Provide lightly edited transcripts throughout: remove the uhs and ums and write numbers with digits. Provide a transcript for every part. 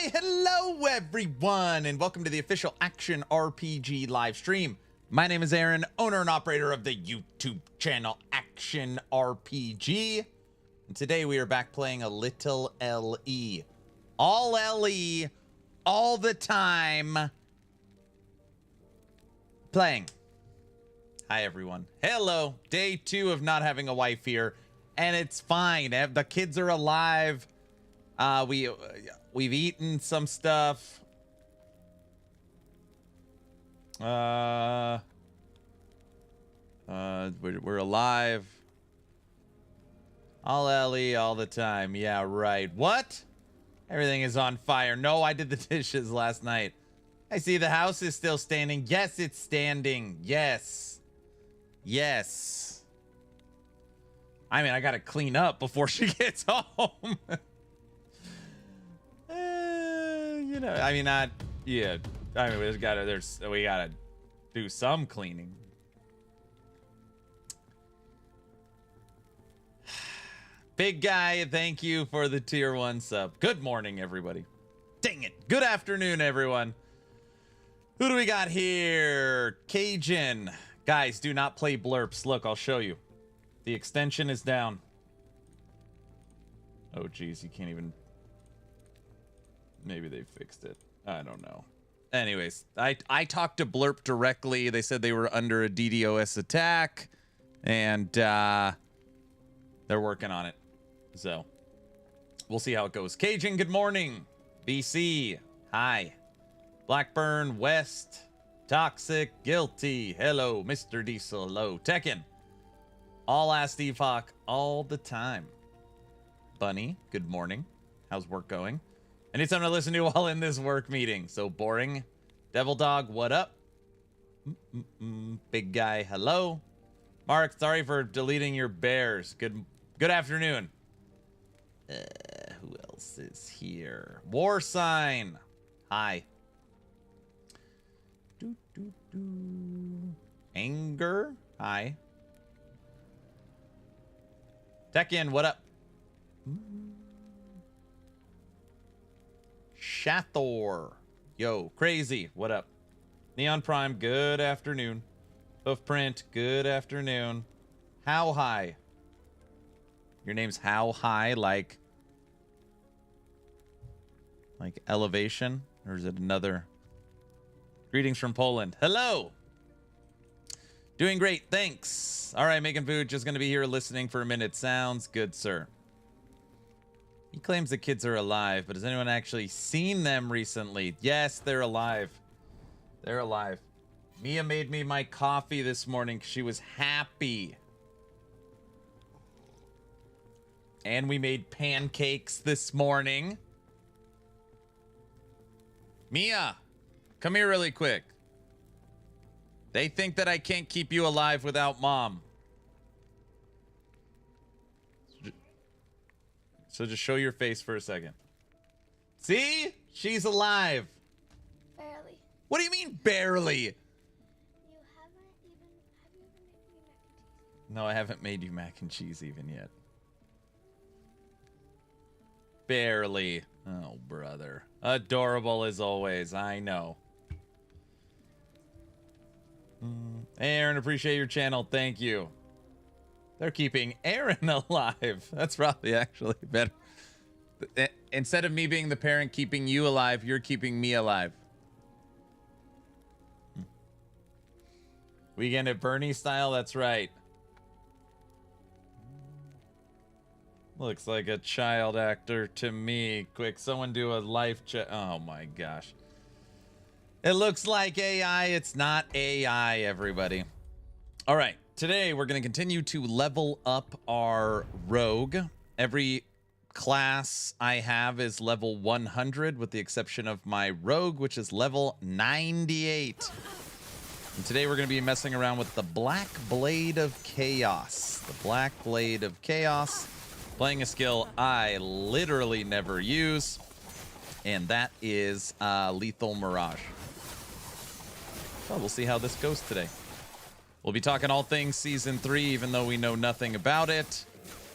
Why, hello everyone, and welcome to the official Action RPG live stream. My name is Aaron, owner and operator of the YouTube channel Action RPG. And today we are back playing a little LE. All LE, all the time. Playing. Hi everyone. Hello. Day 2 of not having a wife here. And it's fine. The kids are alive. We've eaten some stuff. We're alive. All Ellie all the time. Yeah, right. What? Everything is on fire. No, I did the dishes last night. I see the house is still standing. Yes, it's standing. Yes. Yes. I mean, I gotta clean up before she gets home. You know, I mean, not, yeah. I mean, we gotta do some cleaning. Big guy, thank you for the tier 1 sub. Good morning, everybody. Dang it. Good afternoon, everyone. Who do we got here? Cajun. Guys, do not play blurps. Look, I'll show you. The extension is down. Oh, geez, you can't even... Maybe they fixed it. I don't know. Anyways, I talked to Blurp directly. They said they were under a DDoS attack, and they're working on it. So we'll see how it goes. Cajun, good morning. BC, hi. Blackburn, West, Toxic, Guilty, hello. Mr. Diesel, hello. Tekken, all ask Epoch all the time. Bunny, good morning. How's work going? I need something to listen to while in this work meeting. So boring. Devil Dog, what up? Big guy, hello. Mark, sorry for deleting your bears. Good afternoon. Who else is here? War Sign, hi. Anger, hi. Tekken, what up? Shathor, yo. Crazy, what up? Neon Prime, good afternoon. Hoofprint, good afternoon. How high? Your name's How High, like elevation, or is it another? Greetings from Poland. Hello. Doing great, thanks. All right, making food. Just gonna be here listening for a minute. Sounds good, sir. He claims the kids are alive, but has anyone actually seen them recently? Yes, they're alive. They're alive. Mia made me my coffee this morning. She was happy. And we made pancakes this morning. Mia, come here really quick. They think that I can't keep you alive without mom. So just show your face for a second. See? She's alive. Barely. What do you mean, barely? You haven't even... Have you ever made me mac and cheese? No, I haven't made you mac and cheese even yet. Barely. Oh, brother. Adorable as always. I know. Aaron, appreciate your channel. Thank you. They're keeping Aaron alive. That's probably actually better. Instead of me being the parent keeping you alive, you're keeping me alive. Weekend at Bernie style, that's right. Looks like a child actor to me. Quick, someone do a life check. Oh my gosh. It looks like AI. It's not AI, everybody. All right. Today, we're going to continue to level up our rogue. Every class I have is level 100, with the exception of my rogue, which is level 98. And today, we're going to be messing around with the Black Blade of Chaos. The Black Blade of Chaos, playing a skill I literally never use, and that is Lethal Mirage. So we'll see how this goes today. We'll be talking all things Season 3, even though we know nothing about it.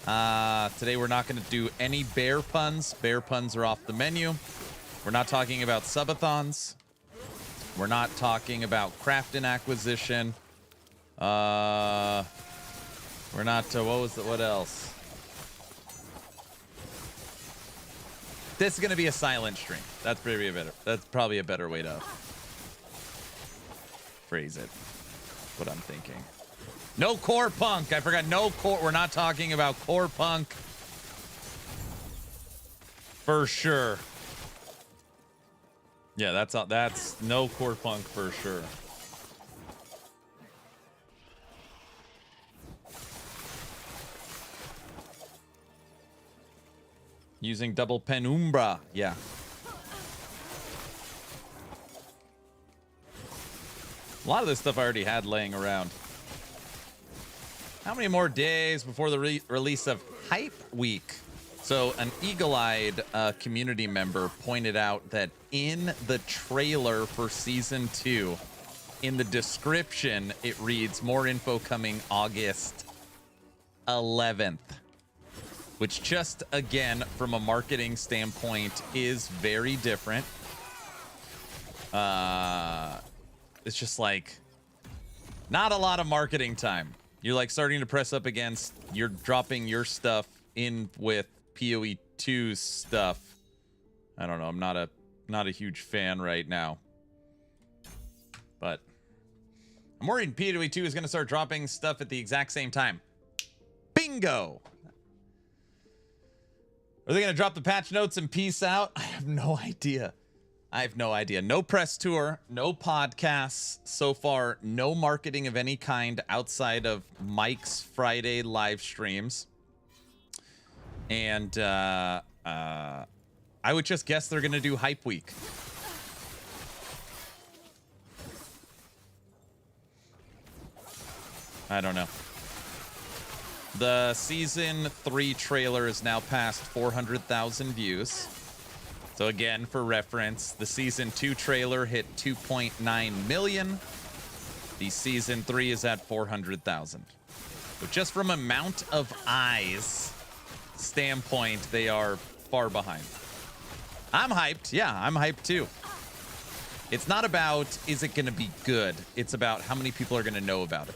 Today we're not going to do any bear puns. Bear puns are off the menu. We're not talking about subathons. We're not talking about craft and acquisition. We're not. What else? This is gonna be a silent stream. That's probably a better way to phrase it. What I'm thinking. No core punk. I forgot. No core. We're not talking about core punk. For sure. Yeah, that's no core punk for sure. Using double penumbra. Yeah. A lot of this stuff I already had laying around. How many more days before the release of Hype Week? So an eagle-eyed community member pointed out that in the trailer for Season 2, in the description, it reads, more info coming August 11th. Which just, again, from a marketing standpoint, is very different. It's just like, not a lot of marketing time. You're like starting to press up against, you're dropping your stuff in with PoE 2 stuff. I don't know. I'm not a huge fan right now. But I'm worried PoE 2 is going to start dropping stuff at the exact same time. Bingo! Are they going to drop the patch notes and peace out? I have no idea. I have no idea. No press tour, no podcasts so far, no marketing of any kind outside of Mike's Friday live streams. And I would just guess they're going to do Hype Week. I don't know. The Season 3 trailer is now past 400,000 views. So again, for reference, the Season 2 trailer hit 2.9 million. The Season 3 is at 400,000. But just from amount of eyes standpoint, they are far behind. I'm hyped. Yeah, I'm hyped too. It's not about, is it going to be good? It's about how many people are going to know about it.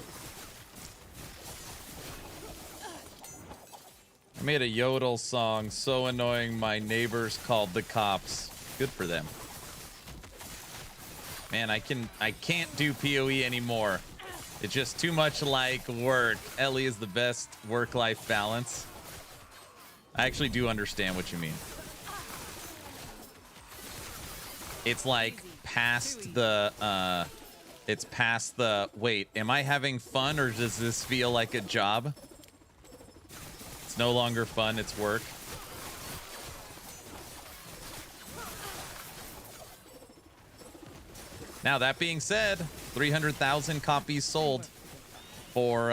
I made a yodel song, so annoying my neighbors called the cops. Good for them. Man, I can't do PoE anymore. It's just too much like work. Ellie is the best work-life balance. I actually do understand what you mean. It's like past the wait, am I having fun or does this feel like a job? It's no longer fun, it's work. Now, that being said, 300,000 copies sold for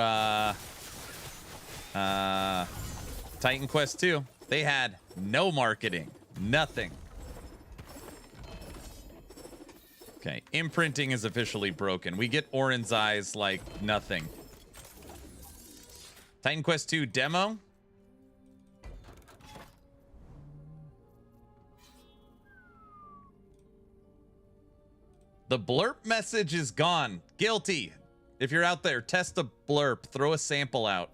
Titan Quest 2. They had no marketing, nothing. Okay, imprinting is officially broken. We get Orin's eyes like nothing. Titan Quest 2 demo. The blurb message is gone. Guilty. If you're out there, test a blurb. Throw a sample out.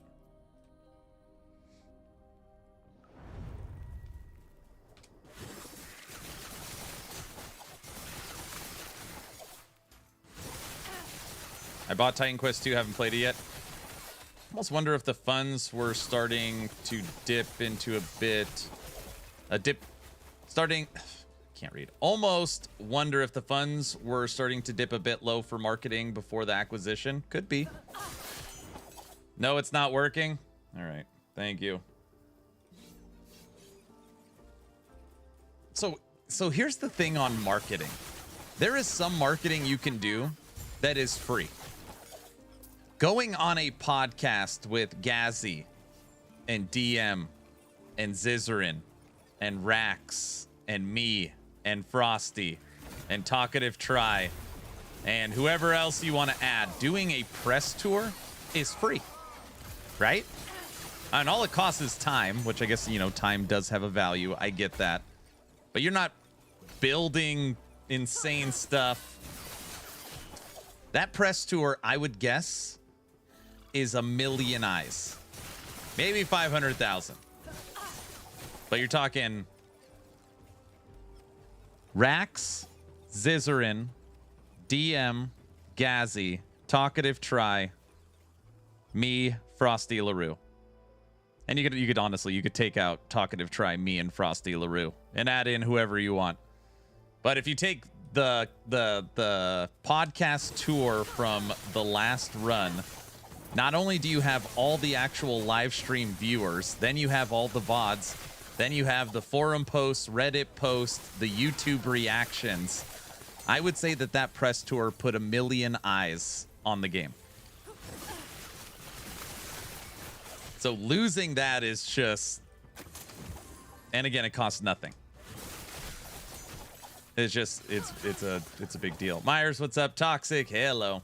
I bought Titan Quest 2, haven't played it yet. Almost wonder if the funds were starting to dip into can't read. Almost wonder if the funds were starting to dip a bit low for marketing before the acquisition. Could be. No, it's not working. All right. Thank you. So here's the thing on marketing. There is some marketing you can do that is free. Going on a podcast with Gazzy and DM and Zizarin and Rax and me and Frosty and Talkative Try and whoever else you want to add, doing a press tour is free, right? And all it costs is time, which I guess, you know, time does have a value. I get that. But you're not building insane stuff. That press tour, I would guess, is 1 million eyes. Maybe 500,000. But you're talking Rax, Zizarin, DM, Gazzy, Talkative Try, me, Frosty LaRue. And you could honestly, you could take out Talkative Try, me, and Frosty LaRue and add in whoever you want. But if you take the podcast tour from the last run, not only do you have all the actual live stream viewers, then you have all the VODs, then you have the forum posts, Reddit posts, the YouTube reactions. I would say that press tour put 1 million eyes on the game. So losing that is just, and again, it costs nothing. It's just, it's a big deal. Myers, what's up? Toxic, hello.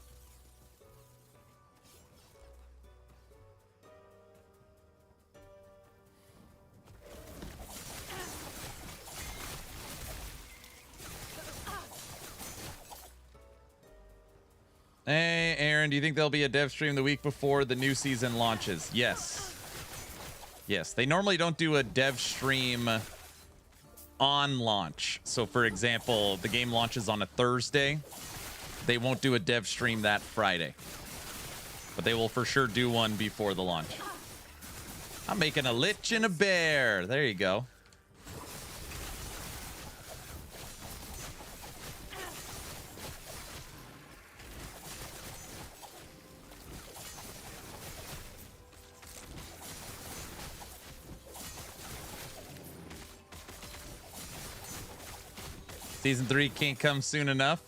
Hey, Aaron, do you think there'll be a dev stream the week before the new season launches? Yes. Yes, they normally don't do a dev stream on launch. So, for example, the game launches on a Thursday. They won't do a dev stream that Friday. But they will for sure do one before the launch. I'm making a lich and a bear. There you go. Season 3 can't come soon enough.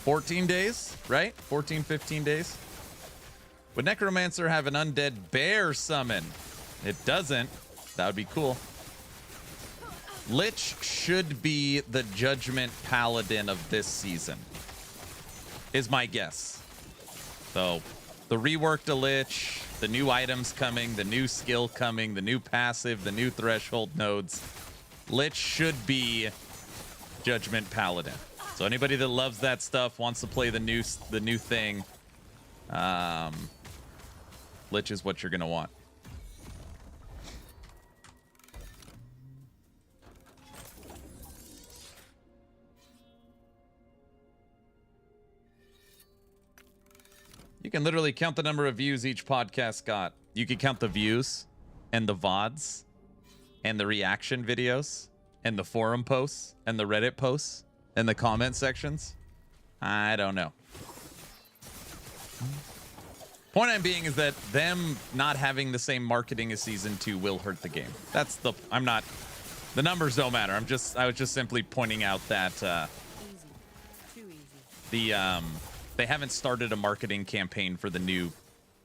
14 days, right? 14, 15 days. Would Necromancer have an undead bear summon? It doesn't. That would be cool. Lich should be the Judgment Paladin of this season, is my guess. So, the reworked Lich, the new items coming, the new skill coming, the new passive, the new threshold nodes. Lich should be Judgment Paladin. So anybody that loves that stuff, wants to play the new thing, Lich is what you're gonna want. You can literally count the number of views each podcast got. You can count the views and the VODs and the reaction videos and the forum posts and the Reddit posts and the comment sections. I don't know. Point I'm being is that them not having the same marketing as season 2 will hurt the game. That's the, I'm not, the numbers don't matter. I was just simply pointing out that they haven't started a marketing campaign for the new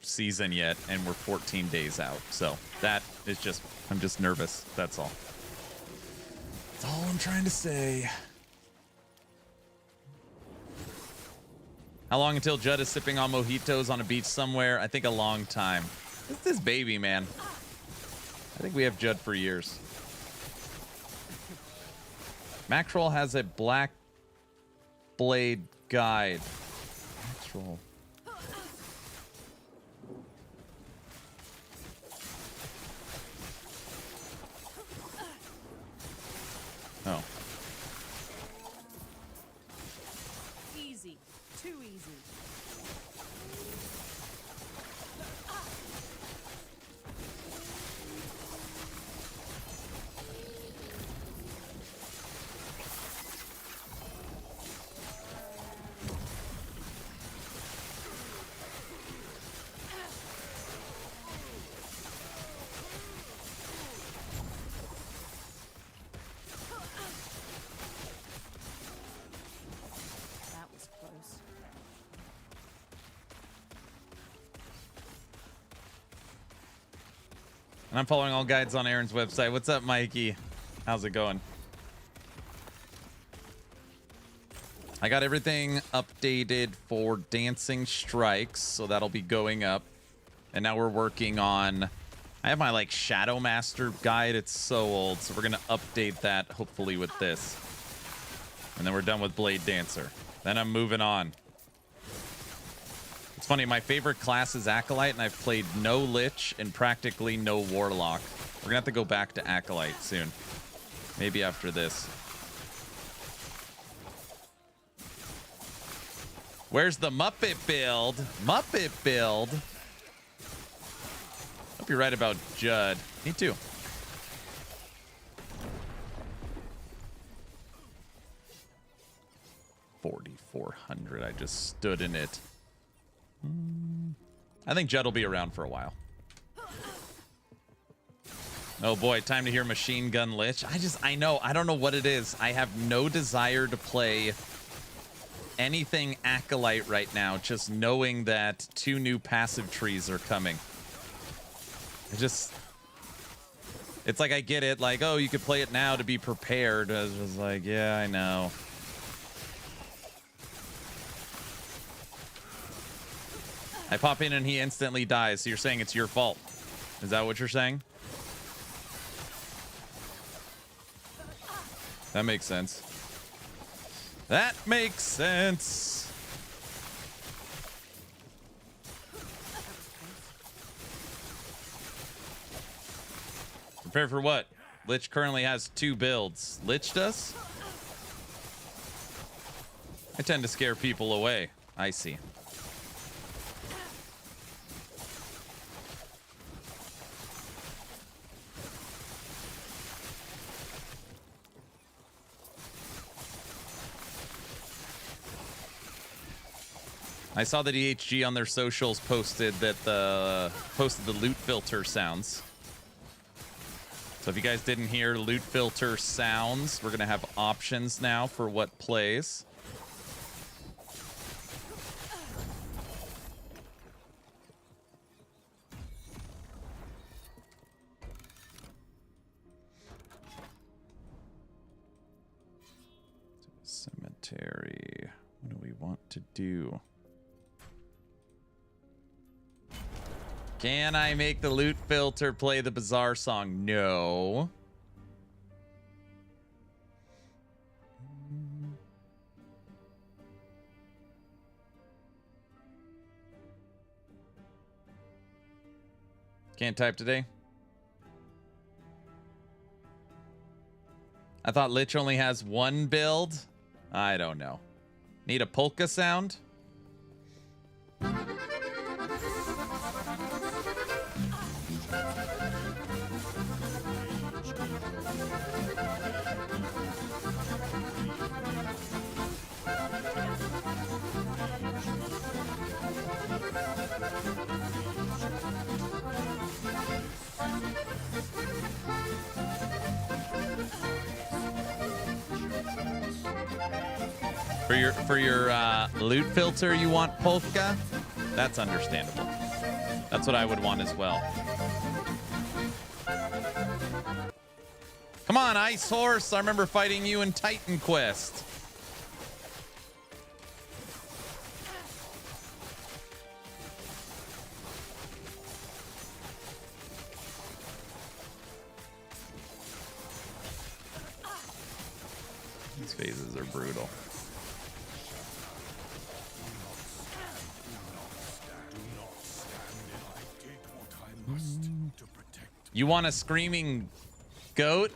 season yet, and we're 14 days out. So that is just, I'm just nervous. That's all. That's all I'm trying to say. How long until Judd is sipping on mojitos on a beach somewhere? I think a long time. This is this baby, man. I think we have Judd for years. Macroll has a black blade guide. Macroll. Oh. Easy. Too easy. That was close. And I'm following all guides on Aaron's website. What's up, Mikey? How's it going? I got everything updated for Dancing Strikes, so that'll be going up. And now we're working on, I have my like Shadow Master guide. It's so old, so we're gonna update that hopefully with this. And then we're done with Bladedancer. Then I'm moving on. It's funny, my favorite class is Acolyte, and I've played no Lich and practically no Warlock. We're gonna have to go back to Acolyte soon. Maybe after this. Where's the Muppet build? Muppet build? Hope you're right about Judd. Me too. $4,400. I just stood in it. I think Judd will be around for a while. Oh boy, time to hear Machine Gun Lich. I know. I don't know what it is. I have no desire to play anything Acolyte right now, just knowing that 2 new passive trees are coming. It's like I get it, like, oh, you could play it now to be prepared. I was just like, yeah, I know. I pop in and he instantly dies, so you're saying it's your fault. Is that what you're saying? That makes sense. That makes sense. Prepare for what? Lich currently has 2 builds. Lich does? I tend to scare people away. I see. I saw that EHG on their socials posted that the loot filter sounds. So if you guys didn't hear loot filter sounds, we're gonna have options now for what plays. Cemetery. What do we want to do? Can I make the loot filter play the Bazaar song? No. Can't type today? I thought Lich only has 1 build. I don't know. Need a polka sound? For your loot filter, you want polka? That's understandable. That's what I would want as well. Come on, Ice Horse. I remember fighting you in Titan Quest. These phases are brutal. You want a screaming goat?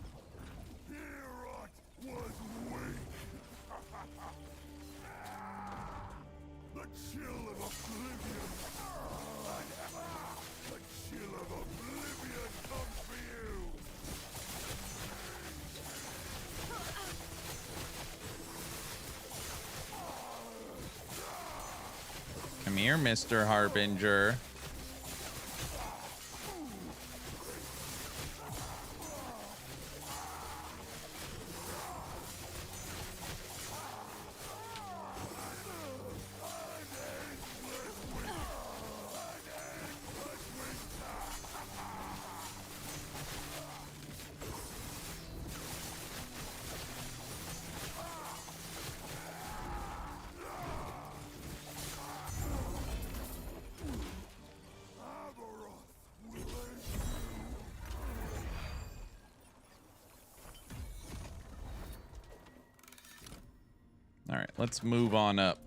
Come here, Mr. Harbinger. let's move on up.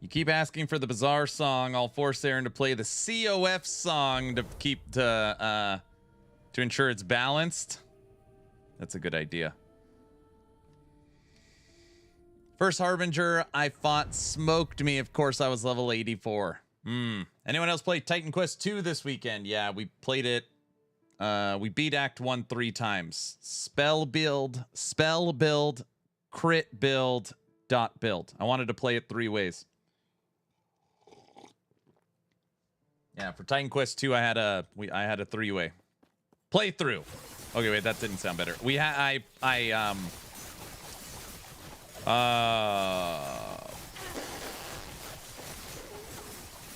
You keep asking for the bizarre song. I'll force Aaron to play the COF song to keep to ensure it's balanced. That's a good idea. First Harbinger I fought smoked me. Of course, I was level 84. Anyone else play Titan Quest 2 this weekend? Yeah, we played it. We beat Act 1 3 times. Spell build, crit build, dot build. I wanted to play it 3 ways. Yeah, for Titan Quest 2, I had a 3-way playthrough. Okay, wait, that didn't sound better.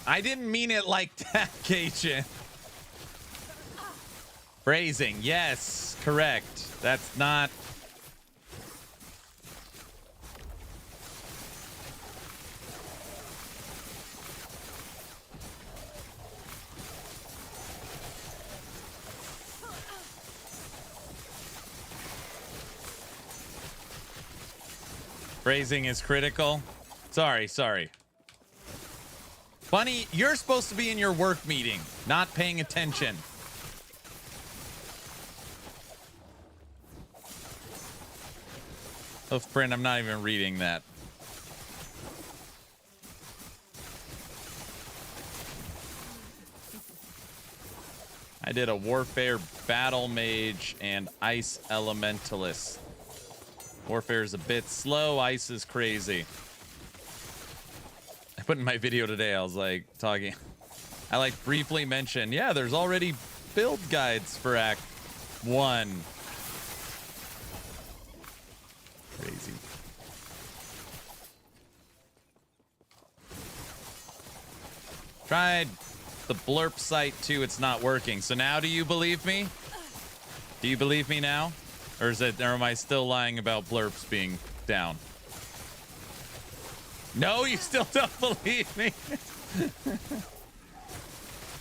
I didn't mean it like that, Cajun. Phrasing, yes, correct. That's not. Phrasing is critical. Sorry. Bunny, you're supposed to be in your work meeting, not paying attention. Oh, friend, I'm not even reading that. I did a Warfare Battle Mage and Ice Elementalist. Warfare is a bit slow. Ice is crazy. I put in my video today, I was like talking. I like briefly mentioned, yeah, there's already build guides for Act 1. Crazy. Tried the blurp site too, it's not working. So now do you believe me? Do you believe me now? Or am I still lying about blurps being down? No, you still don't believe me.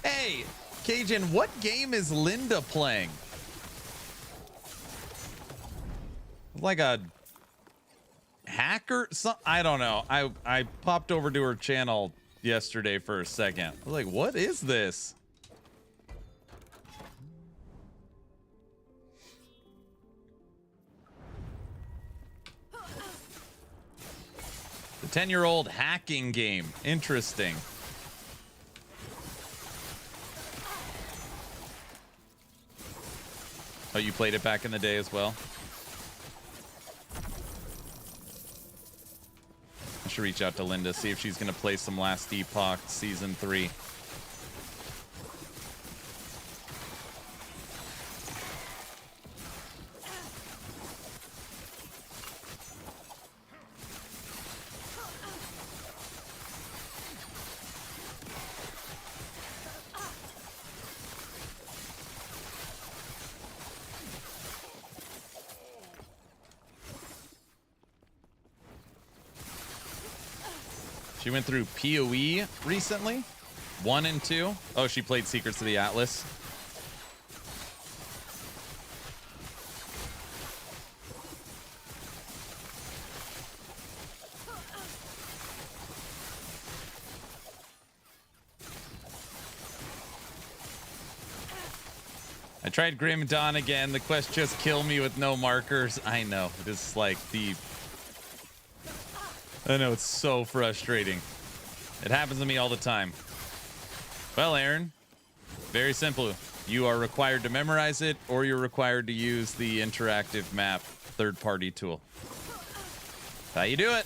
Hey, Cajun, what game is Linda playing? Like a hacker? I don't know. I popped over to her channel yesterday for a second. I was like, what is this? The 10-year-old hacking game. Interesting. Oh, you played it back in the day as well? I should reach out to Linda, see if she's going to play some Last Epoch Season 3. She went through PoE recently. 1 and 2. Oh, she played Secrets of the Atlas. I tried Grim Dawn again. The quest just killed me with no markers. I know. It is like the... I know, it's so frustrating. It happens to me all the time. Well, Aaron, very simple. You are required to memorize it, or you're required to use the interactive map third-party tool. That's how you do it.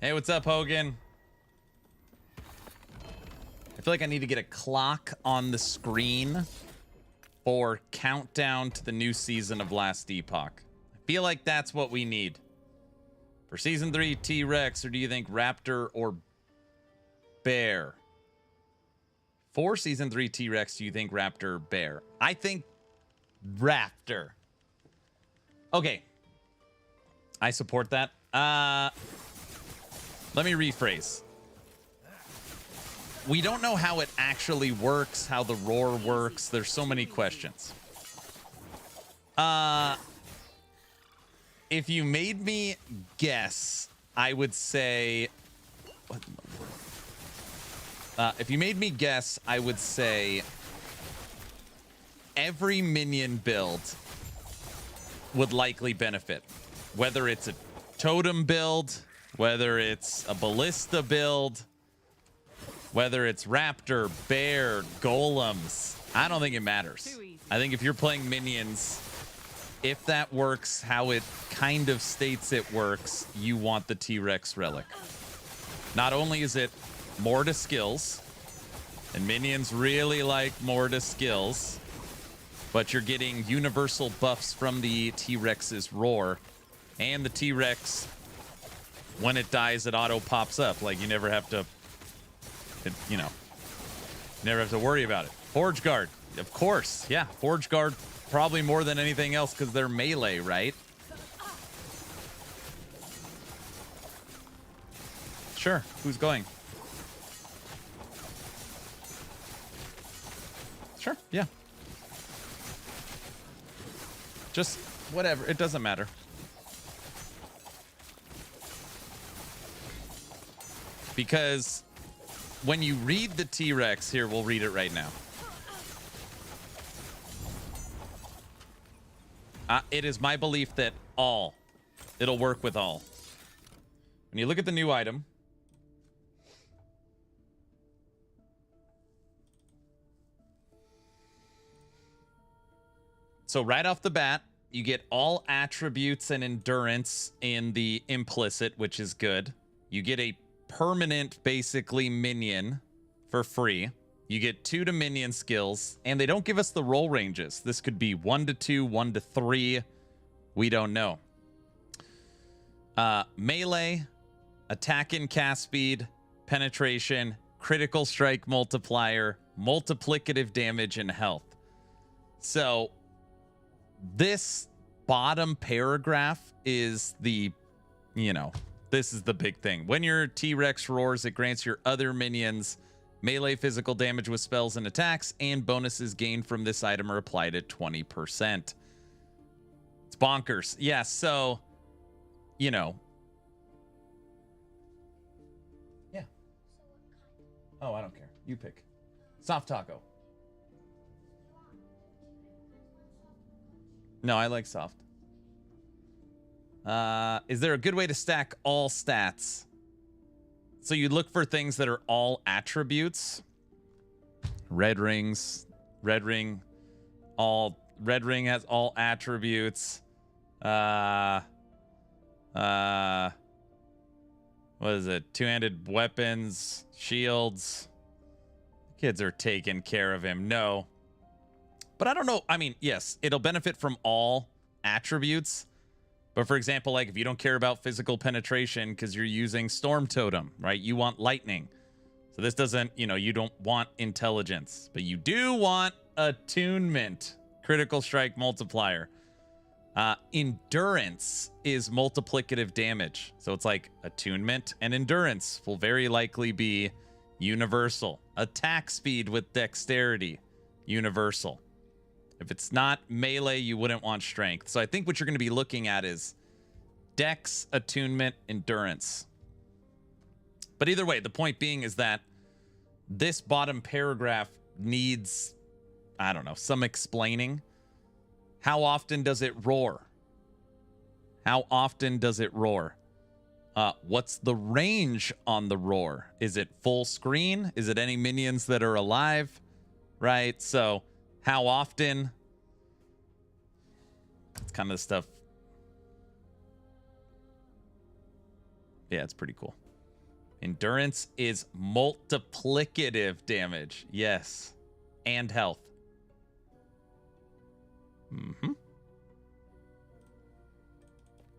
Hey, what's up, Hogan? I feel like I need to get a clock on the screen for countdown to the new season of Last Epoch. I feel like that's what we need. For season 3, T-Rex, or do you think Raptor or Bear? For season 3, T-Rex, do you think Raptor or Bear? I think Raptor. Okay. I support that. Let me rephrase. We don't know how it actually works, how the roar works. There's so many questions. If you made me guess, I would say... What in the world? If you made me guess, I would say every minion build would likely benefit. Whether it's a totem build, whether it's a ballista build, whether it's raptor, bear, golems, I don't think it matters. I think if you're playing minions, if that works how it kind of states it works, you want the T-Rex relic. Not only is it more to skills, and minions really like more to skills, but you're getting universal buffs from the T-Rex's roar, and the T-Rex, when it dies, it auto pops up. Like, you never have to, you know, never have to worry about it. Forge Guard, of course. Yeah, Forge Guard probably more than anything else because they're melee, right? Sure, who's going? Sure, yeah. Just whatever, it doesn't matter. Because when you read the T-Rex, here, we'll read it right now. It is my belief that it'll work with all. When you look at the new item, so right off the bat, you get all attributes and endurance in the implicit, which is good. You get a permanent, basically, minion for free. You get 2 to minion skills, and they don't give us the roll ranges. This could be 1 to 2, 1 to 3. We don't know. Melee, attack and cast speed, penetration, critical strike multiplier, multiplicative damage, and health. So this bottom paragraph is the, you know, this is the big thing. When your T-Rex roars, it grants your other minions melee physical damage with spells and attacks, and bonuses gained from this item are applied at 20%. It's bonkers. Yeah, so, you know. Yeah. Oh, I don't care. You pick. Soft taco. No, I like soft. Is there a good way to stack all stats? So you look for things that are all attributes. Red rings, red ring has all attributes. What is it? Two-handed weapons, shields. Kids are taking care of him. No. But I don't know. I mean, yes, it'll benefit from all attributes. But for example, like if you don't care about physical penetration because you're using Storm Totem, right? You want lightning. So this doesn't, you know, you don't want intelligence, but you do want attunement, critical strike multiplier. Endurance is multiplicative damage. So it's like attunement and endurance will very likely be universal. Attack speed with dexterity, universal. If it's not melee, you wouldn't want strength. So I think what you're going to be looking at is dex, attunement, endurance. But either way, the point being is that this bottom paragraph needs, I don't know, some explaining. How often does it roar? How often does it roar? What's the range on the roar? Is it full screen? Is it any minions that are alive? Right? So how often? It's kind of the stuff. Yeah, it's pretty cool. Endurance is multiplicative damage. Yes. And health. Mm-hmm.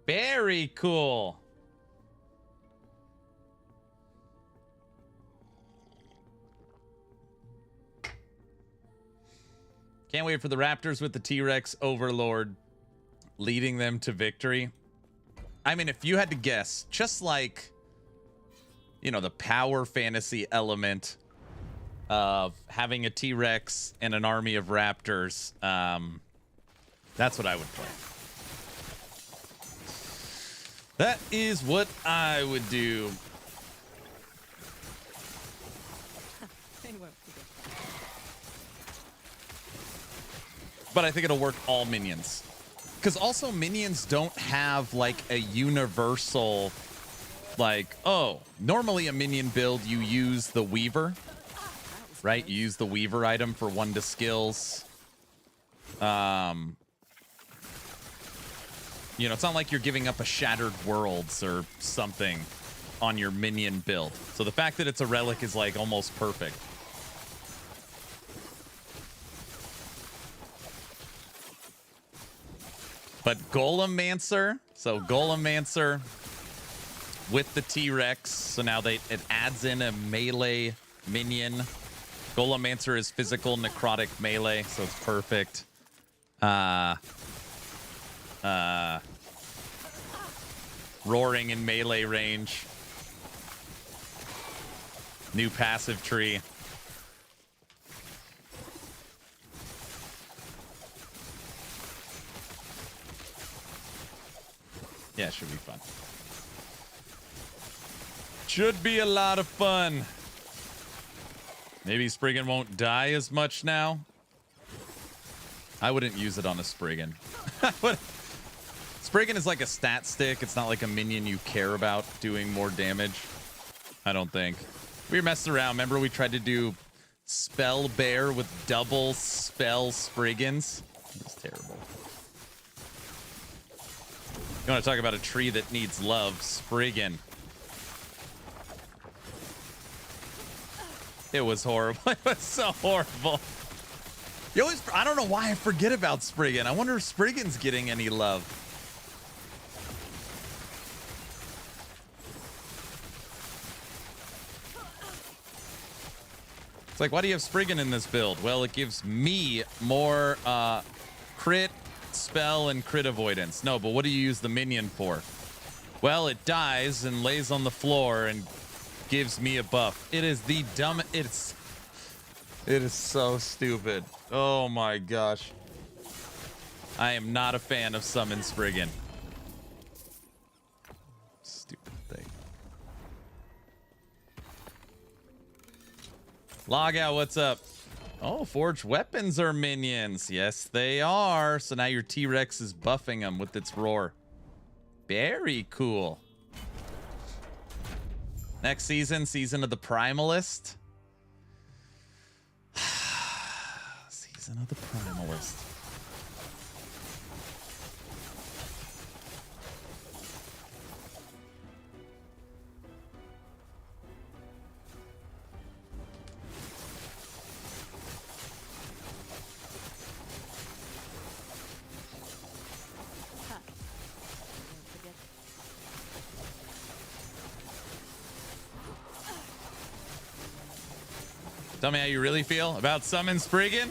Very cool. Can't wait for the Raptors with the T-Rex Overlord leading them to victory. I mean, if you had to guess, just like, you know, the power fantasy element of having a T-Rex and an army of Raptors, that's what I would play. That is what I would do. They won't forget that. But I think it'll work all minions. Because also minions don't have like a universal, like, oh, normally a minion build, you use the Weaver, right? You use the Weaver item for 1 to skills. You know, it's not like you're giving up a Shattered Worlds or something on your minion build. So the fact that it's a relic is like almost perfect. But Golemancer, so Golemancer with the T-Rex. So now it adds in a melee minion. Golemancer is physical necrotic melee, so it's perfect. Roaring in melee range. New passive tree. Yeah, it should be fun. Should be a lot of fun. Maybe Spriggan won't die as much now. I wouldn't use it on a Spriggan. Spriggan is like a stat stick. It's not like a minion you care about doing more damage. I don't think. We were messing around. Remember we tried to do Spell Bear with double spell Spriggans? It was terrible. You want to talk about a tree that needs love? Spriggan. It was horrible. It was so horrible. You always, I don't know why I forget about Spriggan. I wonder if Spriggan's getting any love. It's like, why do you have Spriggan in this build? Well, it gives me more crit, spell, and crit avoidance. No, but what do you use the minion for? Well, it dies and lays on the floor and gives me a buff. It is the dumb... It is so stupid. Oh my gosh. I am not a fan of Summon Spriggan. Stupid thing. Logout, what's up? Oh, forged weapons are minions. Yes, they are. So now your T-Rex is buffing them with its roar. Very cool. Next season, season of the Primalist. Season of the Primalist. Tell me how you really feel about Summon Spriggan.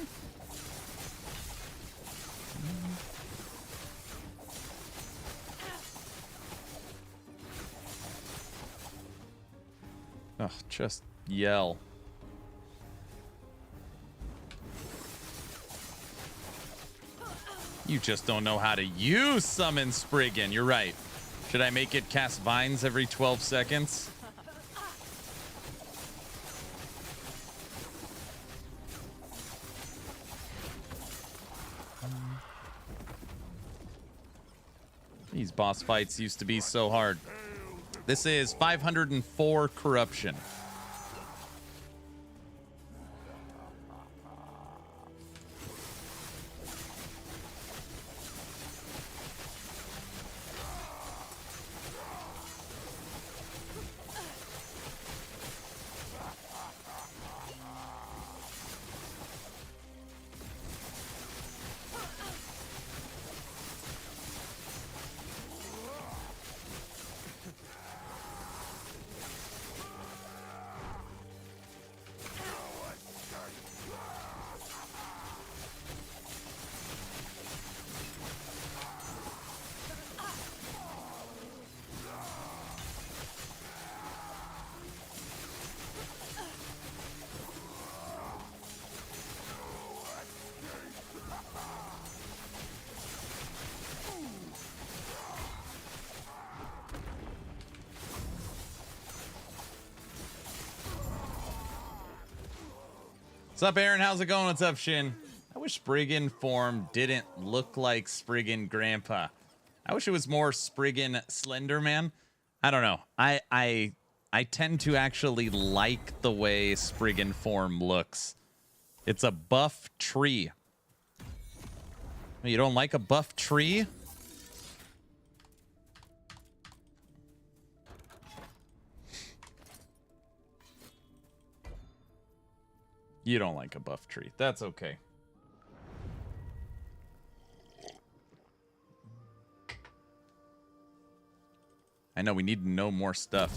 Oh, just yell. You just don't know how to use Summon Spriggan. You're right. Should I make it cast vines every 12 seconds? These boss fights used to be so hard. This is 504 corruption. What's up, Aaron? How's it going? What's up, Shin? I wish Spriggan form didn't look like Spriggan Grandpa. I wish it was more Spriggan Slenderman. I don't know. I tend to actually like the way Spriggan form looks. It's a buff tree. You don't like a buff tree? You don't like a buff tree. That's okay. I know we need to know more stuff.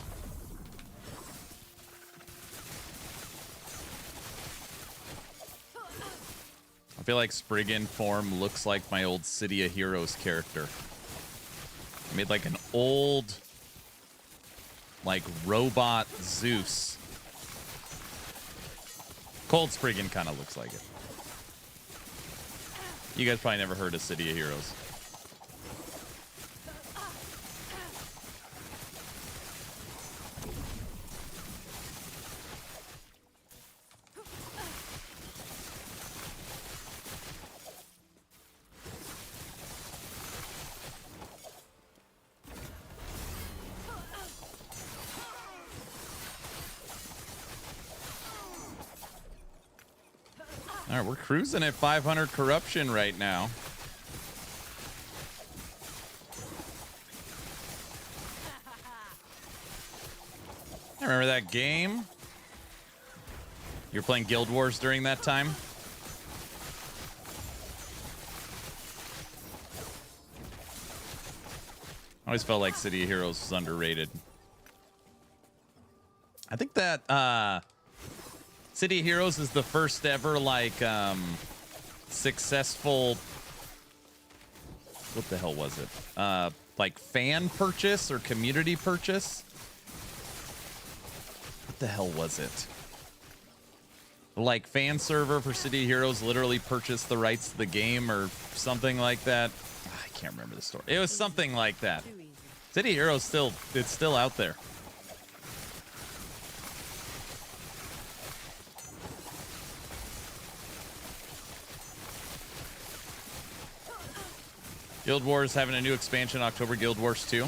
I feel like Spriggan form looks like my old City of Heroes character. I made like an old, like, robot Zeus. Cold Spriggan kind of looks like it. You guys probably never heard of City of Heroes. All right, we're cruising at 500 corruption right now. I remember that game. You were playing Guild Wars during that time? I always felt like City of Heroes was underrated. I think that City of Heroes is the first ever, like, successful... What the hell was it? Like, fan purchase or community purchase? What the hell was it? Like, fan server for City of Heroes literally purchased the rights to the game or something like that. I can't remember the story. It was something like that. City of Heroes it's still out there. Guild Wars having a new expansion, October, Guild Wars 2.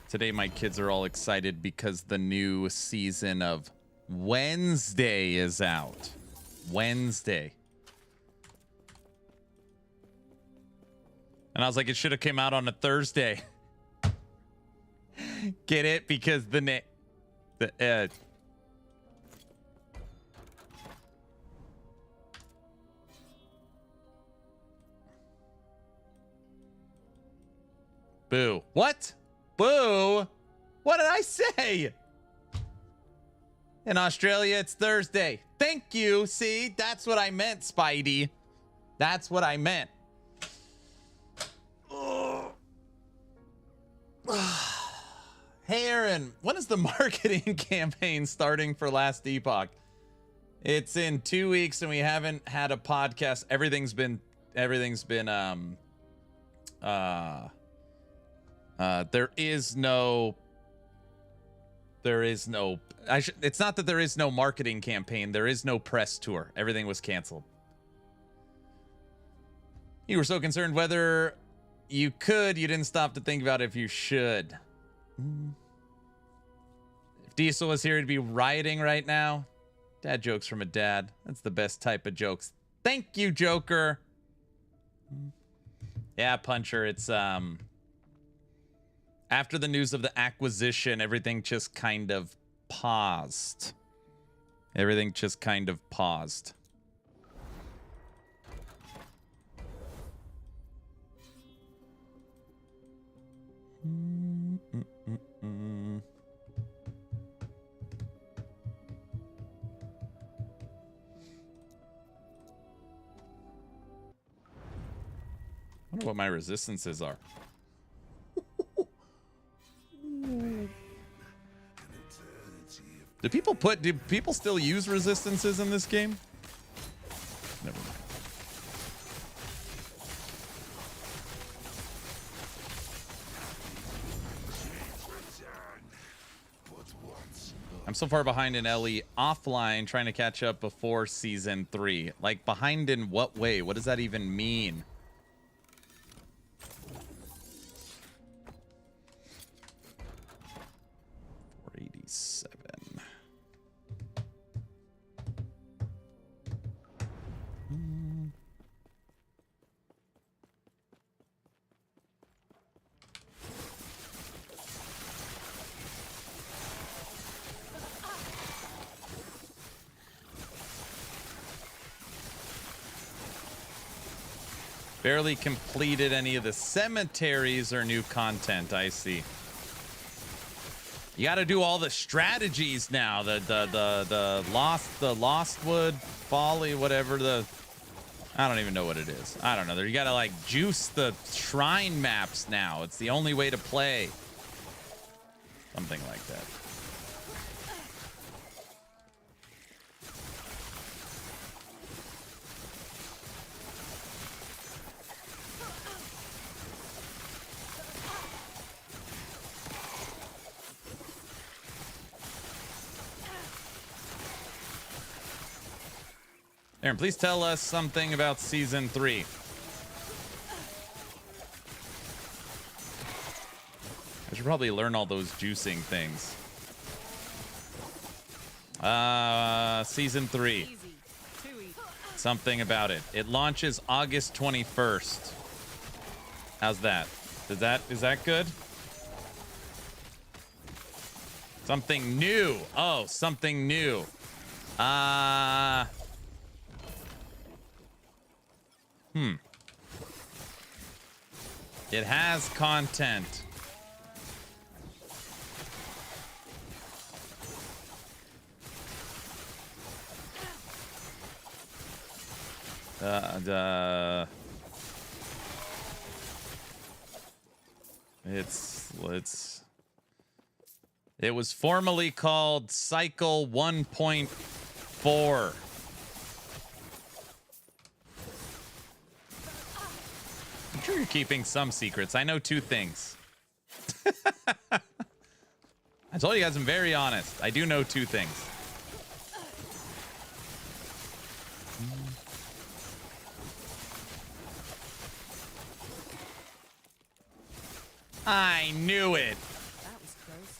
Today, my kids are all excited because the new season of Wednesday is out. Wednesday. And I was like, it should have came out on a Thursday. Get it? Because Boo. What? Boo! What did I say? In Australia, it's Thursday. Thank you. See, that's what I meant, Spidey. That's what I meant. Hey, Aaron, when is the marketing campaign starting for Last Epoch? It's in 2 weeks, and we haven't had a podcast. Everything's been it's not that there is no marketing campaign. There is no press tour. Everything was canceled. You were so concerned whether you didn't stop to think about if you should. If Diesel was here, he'd be rioting right now. Dad jokes from a dad. That's the best type of jokes. Thank you, Joker. Yeah, Puncher, it's after the news of the acquisition, everything just kind of paused. Everything just kind of paused. I wonder what my resistances are. Do people still use resistances in this game? Never mind. I'm so far behind in LE offline, trying to catch up before season 3. Like, behind in what way? What does that even mean? $487. Barely completed any of the cemeteries or new content. I see. You got to do all the strategies now. The lost wood folly, whatever I don't even know what it is. I don't know. You got to like juice the shrine maps now. It's the only way to play. Something like that. Aaron, please tell us something about season 3. I should probably learn all those juicing things. Season 3. Easy. Too easy. Something about it. It launches August 21st. How's that? Is that good? Something new. Oh, something new. It has content. It was formerly called Cycle 1.4. I'm sure you're keeping some secrets. I know 2 things. I told you guys I'm very honest. I do know 2 things. I knew it. That was close.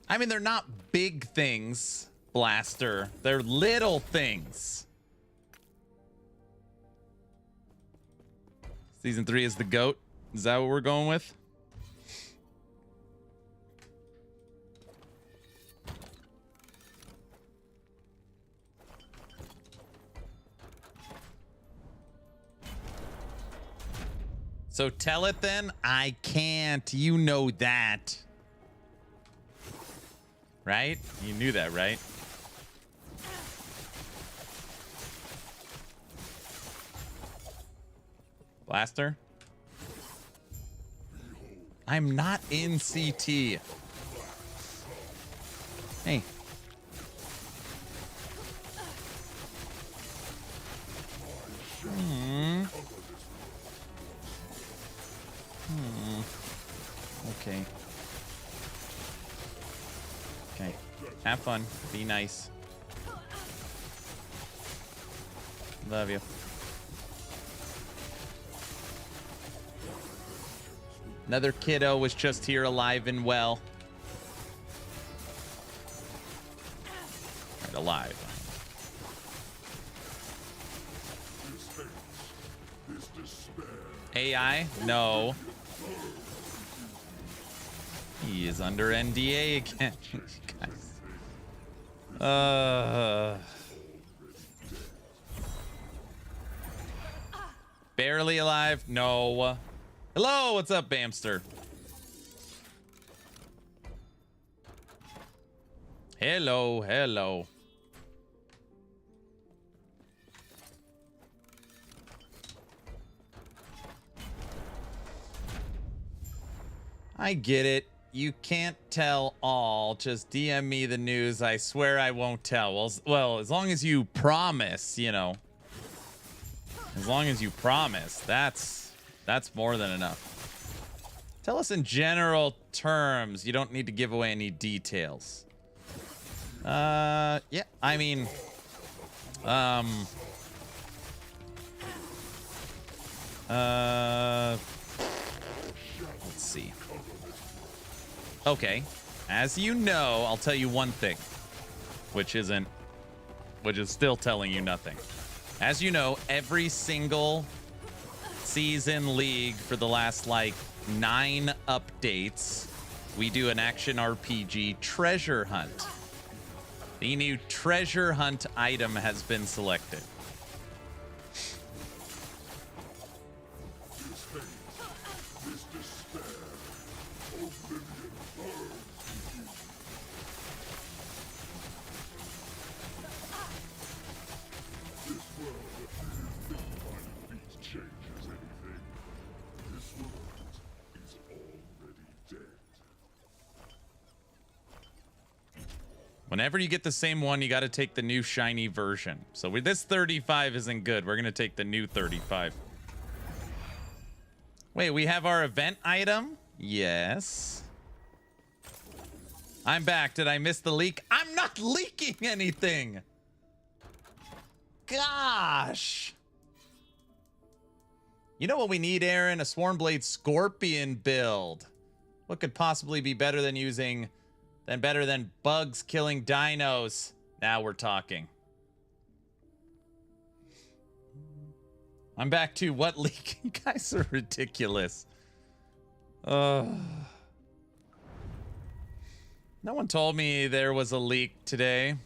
I mean, they're not big things, Blaster. They're little things. Season 3 is the GOAT. Is that what we're going with? So tell it then. I can't. You know that. Right? You knew that, right? Blaster? I'm not in CT. Hey. Okay. Okay. Have fun. Be nice. Love you. Another kiddo was just here alive and well. Right, alive. AI? No. He is under NDA again. Guys. Barely alive? No. Hello, what's up, Bamster? Hello, hello. I get it. You can't tell all. Just DM me the news. I swear I won't tell. Well, as long as you promise, you know. As long as you promise, that's more than enough. Tell us in general terms. You don't need to give away any details. Yeah, I mean, let's see. Okay, as you know, I'll tell you one thing, which is still telling you nothing. As you know, every single season league for the last like 9 updates, we do an action RPG treasure hunt. The new treasure hunt item has been selected. Whenever you get the same one, you got to take the new shiny version. So this 35 isn't good. We're going to take the new 35. Wait, we have our event item? Yes. I'm back. Did I miss the leak? I'm not leaking anything. Gosh. You know what we need, Aaron? A Swarmblade Scorpion build. What could possibly be better than using... better than bugs killing dinos? Now we're talking. I'm back to what leak? You guys are ridiculous. No one told me there was a leak today.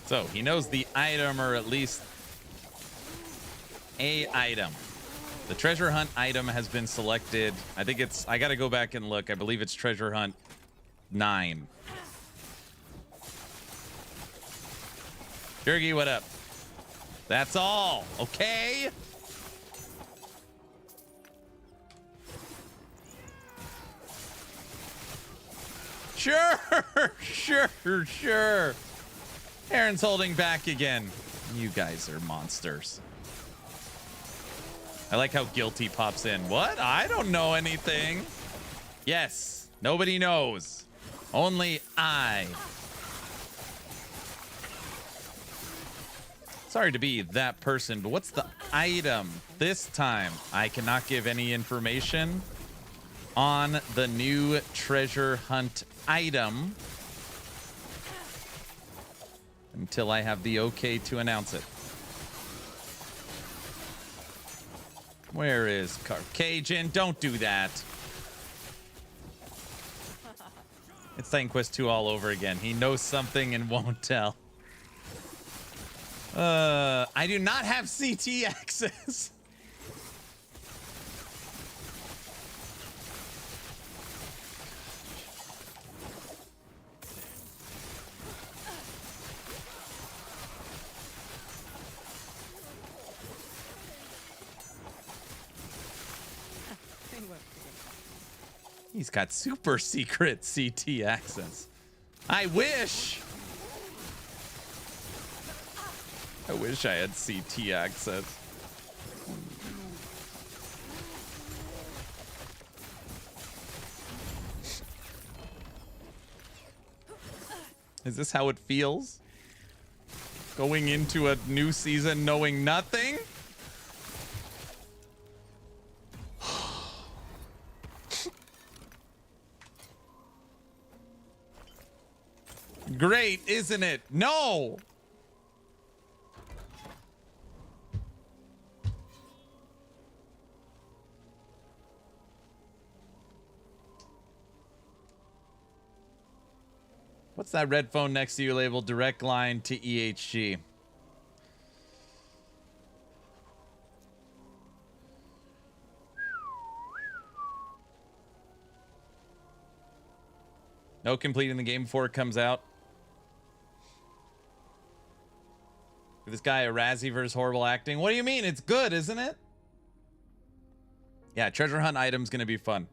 So he knows the item, or at least a item. The treasure hunt item has been selected. I think it's, I gotta go back and look. I believe it's treasure hunt 9. Jurgy, what up? That's all, okay? Sure, sure. Aaron's holding back again. You guys are monsters. I like how guilty pops in. What? I don't know anything. Yes, nobody knows. Only I. Sorry to be that person, but what's the item this time? I cannot give any information on the new treasure hunt item until I have the okay to announce it. Where is Caucasian? Don't do that. It's Titan Quest 2 all over again. He knows something and won't tell. I do not have CT access. He's got super secret CT access. I wish I had CT access. Is this how it feels? Going into a new season knowing nothing? great, isn't it? No! What's that red phone next to you labeled direct line to EHG? No completing the game before it comes out. This guy a Razzie versus horrible acting. What do you mean? It's good, isn't it? Yeah, treasure hunt item's gonna be fun.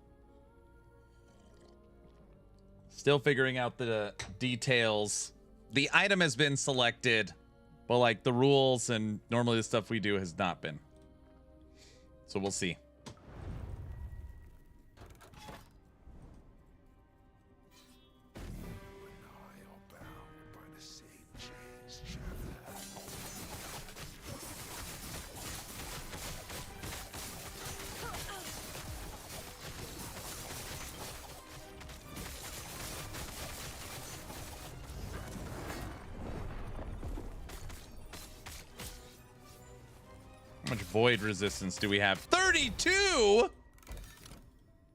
Still figuring out the details. The item has been selected, but like the rules and normally the stuff we do has not been. So we'll see. How much void resistance do we have? 32?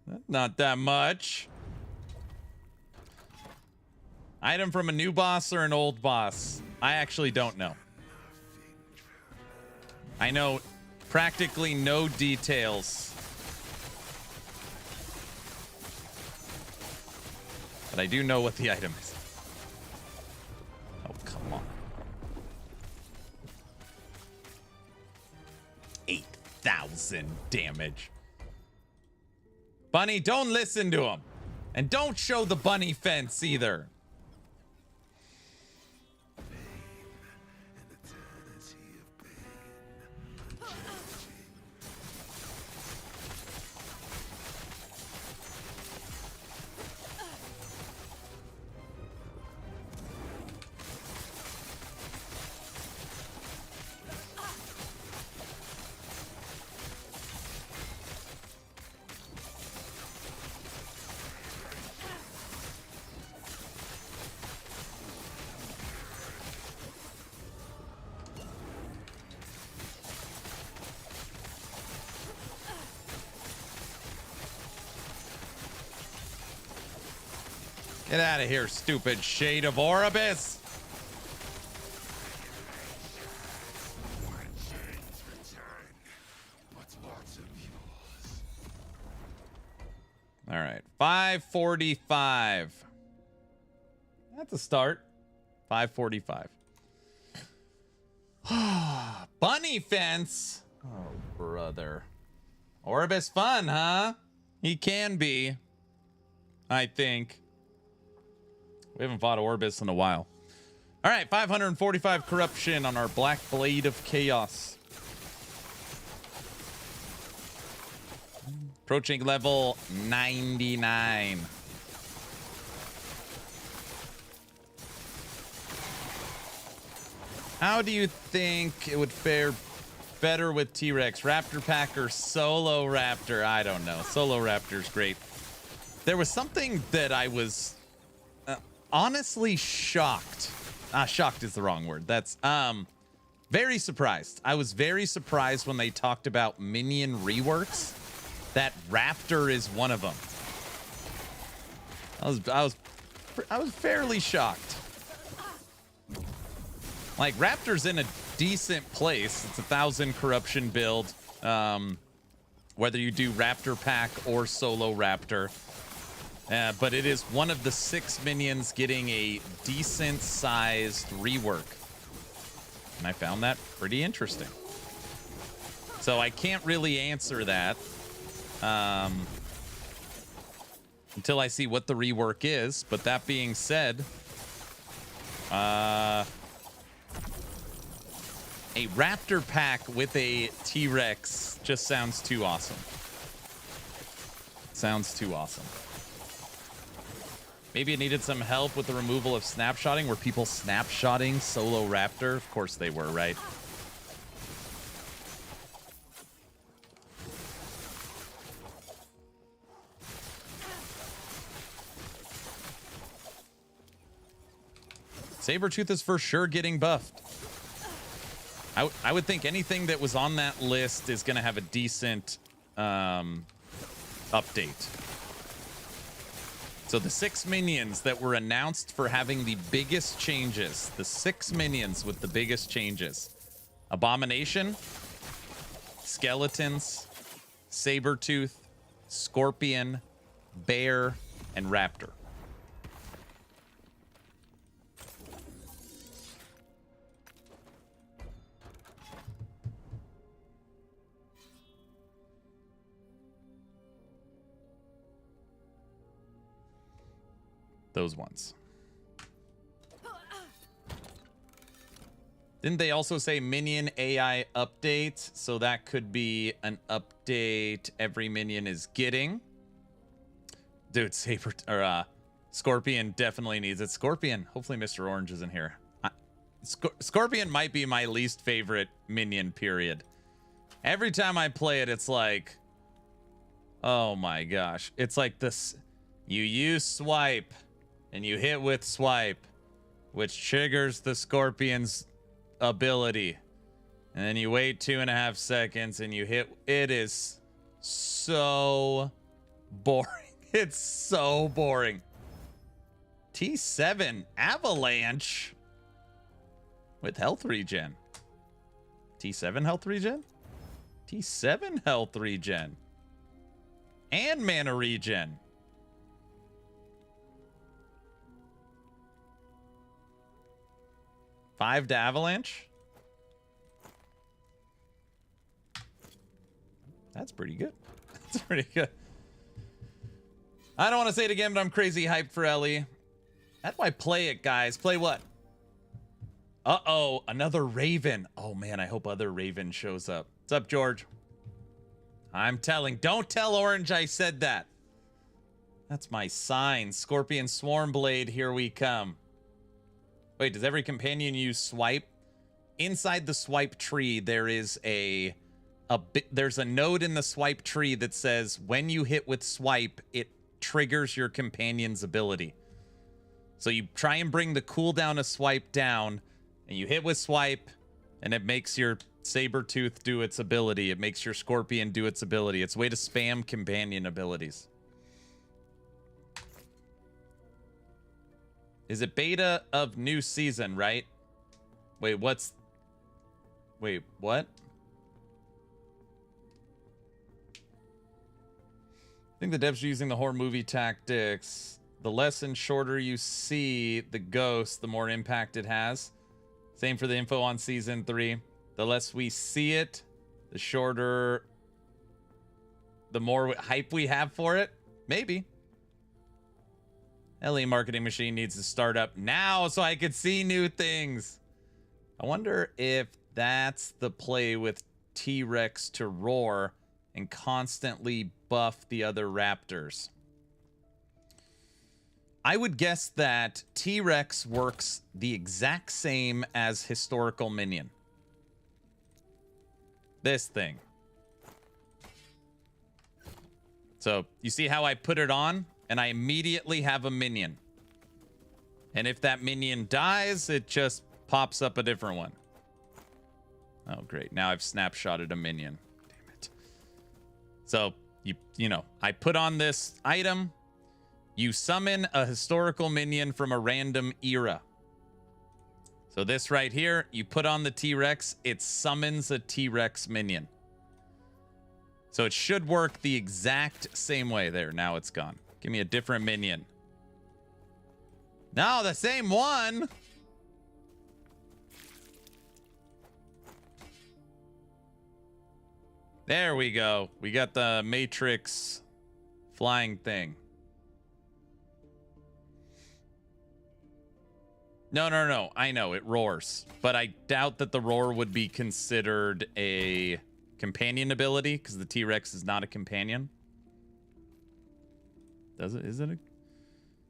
That's not that much. Item from a new boss or an old boss? I actually don't know. I know practically no details. But I do know what the item is. Oh, come on. 8,000 damage. Bunny, don't listen to him. And don't show the bunny fence either. Get out of here, stupid shade of Oribus. All right, 545. That's a start. 545. Bunny fence. Oh, brother. Oribus fun, huh? He can be. I think. We haven't fought Oribus in a while. All right, 545 corruption on our Black Blade of Chaos. Approaching level 99. How do you think it would fare better with T-Rex? Raptor Pack or Solo Raptor? I don't know. Solo Raptor's great. There was something that I was honestly shocked. Shocked is the wrong word. That's very surprised. I was very surprised when they talked about Minion reworks that Raptor is one of them. I was fairly shocked. Like, Raptor's in a decent place. It's 1,000 corruption build. Whether you do Raptor Pack or Solo Raptor. But it is one of the 6 minions getting a decent sized rework. And I found that pretty interesting. So I can't really answer that until I see what the rework is. But that being said, a Raptor Pack with a T-Rex just sounds too awesome. Sounds too awesome. Maybe it needed some help with the removal of snapshotting. Were people snapshotting Solo Raptor? Of course they were, right? Sabretooth is for sure getting buffed. I would think anything that was on that list is going to have a decent update. So the 6 minions that were announced for having the biggest changes, the 6 minions with the biggest changes: Abomination, Skeletons, Sabretooth, Scorpion, Bear, and Raptor. Those ones. Didn't they also say Minion AI update? So that could be an update every minion is getting. Dude, Scorpion definitely needs it. Scorpion, hopefully Mr. Orange isn't here. Scorpion might be my least favorite minion, period. Every time I play it, it's like, oh my gosh. It's like this, you use swipe and you hit with swipe, which triggers the Scorpion's ability. And then you wait 2.5 seconds and you hit. It is so boring. It's so boring. T7 Avalanche with health regen. T7 health regen? T7 health regen. And mana regen. 5 to Avalanche. That's pretty good. That's pretty good. I don't want to say it again, but I'm crazy hyped for Ellie. How do I play it, guys? Play what? Uh-oh, another Raven. Oh, man, I hope other Raven shows up. What's up, George? I'm telling. Don't tell Orange I said that. That's my sign. Scorpion Swarmblade, here we come. Wait, does every companion use swipe? Inside the swipe tree, there is there's a node in the swipe tree that says when you hit with swipe, it triggers your companion's ability. So you try and bring the cooldown of swipe down, and you hit with swipe, and it makes your Sabretooth do its ability. It makes your Scorpion do its ability. It's a way to spam companion abilities. Is it beta of new season, right? Wait, what? I think the devs are using the horror movie tactics. The less and shorter you see the ghost, the more impact it has. Same for the info on season 3. The less we see it, the shorter, the more hype we have for it. Maybe. LE marketing machine needs to start up now so I could see new things. I wonder if that's the play with T-Rex to roar and constantly buff the other raptors. I would guess that T-Rex works the exact same as historical minion. This thing. So you see how I put it on? And I immediately have a minion. And if that minion dies, it just pops up a different one. Oh, great. Now I've snapshotted a minion. Damn it. So, you know, I put on this item. You summon a historical minion from a random era. So this right here, you put on the T-Rex, it summons a T-Rex minion. So it should work the exact same way. There, now it's gone. Give me a different minion. No, the same one. There we go. We got the Matrix flying thing. No. I know, it roars. But I doubt that the roar would be considered a companion ability because the T-Rex is not a companion. Does it? Is it a...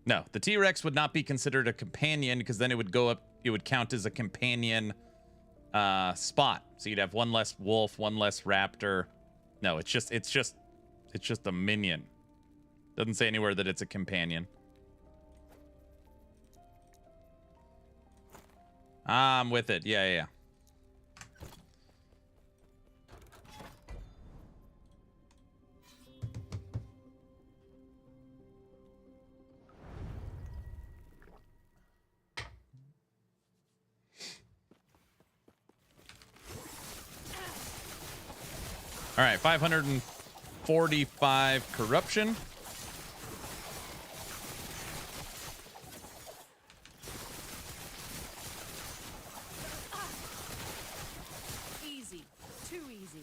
No, the T-Rex would not be considered a companion because then it would go up, it would count as a companion spot. So you'd have one less wolf, one less raptor. No, it's just a minion. Doesn't say anywhere that it's a companion. I'm with it. Yeah, yeah, yeah. All right, 545 corruption. Easy. Too easy.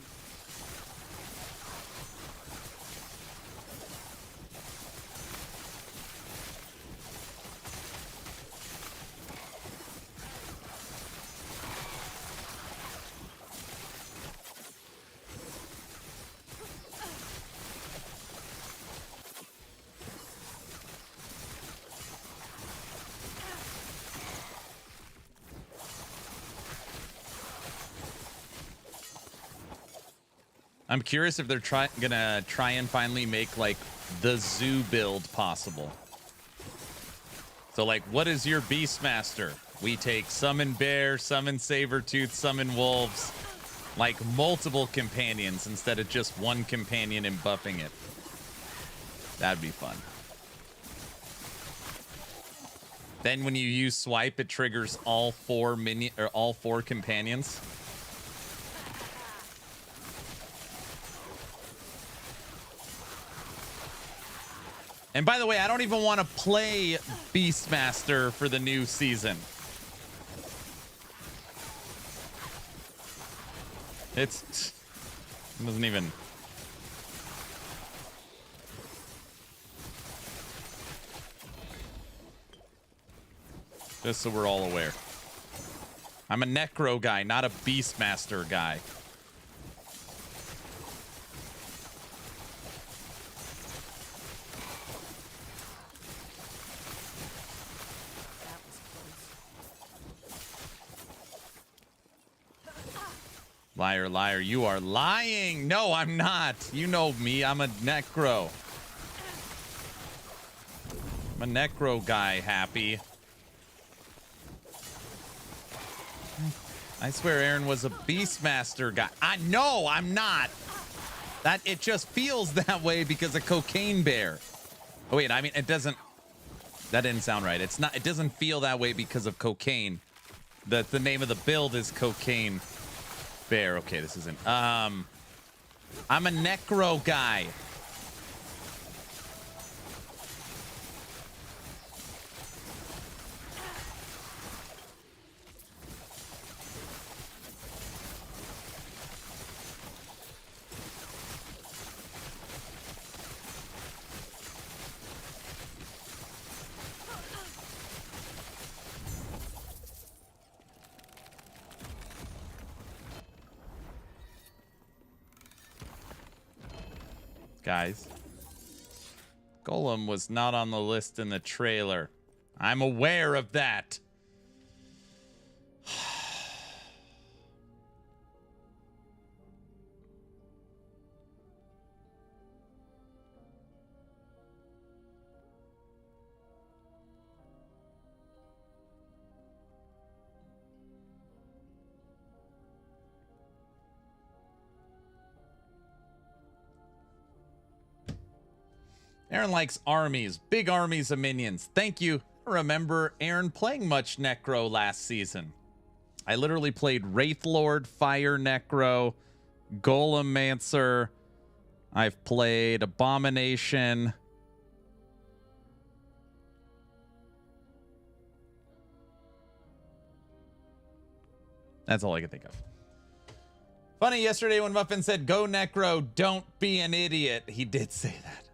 I'm curious if they're gonna try and finally make like the zoo build possible. So like, what is your Beastmaster? We take summon bear, summon saber-tooth, summon wolves, like multiple companions instead of just one companion and buffing it. That'd be fun. Then when you use swipe, it triggers all four companions. And by the way, I don't even want to play Beastmaster for the new season. It doesn't even. Just so we're all aware. I'm a Necro guy, not a Beastmaster guy. Liar, liar, you are lying. No, I'm not. You know me. I'm a Necro. I'm a Necro guy, Happy. I swear Aaron was a Beastmaster guy. I know I'm not. That it just feels that way because of Cocaine Bear. Oh wait, I mean it doesn't. That didn't sound right. It's not. It doesn't feel that way because of cocaine. The name of the build is Cocaine Bear. Okay, this isn't. I'm a Necro guy. Guys, Golem was not on the list in the trailer. I'm aware of that. Aaron likes armies, big armies of minions. Thank you. I remember Aaron playing much Necro last season. I literally played Wraithlord, Fire Necro, Golemancer. I've played Abomination. That's all I can think of. Funny, yesterday when Muffin said, "Go Necro, don't be an idiot," he did say that.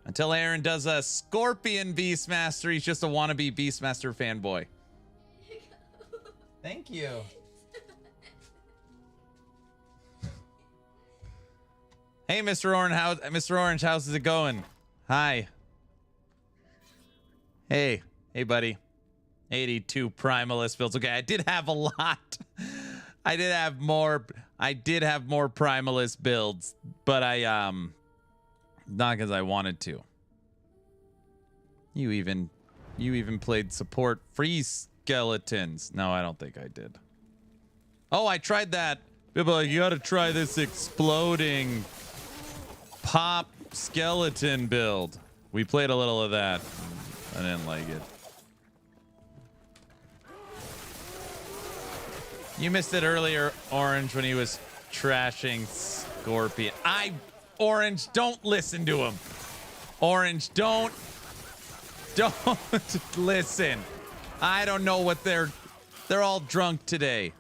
Until Aaron does a Scorpion Beastmaster, he's just a wannabe Beastmaster fanboy. Thank you. Hey, Mr. Orange, how's it going? Hi. Hey, buddy. 82 Primalist builds. Okay, I did have a lot. I did have more Primalist builds, but not because I wanted to. You even played support freeze skeletons. No, I don't think I did. Oh, I tried that. People are like, you gotta try this exploding pop skeleton build. We played a little of that. I didn't like it. You missed it earlier, Orange, when he was trashing Scorpion. Orange, don't listen to him. Orange, don't listen. I don't know what they're all drunk today.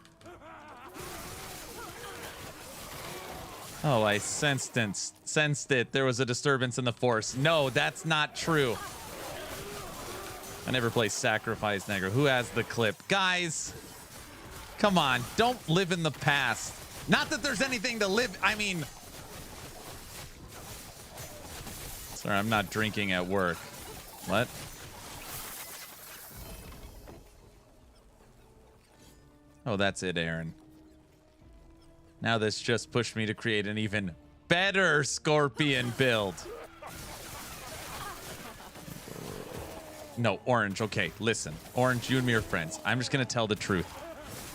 Oh, I sensed it. There was a disturbance in the force. No, that's not true. I never play Sacrifice Negro. Who has the clip? Guys, come on. Don't live in the past. Not that there's anything to live. I mean, sorry, I'm not drinking at work. What? Oh, that's it, Aaron. Now this just pushed me to create an even better Scorpion build. No, Orange. Okay, listen. Orange, you and me are friends. I'm just going to tell the truth.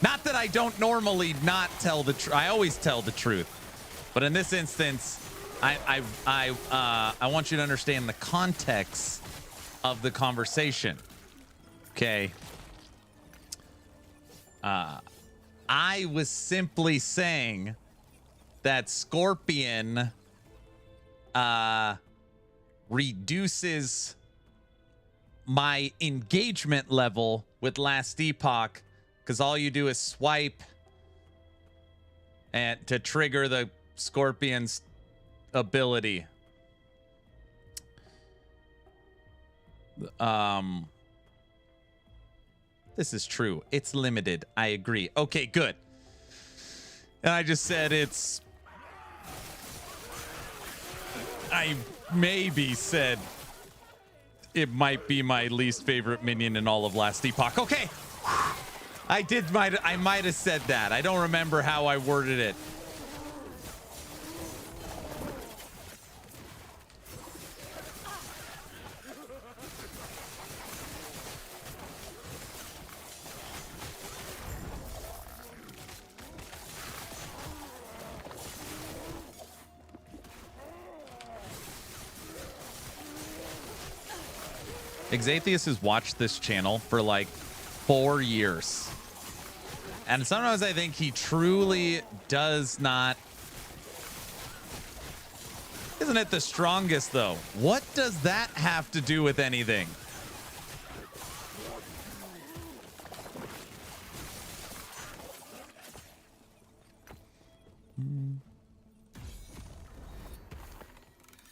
Not that I don't normally not tell the truth. I always tell the truth. But in this instance, I want you to understand the context of the conversation. Okay. I was simply saying that Scorpion reduces my engagement level with Last Epoch because all you do is swipe and to trigger the Scorpion's ability. This is true. It's limited. I agree. Okay, good. And I just said I maybe said it might be my least favorite minion in all of Last Epoch. Okay. I might have said that. I don't remember how I worded it. Exatheus has watched this channel for like 4 years. And sometimes I think he truly does not. Isn't it the strongest though? What does that have to do with anything?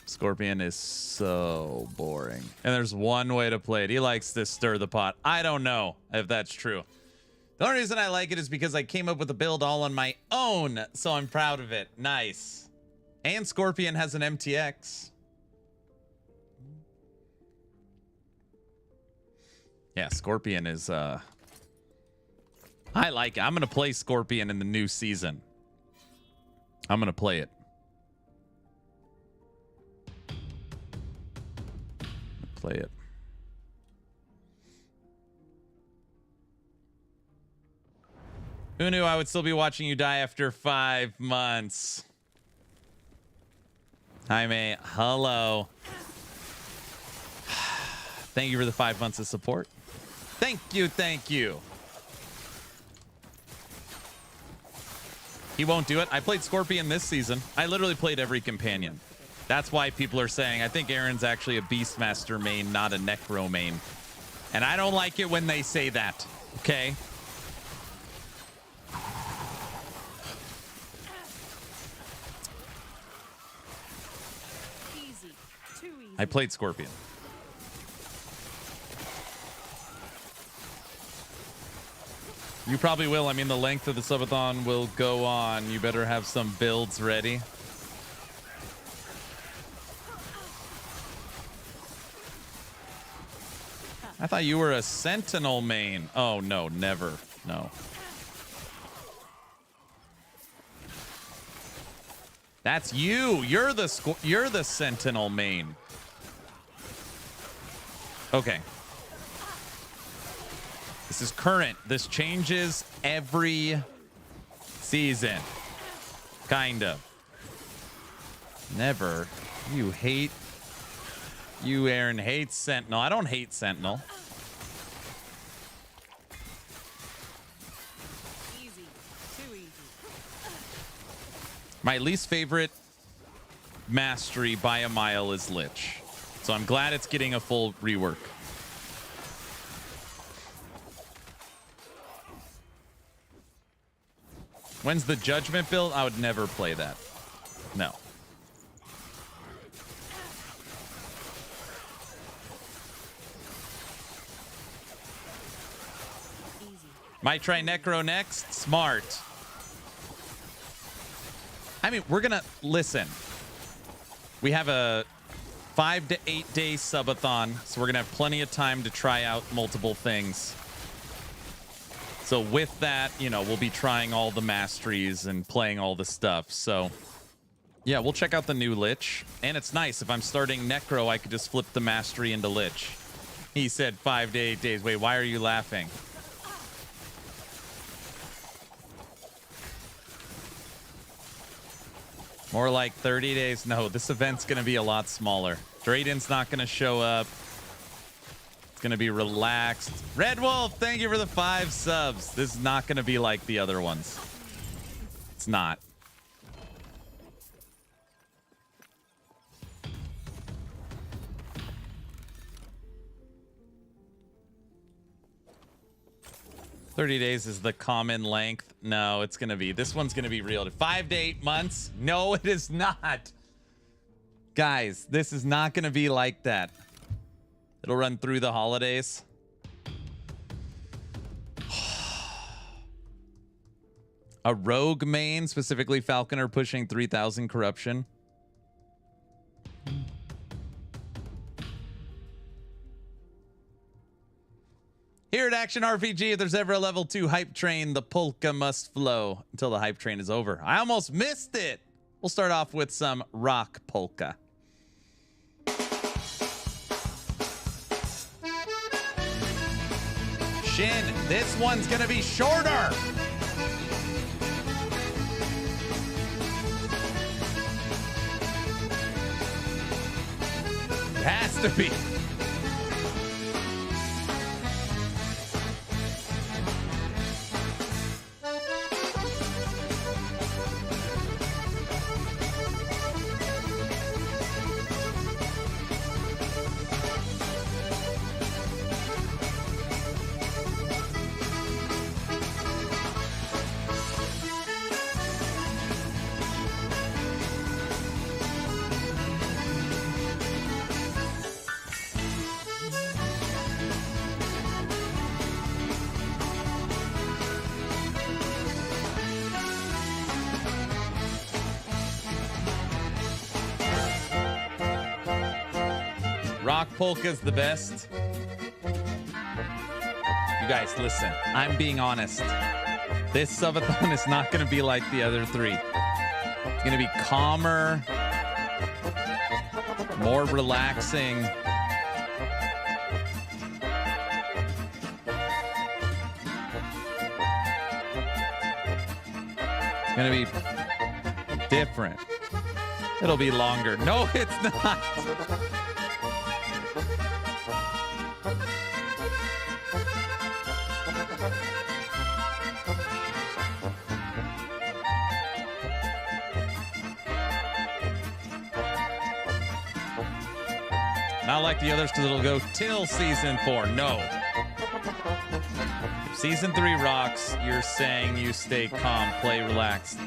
Scorpion is so boring. And there's one way to play it. He likes to stir the pot. I don't know if that's true. The only reason I like it is because I came up with a build all on my own, so I'm proud of it. Nice. And Scorpion has an MTX. Yeah, Scorpion is I like it. I'm gonna play Scorpion in the new season. I'm gonna play it. Play it. Who knew I would still be watching you die after 5 months? Hi, mate. Hello. Thank you for the 5 months of support. Thank you. Thank you. He won't do it. I played Scorpion this season. I literally played every companion. That's why people are saying, I think Aaron's actually a Beastmaster main, not a Necro main. And I don't like it when they say that, okay? Easy. Too easy. I played Scorpion. You probably will. I mean, the length of the subathon will go on. You better have some builds ready. I thought you were a Sentinel main. Oh, no, never. No. That's you. You're the Sentinel main. Okay. The This is current. This changes every season. Kind of. Never. You hate... You, Aaron, hates Sentinel. I don't hate Sentinel. Easy. Too easy. My least favorite mastery by a mile is Lich. So I'm glad it's getting a full rework. When's the Judgment build? I would never play that. No. Might try Necro next. Smart. I mean, we're gonna listen. We have a 5 to 8 day subathon, so we're gonna have plenty of time to try out multiple things. So with that, you know, we'll be trying all the masteries and playing all the stuff. So yeah, we'll check out the new Lich. And it's nice. If I'm starting Necro, I could just flip the mastery into Lich. He said 5 to 8 days. Wait, why are you laughing? More like 30 days. No, this event's going to be a lot smaller. Drayden's not going to show up. It's going to be relaxed. Red Wolf, thank you for the 5 subs. This is not going to be like the other ones. It's not. $30 days is the common length. No, it's going to be. This one's going to be real. 5 to 8 months? No, it is not. Guys, this is not going to be like that. It'll run through the holidays. A rogue main, specifically Falconer, pushing 3,000 corruption. Here at Action RPG, if there's ever a level 2 hype train, the polka must flow until the hype train is over. I almost missed it. We'll start off with some rock polka. Shin, this one's gonna be shorter. It has to be. Rock polka's the best. You guys, listen. I'm being honest. This subathon is not going to be like the other 3. It's going to be calmer, more relaxing. It's going to be different. It'll be longer. No, it's not. Not like the others, because it'll go till season 4. No. If season 3 rocks, you're saying you stay calm, play relaxed.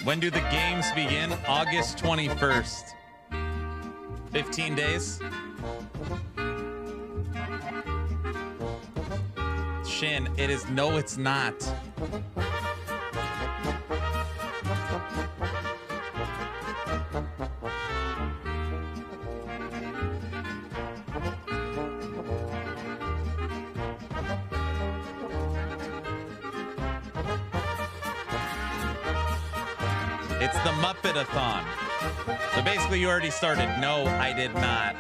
When do the games begin? August 21st. 15 days. Shin, it is. No, it's not. It's the Muppet-a-thon. So basically, you already started. No, I did not.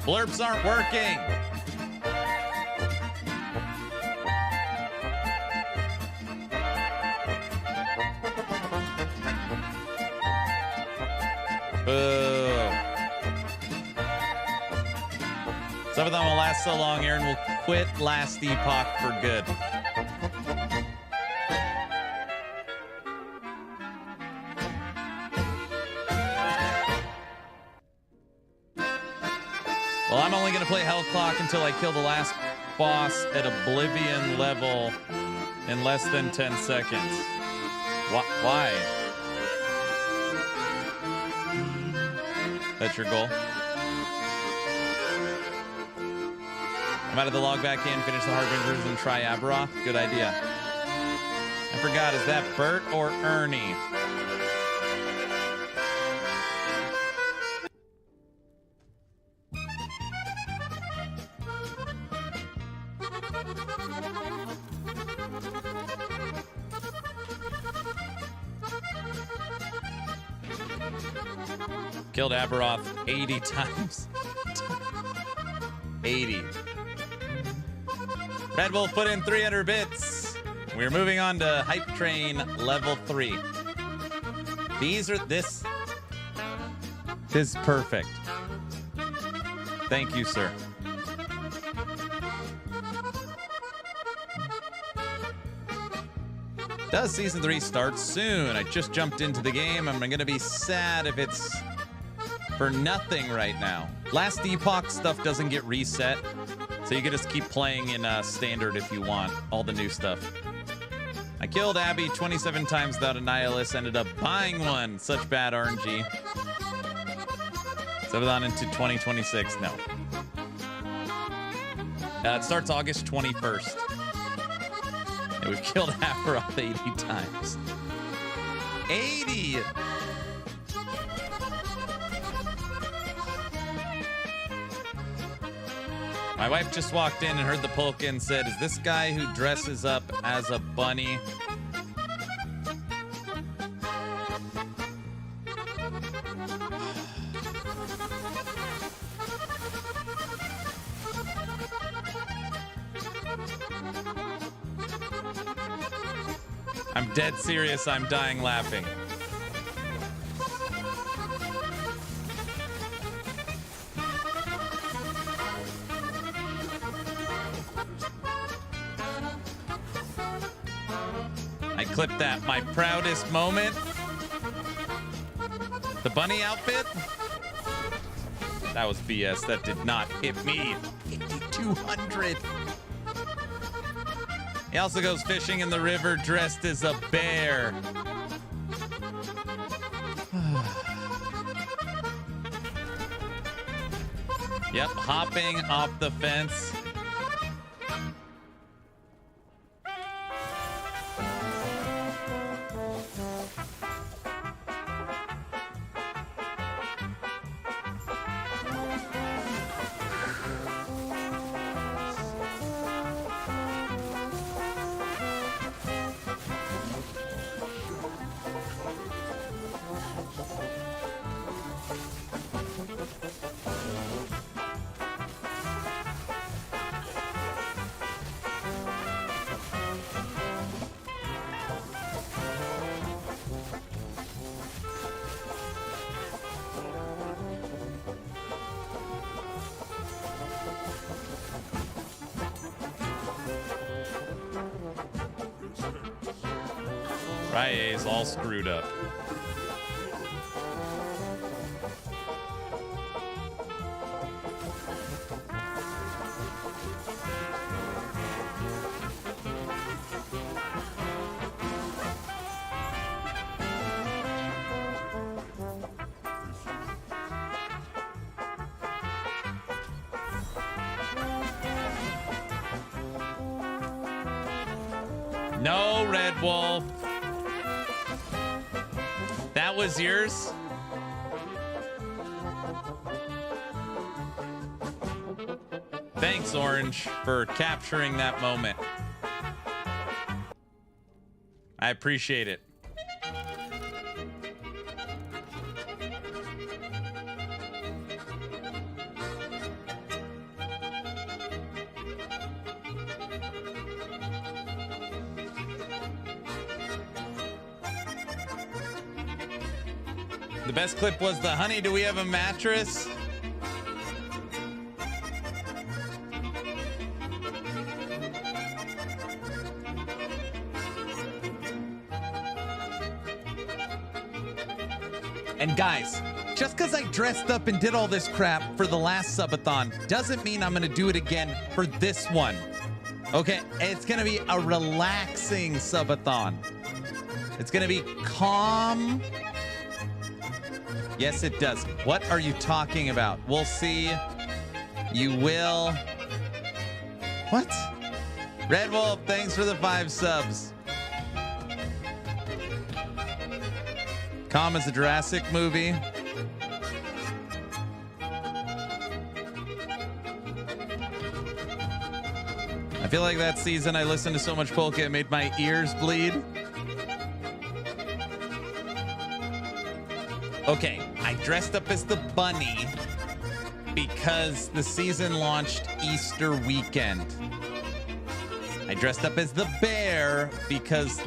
Blurps aren't working. Boo. Subathon will last so long, Aaron will quit last Epoch for good. Well, I'm only going to play Hell Clock until I kill the last boss at Oblivion level in less than 10 seconds. Why? That's your goal? I'm out of the log back in, finish the Harbingers and try Aberoth. Good idea. I forgot, is that Bert or Ernie? Killed Aberoth 80 times. 80. Red Wolf put in 300 bits. We're moving on to Hype Train level 3. This is perfect. Thank you, sir. Does season 3 start soon? I just jumped into the game. I'm gonna be sad if it's for nothing right now. Last Epoch stuff doesn't get reset, so you can just keep playing in standard if you want all the new stuff. I killed Abby 27 times without a Nihilist, ended up buying one. Such bad RNG. Subathon into 2026. No. It starts August 21st. And we've killed Aberoth 80 times. 80! My wife just walked in and heard the polka and said, is this guy who dresses up as a bunny? I'm dead serious. I'm dying laughing. I clipped that. My proudest moment. The bunny outfit. That was BS. That did not hit me. 5,200. He also goes fishing in the river dressed as a bear. Yep, hopping off the fence. Rye's all screwed up. No, Red Wolf. That was yours? Thanks, Orange, for capturing that moment. I appreciate it. The best clip was the honey, do we have a mattress? And guys, just because I dressed up and did all this crap for the last subathon doesn't mean I'm going to do it again for this one. Okay, it's going to be a relaxing subathon. It's going to be calm. Yes, it does. What are you talking about? We'll see. You will. What? Red Wolf, thanks for the 5 subs. Calm is a Jurassic movie. I feel like that season I listened to so much polka it made my ears bleed. Okay, I dressed up as the bunny because the season launched Easter weekend. I dressed up as the bear because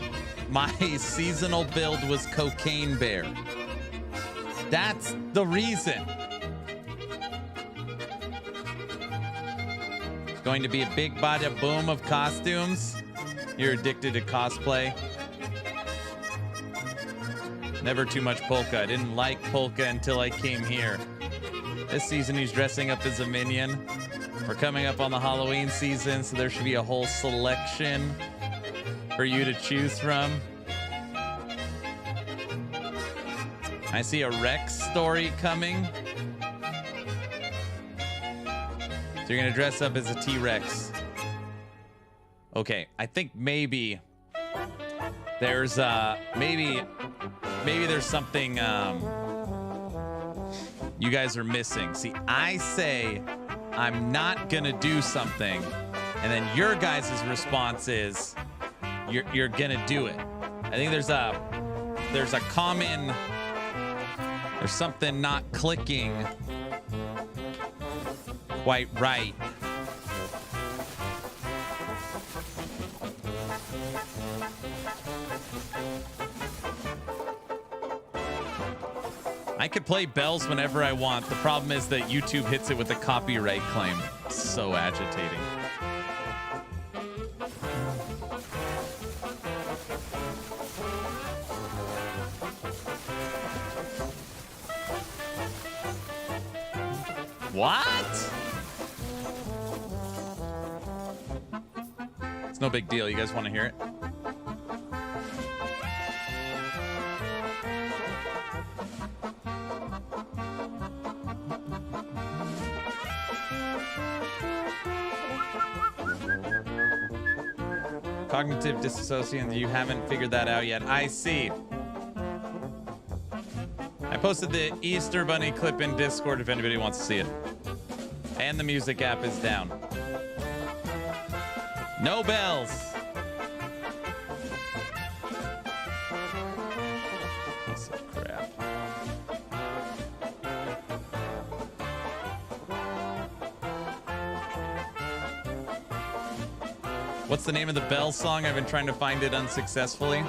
my seasonal build was Cocaine Bear. That's the reason. It's going to be a big bada boom of costumes. You're addicted to cosplay. Never too much polka. I didn't like polka until I came here. This season he's dressing up as a minion. We're coming up on the Halloween season, so there should be a whole selection for you to choose from. I see a Rex story coming. So you're gonna dress up as a T-Rex. Okay, I think maybe there's maybe there's something you guys are missing. See, I say I'm not gonna do something, and then your guys' response is you're gonna do it. I think there's a common, there's something not clicking quite right. I could play bells whenever I want. The problem is that YouTube hits it with a copyright claim. It's so agitating. What? It's no big deal. You guys want to hear it? Cognitive disassociation, you haven't figured that out yet. I see. I posted the Easter Bunny clip in Discord if anybody wants to see it. And the music app is down. No bells. Piece of crap. What's the name of the bell song? I've been trying to find it unsuccessfully.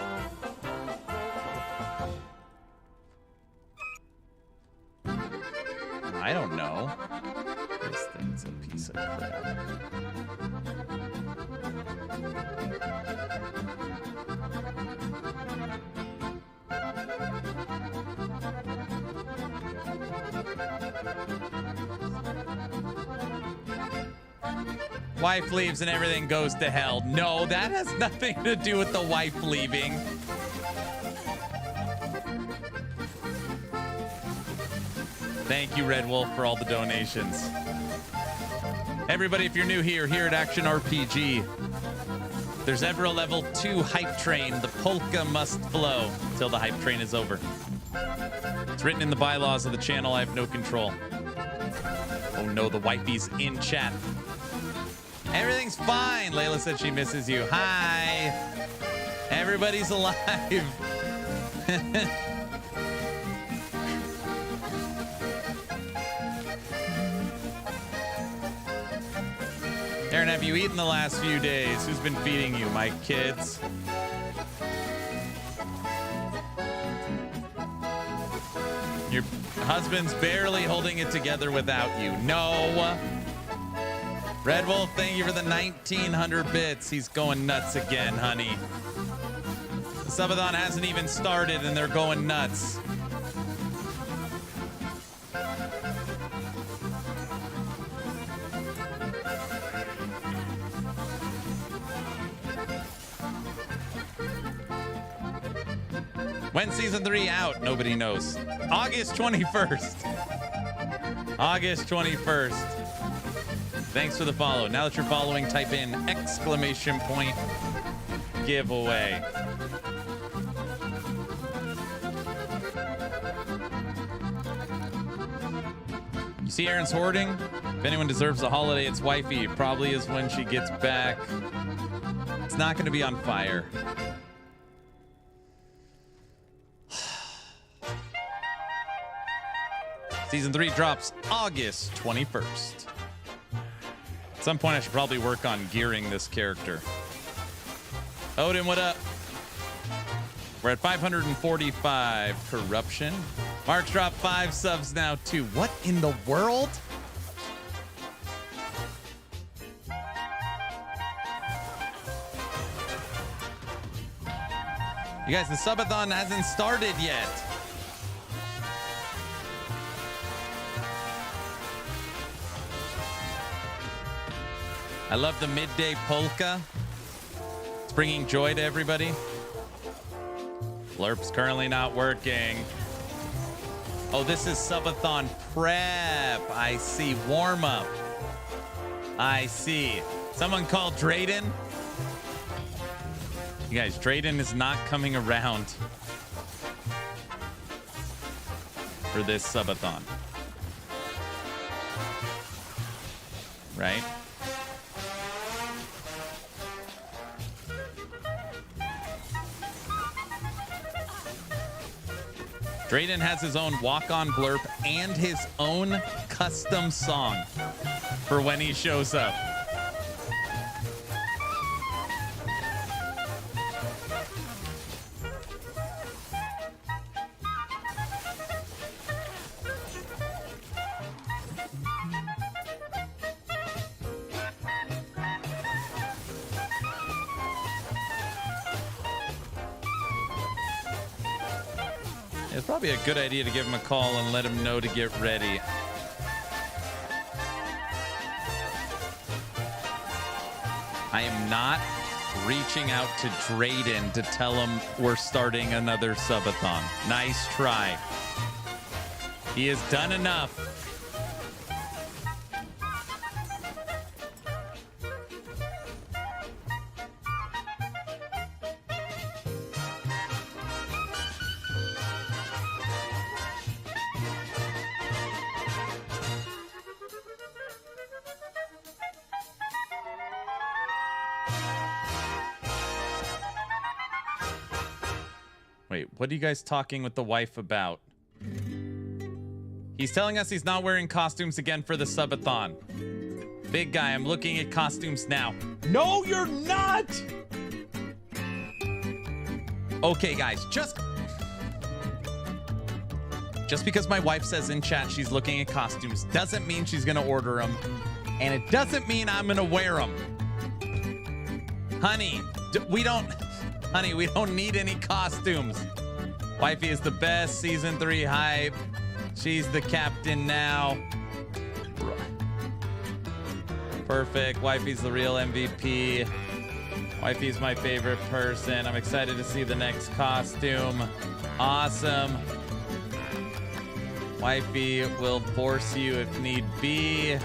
I don't know. This thing's a piece of crap. Wife leaves and everything goes to hell. No, that has nothing to do with the wife leaving. Thank you, Red Wolf, for all the donations. Everybody, if you're new here at Action RPG, if there's ever a level 2 hype train, the polka must flow until the hype train is over. It's written in the bylaws of the channel. I have no control. Oh no, the wifey's in chat. Everything's fine. Layla said she misses you. Hi. Everybody's alive. Aaron, have you eaten the last few days? Who's been feeding you? My kids. husband's barely holding it together without you. No. Red Wolf, thank you for the 1900 bits. He's going nuts again, honey. The subathon hasn't even started and they're going nuts. When season 3 out? Nobody knows. August 21st. August 21st. Thanks for the follow. Now that you're following, type in exclamation point giveaway. You see Aaron's hoarding? If anyone deserves a holiday, it's wifey. It probably is when she gets back. It's not going to be on fire. Season 3 drops August 21st. At some point, I should probably work on gearing this character. Odin, what up? We're at 545 corruption. Mark's dropped 5 subs now, too. What in the world? You guys, the subathon hasn't started yet. I love the midday polka. It's bringing joy to everybody. Blurp's currently not working. Oh, this is subathon prep. I see. Warm up. I see. Someone called Drayden. You guys, Drayden is not coming around for this subathon. Right? Drayden has his own walk-on blurb and his own custom song for when he shows up. It's probably a good idea to give him a call and let him know to get ready. I am not reaching out to Drayden to tell him we're starting another subathon. Nice try. He has done enough. Wait, what are you guys talking with the wife about? He's telling us he's not wearing costumes again for the subathon. Big guy, I'm looking at costumes now. No, you're not! Okay, guys, just because my wife says in chat she's looking at costumes doesn't mean she's gonna order them. And it doesn't mean I'm gonna wear them. Honey, we don't need any costumes. Wifey is the best. Season 3 hype. She's the captain now. Perfect. Wifey's the real MVP. Wifey's my favorite person. I'm excited to see the next costume. Awesome. Wifey will force you if need be.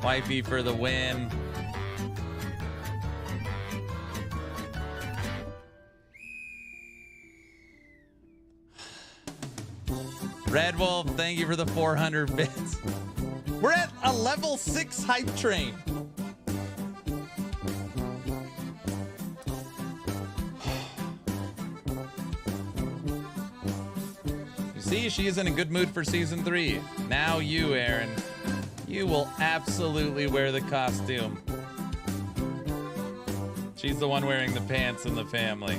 Wifey for the win. Red Wolf, thank you for the 400 bits. We're at a level 6 hype train. You see, she is in a good mood for season 3. Now you, Aaron. You will absolutely wear the costume. She's the one wearing the pants in the family.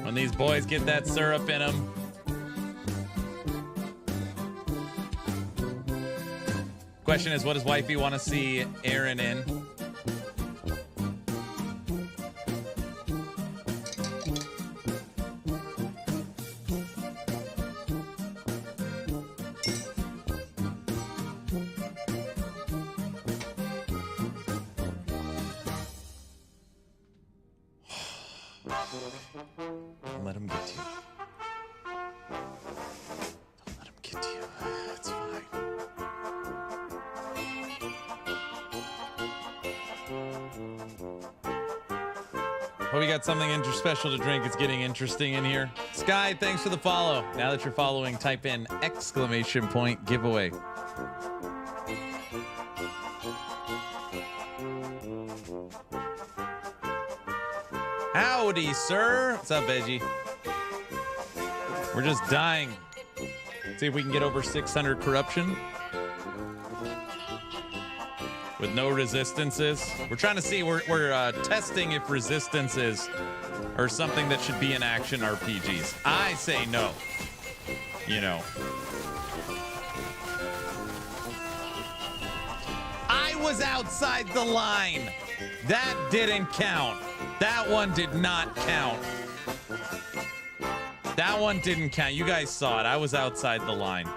When When these boys get that syrup in them. Question is, what does wifey want to see Aaron in? Don't let him get to you. Don't let him get to you. It's fine. Hope you got something special to drink. It's getting interesting in here. Sky, thanks for the follow. Now that you're following, type in !giveaway. Howdy, sir. What's up, Veggie? We're just dying. See if we can get over 600 corruption. With no resistances. We're trying to see, we're testing if resistances are something that should be in action RPGs. I say no. You know. I was outside the line. That didn't count. That one did not count. That one didn't count. You guys saw it. I was outside the line.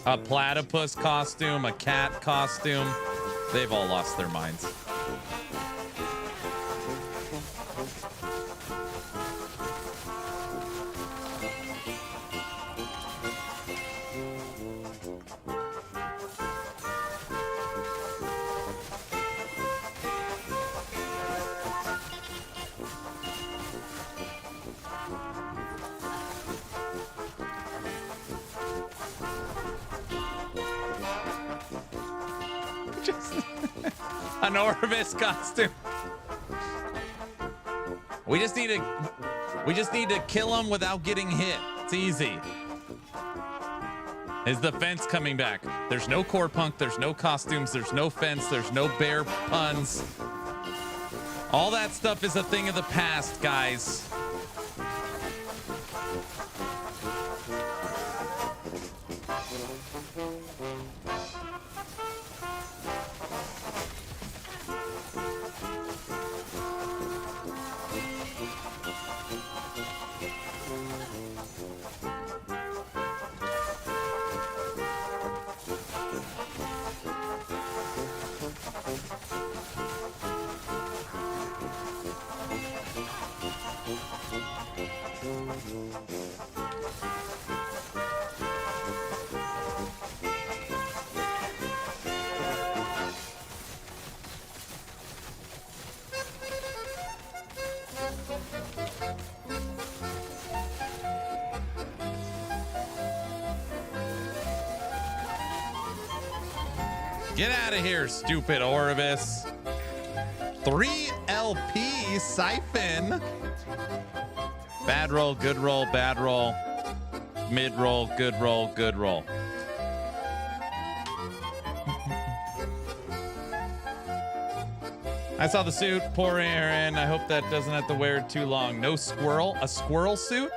A platypus costume, a cat costume. They've all lost their minds. An Orvis costume. We just need to kill him without getting hit. It's easy. Is the fence coming back? There's no core punk, there's no costumes, there's no fence, there's no bear puns. All that stuff is a thing of the past, guys. Get out of here, stupid Orvis. 3 LP Siphon. Bad roll, good roll, bad roll. Mid roll, good roll, good roll. I saw the suit. Poor Aaron. I hope that doesn't have to wear it too long. No squirrel. A squirrel suit?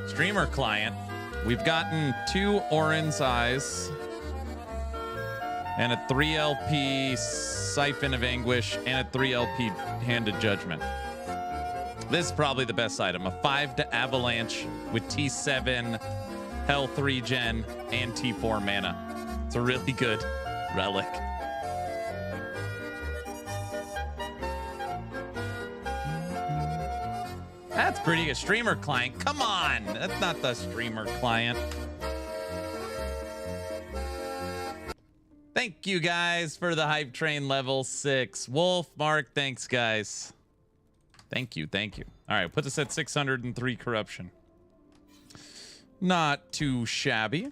Streamer client. We've gotten 2 Orin's eyes. And a 3 LP Siphon of Anguish and a 3 LP Hand of Judgment. This is probably the best item. A 5 to Avalanche with T7, Hell 3 Gen, and T4 mana. It's a really good relic. That's pretty good. Streamer client. Come on. That's not the streamer client. Thank you guys for the hype train level 6. Wolf, Mark, thanks guys. Thank you, thank you. All right, put this at 603 corruption. Not too shabby.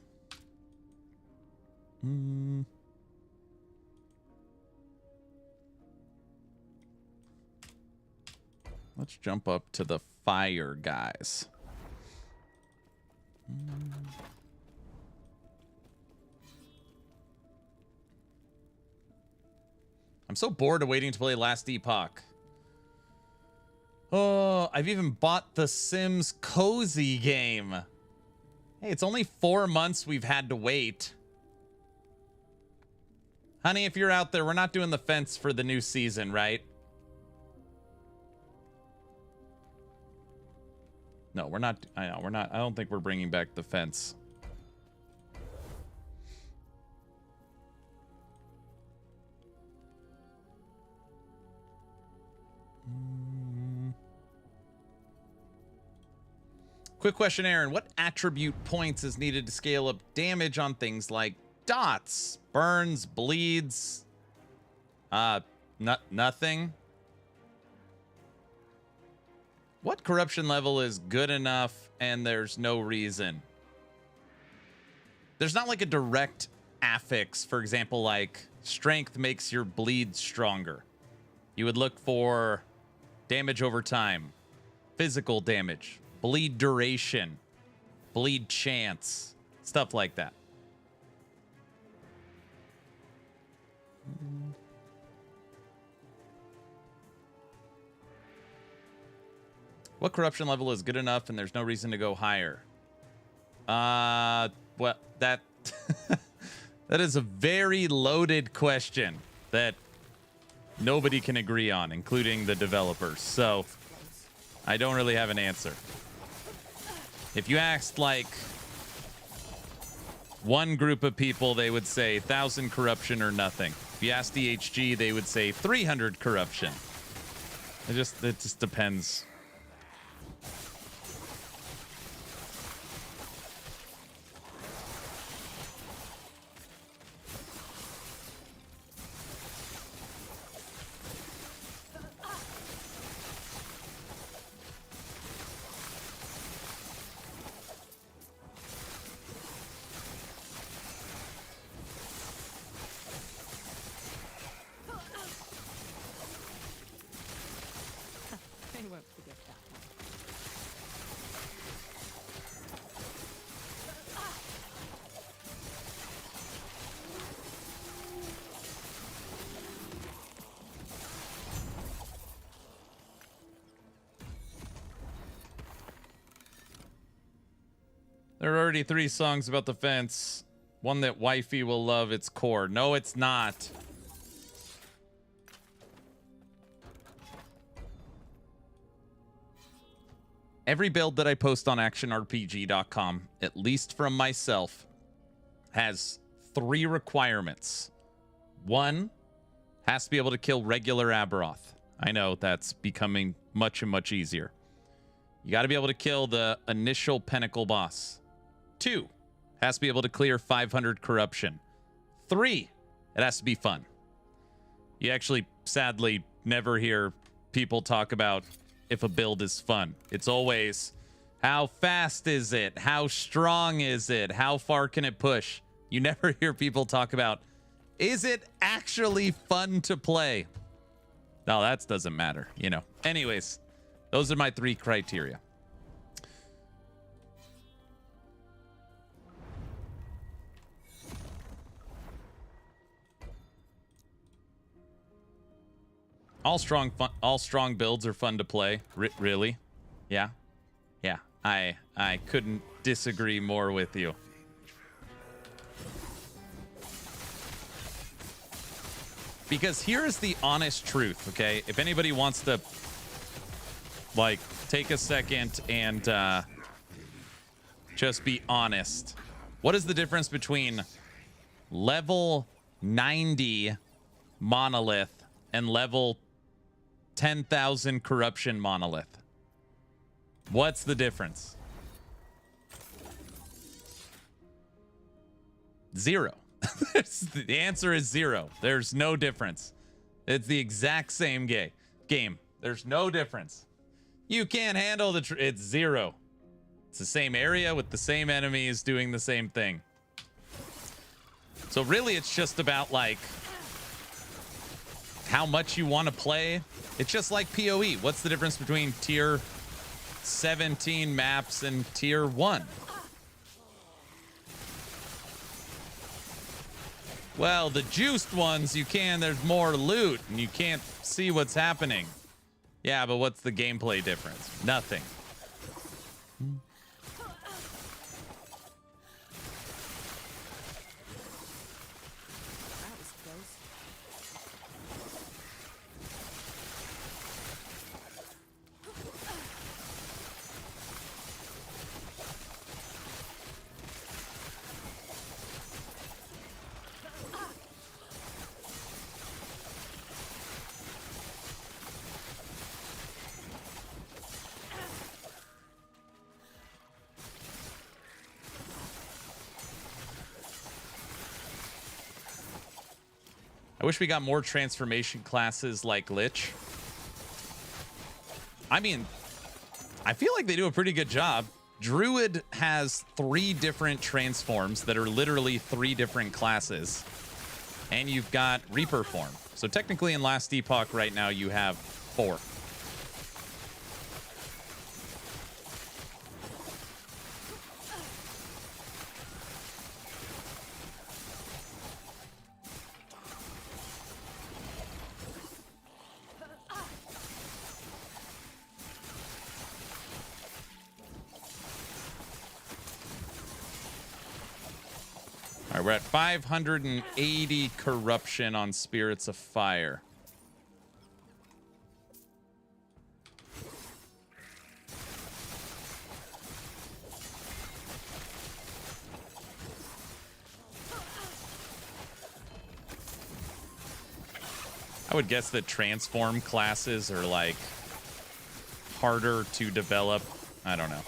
Let's jump up to the fire guys. I'm so bored of waiting to play Last Epoch. Oh, I've even bought the Sims Cozy game. Hey, it's only 4 months we've had to wait. Honey, if you're out there, we're not doing the fence for the new season, right? No, we're not. I know, we're not. I don't think we're bringing back the fence. Quick question, Aaron. What attribute points is needed to scale up damage on things like dots, burns, bleeds? Nothing. What corruption level is good enough and there's no reason? There's not like a direct affix. For example, like strength makes your bleed stronger. You would look for damage over time, physical damage, bleed duration, bleed chance, stuff like that. What corruption level is good enough and there's no reason to go higher? Well, that that is a very loaded question that nobody can agree on, including the developers. So I don't really have an answer. If you asked like one group of people, they would say 1,000 corruption or nothing. If you ask DHG, they would say 300 corruption. It just depends. There are already 3 songs about the fence. One that wifey will love its core. No, it's not. Every build that I post on actionrpg.com, at least from myself, has 3 requirements. 1, has to be able to kill regular Aberoth. I know that's becoming much easier. You got to be able to kill the initial Pinnacle boss. 2, has to be able to clear 500 corruption. 3, it has to be fun. You actually, sadly, never hear people talk about if a build is fun. It's always, how fast is it? How strong is it? How far can it push? You never hear people talk about, is it actually fun to play? No, that doesn't matter, you know. Anyways, those are my 3 criteria. All strong builds are fun to play. Really? Yeah. Yeah. I couldn't disagree more with you. Because here's the honest truth, okay? If anybody wants to like take a second and just be honest. What is the difference between level 90 monolith and level 10,000 corruption monolith? What's the difference? 0. The answer is 0. There's no difference. It's the exact same game. There's no difference. You can't handle it's 0. It's the same area with the same enemies doing the same thing. So really it's just about like how much you want to play. It's just like PoE. What's the difference between tier 17 maps and tier 1? Well, the juiced ones, you can. There's more loot, and you can't see what's happening. Yeah, but what's the gameplay difference? Nothing. That was close. I wish we got more transformation classes like Lich. I mean, I feel like they do a pretty good job. Druid has 3 different transforms that are literally 3 different classes. And you've got Reaper form. So technically in Last Epoch right now you have 4. All right, we're at 580 corruption on Spirits of Fire. I would guess that transform classes are like harder to develop. I don't know.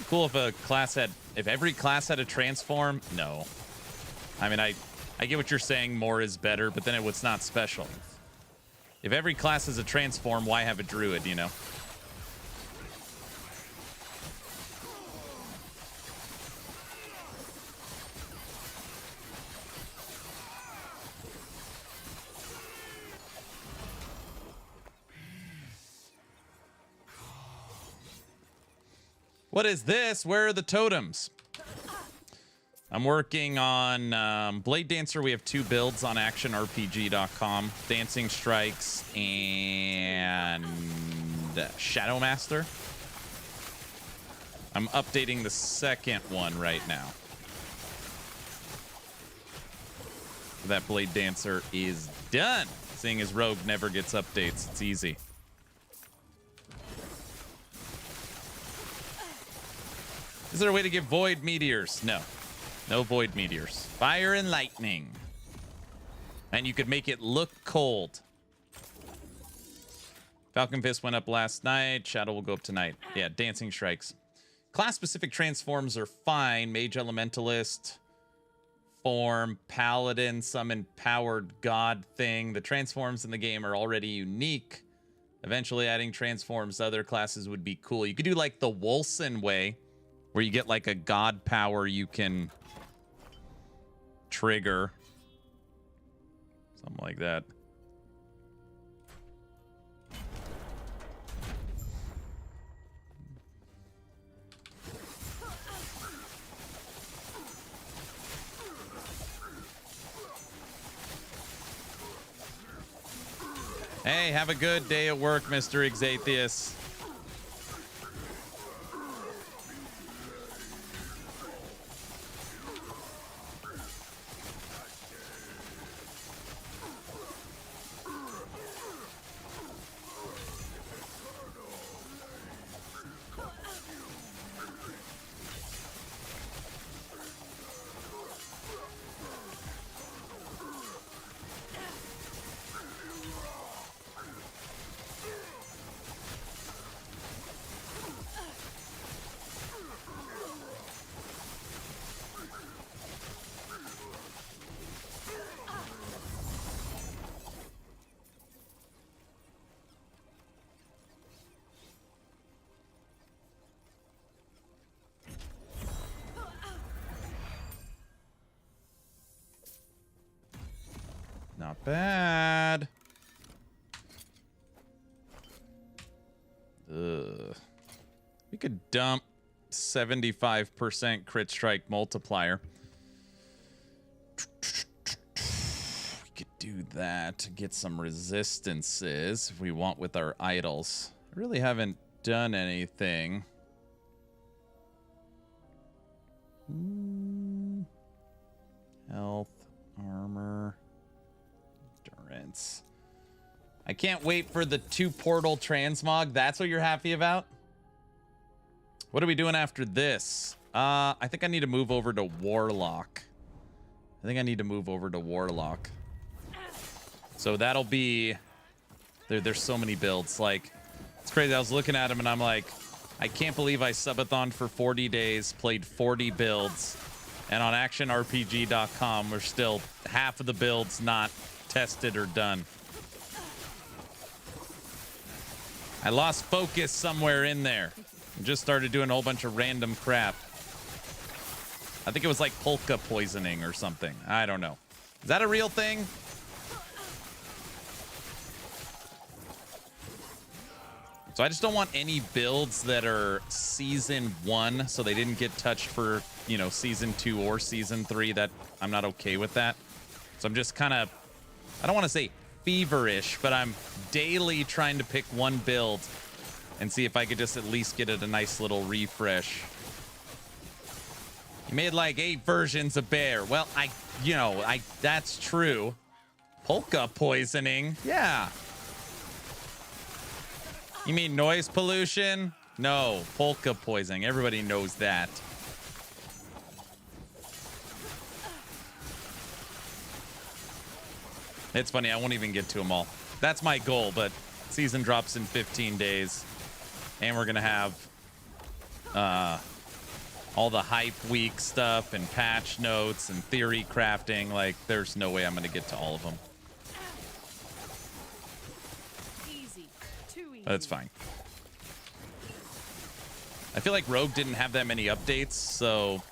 Cool if a class had, if every class had a transform. No, I mean I get what you're saying. More is better, but then it's not special. If every class is a transform, why have a druid? You know. What is this? Where are the totems? I'm working on Bladedancer. We have 2 builds on actionrpg.com. Dancing Strikes and Shadowmaster. I'm updating the second one right now. That Bladedancer is done. Seeing as Rogue never gets updates, it's easy. Is there a way to get void meteors? No. No void meteors. Fire and lightning. And you could make it look cold. Falcon Fist went up last night. Shadow will go up tonight. Yeah, Dancing Strikes. Class-specific transforms are fine. Mage Elementalist form, Paladin, some empowered god thing. The transforms in the game are already unique. Eventually adding transforms to other classes would be cool. You could do like the Wolsen way, where you get like a god power you can trigger. Something like that. Hey, have a good day at work, Mr. Exatheus. Not bad. Ugh. could dump 75% crit strike multiplier. We could do that to get some resistances if we want with our idols. I really haven't done anything. Health, armor, endurance. I can't wait for the 2 portal transmog. That's what you're happy about? What are we doing after this? I think I need to move over to Warlock. So that'll be... There's so many builds. Like, it's crazy. I was looking at them and I'm like, I can't believe I subathon for 40 days, played 40 builds, and on actionrpg.com, we're still half of the builds not tested or done. I lost focus somewhere in there. I just started doing a whole bunch of random crap. I think it was like polka poisoning or something. I don't know. Is that a real thing? So I just don't want any builds that are season 1, so they didn't get touched for, you know, season 2 or season 3. That I'm not okay with that. So I'm just kind of, I don't want to say feverish, but I'm daily trying to pick one build and see if I could just at least get it a nice little refresh. You made like 8 versions of Bear. Well, that's true. Polka poisoning. Yeah. You mean noise pollution? No, polka poisoning. Everybody knows that. It's funny, I won't even get to them all. That's my goal, but season drops in 15 days. And we're going to have all the hype week stuff and patch notes and theory crafting. Like, there's no way I'm going to get to all of them. Easy. Too easy. That's fine. I feel like Rogue didn't have that many updates, so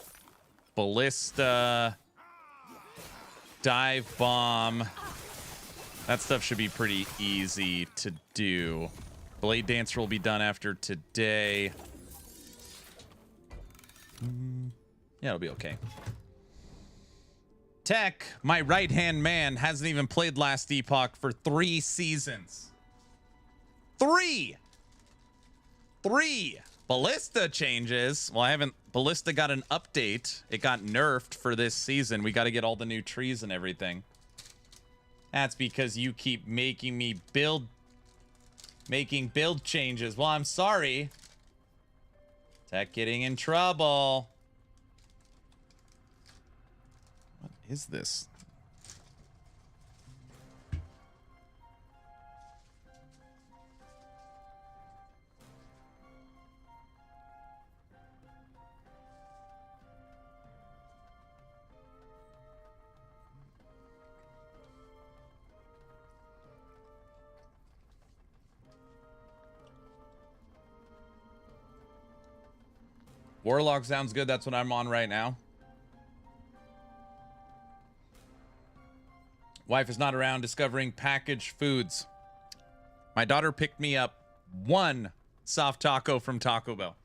Ballista, Dive Bomb, that stuff should be pretty easy to do. Bladedancer will be done after today. Yeah, it'll be okay. Tech, my right-hand man, hasn't even played last Epoch for 3 seasons. 3! Ballista changes. Well, Ballista got an update. It got nerfed for this season. We got to get all the new trees and everything. That's because you keep making me build changes. Well, I'm sorry. Tech getting in trouble. What is this? Warlock sounds good. That's what I'm on right now. Wife is not around, discovering packaged foods. My daughter picked me up 1 soft taco from Taco Bell.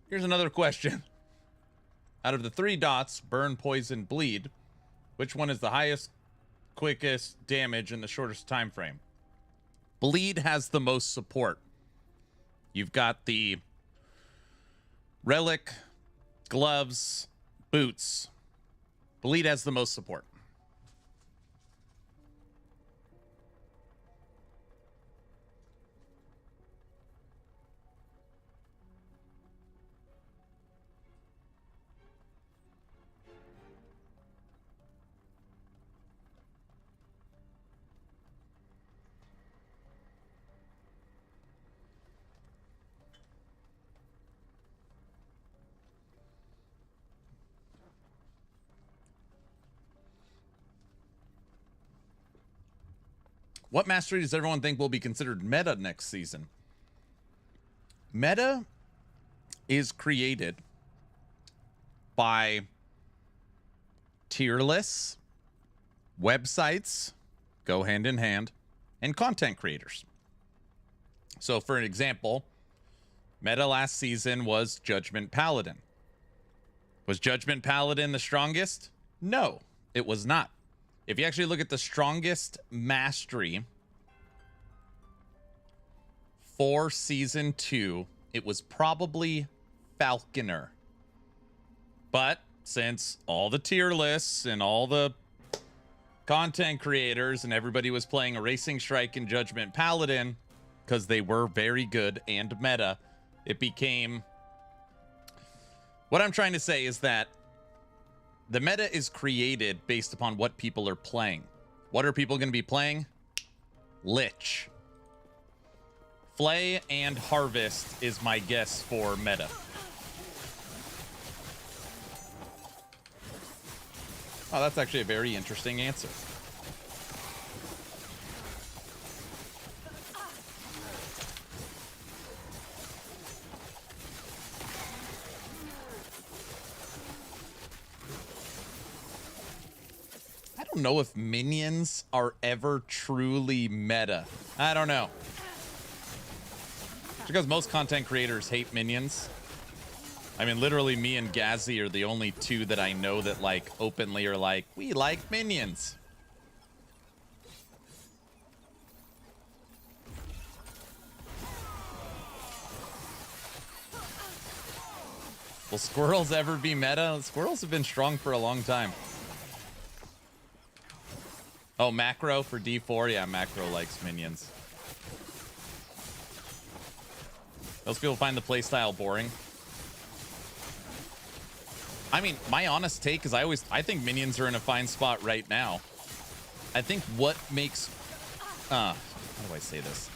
Here's another question. Out of the 3 dots, burn, poison, bleed, which one is the highest, quickest damage in the shortest time frame? Bleed has the most support. You've got the relic, gloves, boots. Bleed has the most support. What mastery does everyone think will be considered meta next season? Meta is created by tier lists, websites, go hand in hand, and content creators. So for an example, meta last season was Judgment Paladin. Was Judgment Paladin the strongest? No, it was not. If you actually look at the strongest mastery for season 2, it was probably Falconer. But since all the tier lists and all the content creators and everybody was playing a Racing Strike and Judgment Paladin because they were very good and meta, it became... What I'm trying to say is that the meta is created based upon what people are playing. What are people going to be playing? Lich. Flay and Harvest is my guess for meta. Oh, that's actually a very interesting answer. I don't know if minions are ever truly meta. I don't know. Because most content creators hate minions. I mean, literally me and Gazzy are the only two that I know that, like, openly are like, we like minions. Will squirrels ever be meta? Squirrels have been strong for a long time. Oh, macro for D4? Yeah, macro likes minions. Most people find the playstyle boring. I mean, my honest take is I think minions are in a fine spot right now. I think what makes... how do I say this?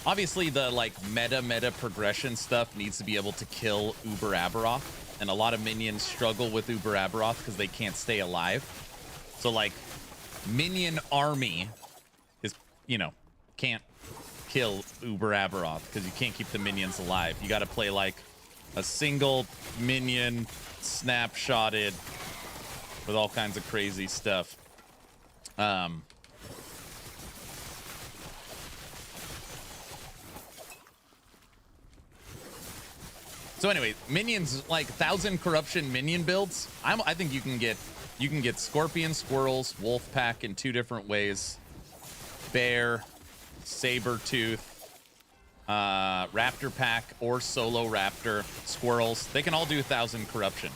Obviously, the, like, meta progression stuff needs to be able to kill Uber Aberoth. And a lot of minions struggle with Uber Aberoth because they can't stay alive. So, like, minion army is, you know, can't kill Uber Aberoth because you can't keep the minions alive. You got to play, like, a single minion snapshotted with all kinds of crazy stuff. So anyway, minions, like 1,000 corruption minion builds. I think you can get scorpion, squirrels, wolf pack in 2 different ways. Bear, saber tooth, raptor pack or solo raptor, squirrels. They can all do 1,000 corruption.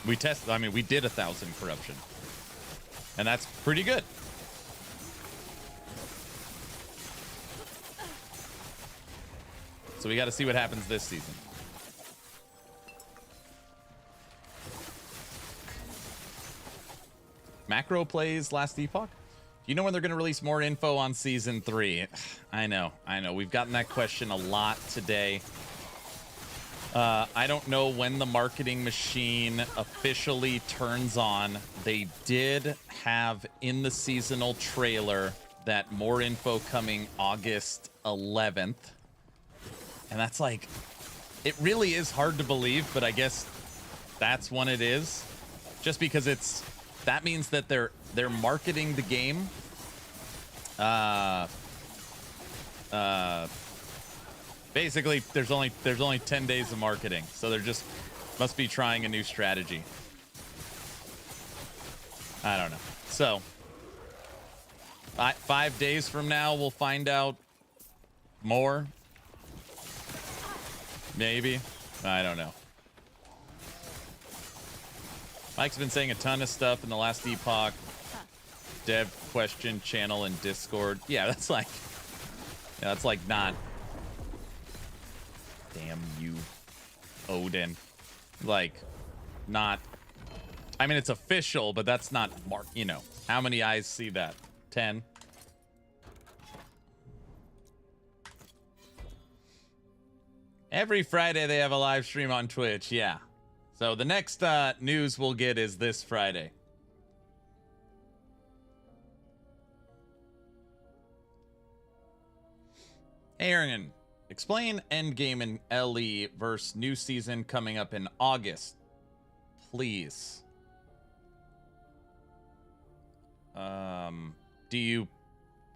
We did 1,000 corruption. And that's pretty good. So we got to see what happens this season. Macro plays last Epoch. Do you know when they're going to release more info on season 3? I know. We've gotten that question a lot today. I don't know when the marketing machine officially turns on. They did have in the seasonal trailer that more info coming August 11th. And that's like, it really is hard to believe, but I guess that's when it is. Just because that means that they're marketing the game. Basically, there's only 10 days of marketing, so they're just must be trying a new strategy. I don't know. So 5 days from now, we'll find out more. Maybe. I don't know. Mike's been saying a ton of stuff in the last Epoch. Dev question channel and Discord. Yeah, that's like not. Damn you, Odin. Like, not. I mean, it's official, but that's not you know. How many eyes see that? 10. Every Friday they have a live stream on Twitch. Yeah. So the next news we'll get is this Friday. Aaron, explain Endgame and LE versus new season coming up in August, please. Do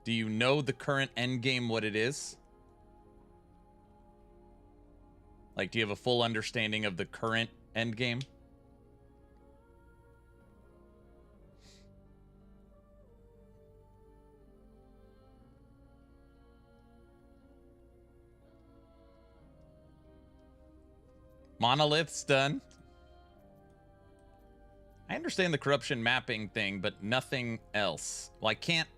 you know the current Endgame, what it is? Like, do you have a full understanding of the current Endgame? Monolith's done. I understand the corruption mapping thing, but nothing else. Well, I can't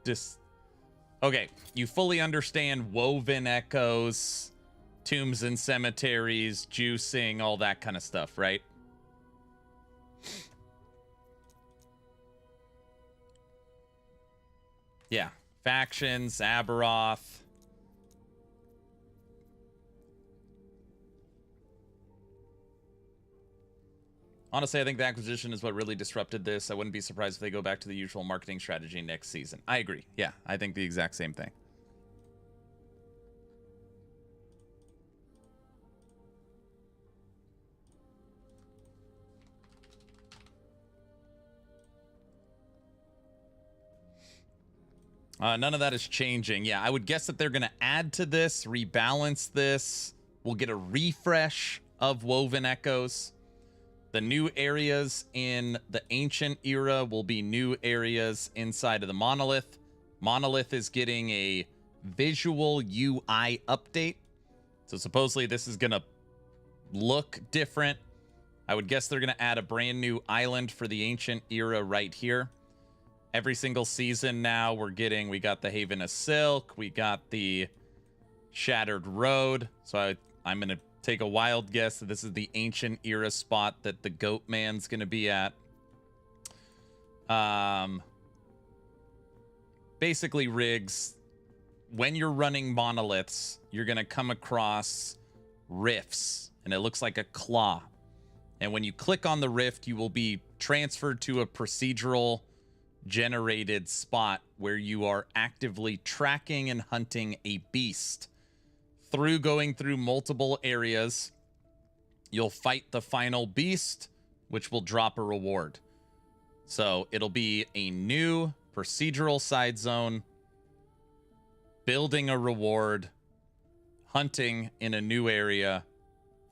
just... Okay, you fully understand woven echoes, tombs and cemeteries, juicing, all that kind of stuff, right? Yeah. Factions, Aberoth. Honestly, I think the acquisition is what really disrupted this. I wouldn't be surprised if they go back to the usual marketing strategy next season. I agree. Yeah, I think the exact same thing. None of that is changing. Yeah, I would guess that they're going to add to this, rebalance this. We'll get a refresh of Woven Echoes. The new areas in the Ancient era will be new areas inside of the Monolith. Monolith is getting a visual UI update. So supposedly this is going to look different. I would guess they're going to add a brand new island for the Ancient era right here. Every single season now we got the Haven of Silk, we got the Shattered Road. So I'm going to take a wild guess that this is the Ancient era spot that the Goat Man's going to be at. Basically, Riggs, when you're running monoliths, you're going to come across rifts, and it looks like a claw. And when you click on the rift, you will be transferred to a procedural generated spot where you are actively tracking and hunting a beast. Through going through multiple areas, you'll fight the final beast, which will drop a reward. So it'll be a new procedural side zone, building a reward, hunting in a new area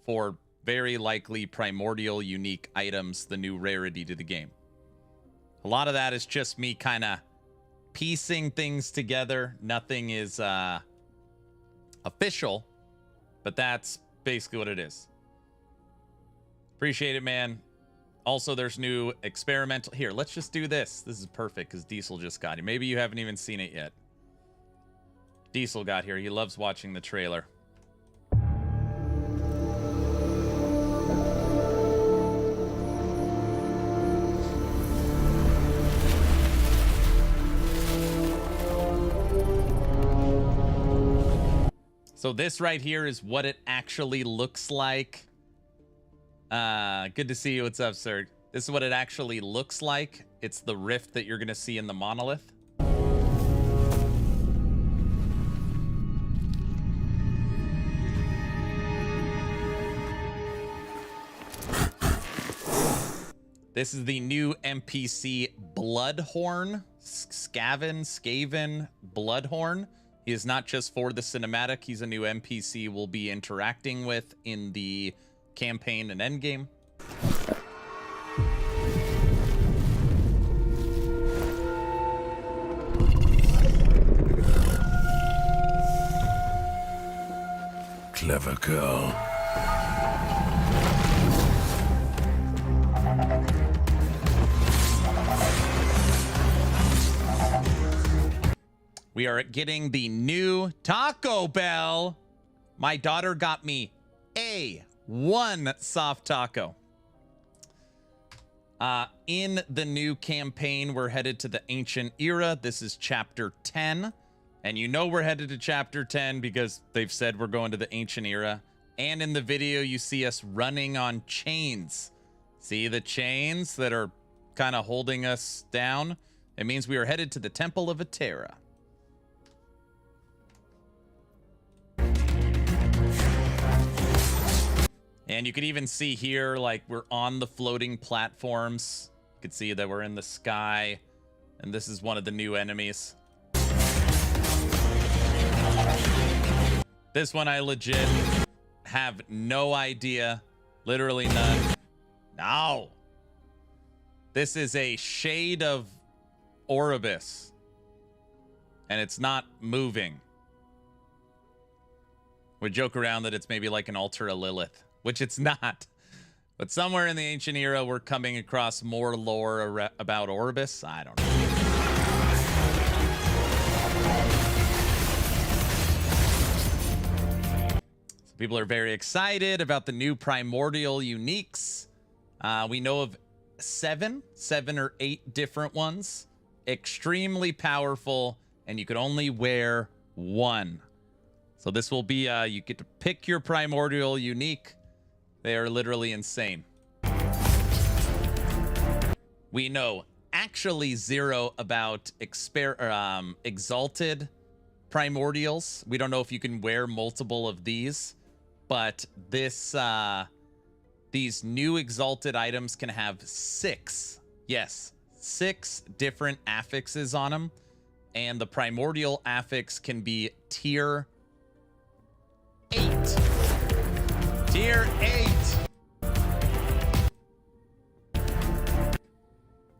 for very likely primordial unique items, the new rarity to the game. A lot of that is just me kind of piecing things together. Nothing is official, but that's basically what it is. Appreciate it, man. Also, there's new experimental... Here, let's just do this. This is perfect because Diesel just got here. Maybe you haven't even seen it yet. Diesel got here. He loves watching the trailer. So this right here is what it actually looks like. Good to see you. What's up, sir? This is what it actually looks like. It's the rift that you're going to see in the monolith. This is the new NPC Bloodhorn. Skaven Bloodhorn. He is not just for the cinematic. He's a new NPC we'll be interacting with in the campaign and endgame. Clever girl. We are getting the new Taco Bell. My daughter got me one soft taco. In the new campaign, we're headed to the Ancient Era. This is Chapter 10. And you know we're headed to Chapter 10 because they've said we're going to the Ancient Era. And in the video, you see us running on chains. See the chains that are kind of holding us down? It means we are headed to the Temple of Atera. And you can even see here, like, we're on the floating platforms. You can see that we're in the sky. And this is one of the new enemies. This one I legit have no idea. Literally none. No. This is a shade of Oribus. And it's not moving. We joke around that it's maybe like an Altar of Lilith, which it's not. But somewhere in the ancient era, we're coming across more lore about Oribus. I don't know. So people are very excited about the new primordial uniques. We know of seven or eight different ones. Extremely powerful, and you could only wear one. So this will be, you get to pick your primordial unique. They are literally insane. We know actually zero about exalted primordials. We don't know if you can wear multiple of these, but this, these new exalted items can have 6 different affixes on them. And the primordial affix can be tier 8. Tier 8.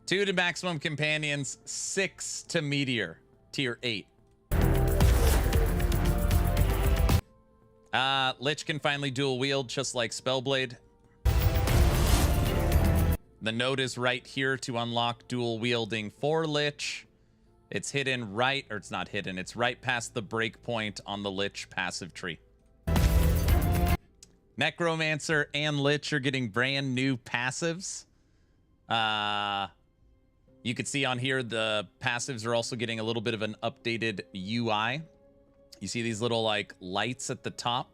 2 to maximum companions, 6 to meteor. Tier 8. Lich can finally dual wield just like Spellblade. The node is right here to unlock dual wielding for Lich. It's hidden right, or it's not hidden, it's right past the breakpoint on the Lich passive tree. Necromancer and Lich are getting brand new passives. You can see on here the passives are also getting a little bit of an updated UI. You see these little like lights at the top?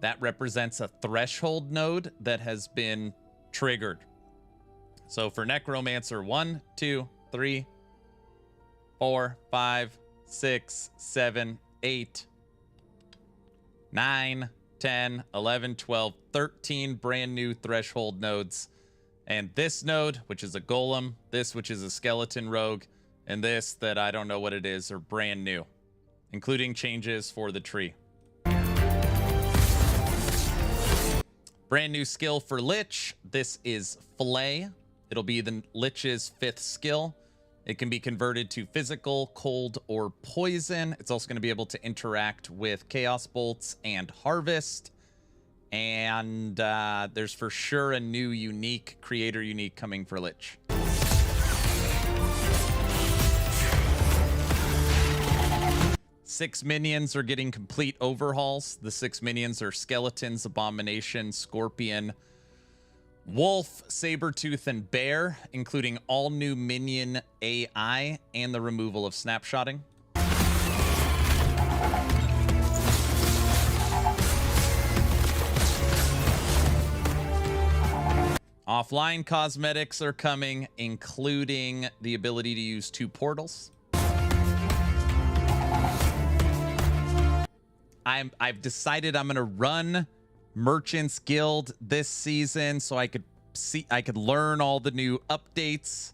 That represents a threshold node that has been triggered. So for Necromancer, 1, 2, 3, 4, 5, 6, 7, 8, 9, 10, 11, 12, 13 brand new threshold nodes. And this node, which is a golem, this, which is a skeleton rogue, and this, that I don't know what it is, are brand new, including changes for the tree. Brand new skill for Lich. This is Flay. It'll be the Lich's 5th skill. It can be converted to physical, cold, or poison. It's also going to be able to interact with Chaos Bolts and Harvest. And there's for sure a new unique, creator unique coming for Lich. Six minions are getting complete overhauls. The 6 minions are Skeletons, Abomination, Scorpion, Wolf, Sabretooth, and Bear, including all new Minion AI and the removal of snapshotting. Offline cosmetics are coming, including the ability to use 2 portals. I've decided I'm going to run Merchant's Guild this season so I could learn all the new updates.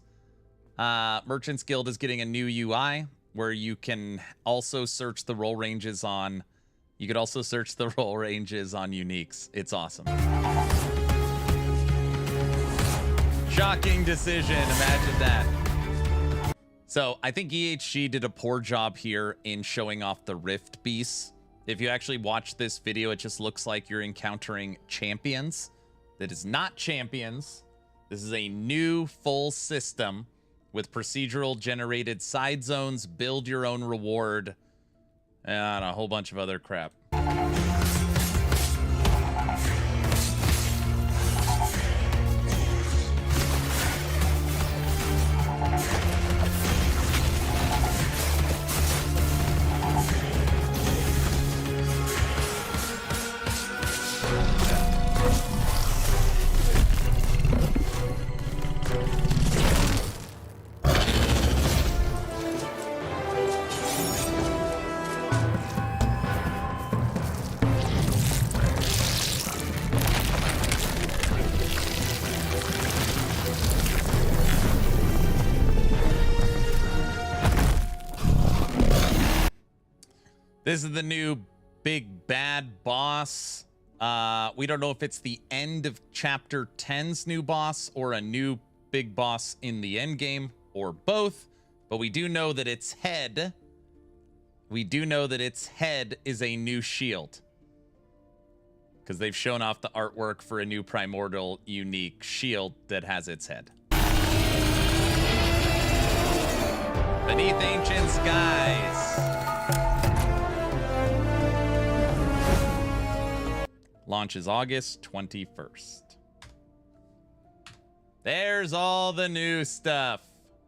Merchant's Guild is getting a new UI where you can also search the roll ranges on uniques. It's awesome. Shocking decision. Imagine that. So I think EHG did a poor job here in showing off the Rift Beasts. If you actually watch this video, it just looks like you're encountering champions. That is not champions. This is a new full system with procedural generated side zones, build your own reward, and a whole bunch of other crap. This is the new big bad boss. We don't know if it's the end of Chapter 10's new boss or a new big boss in the endgame or both, but we do know that its head, is a new shield. Because they've shown off the artwork for a new primordial unique shield that has its head. Beneath Ancient Skies. Launches August 21st. There's all the new stuff.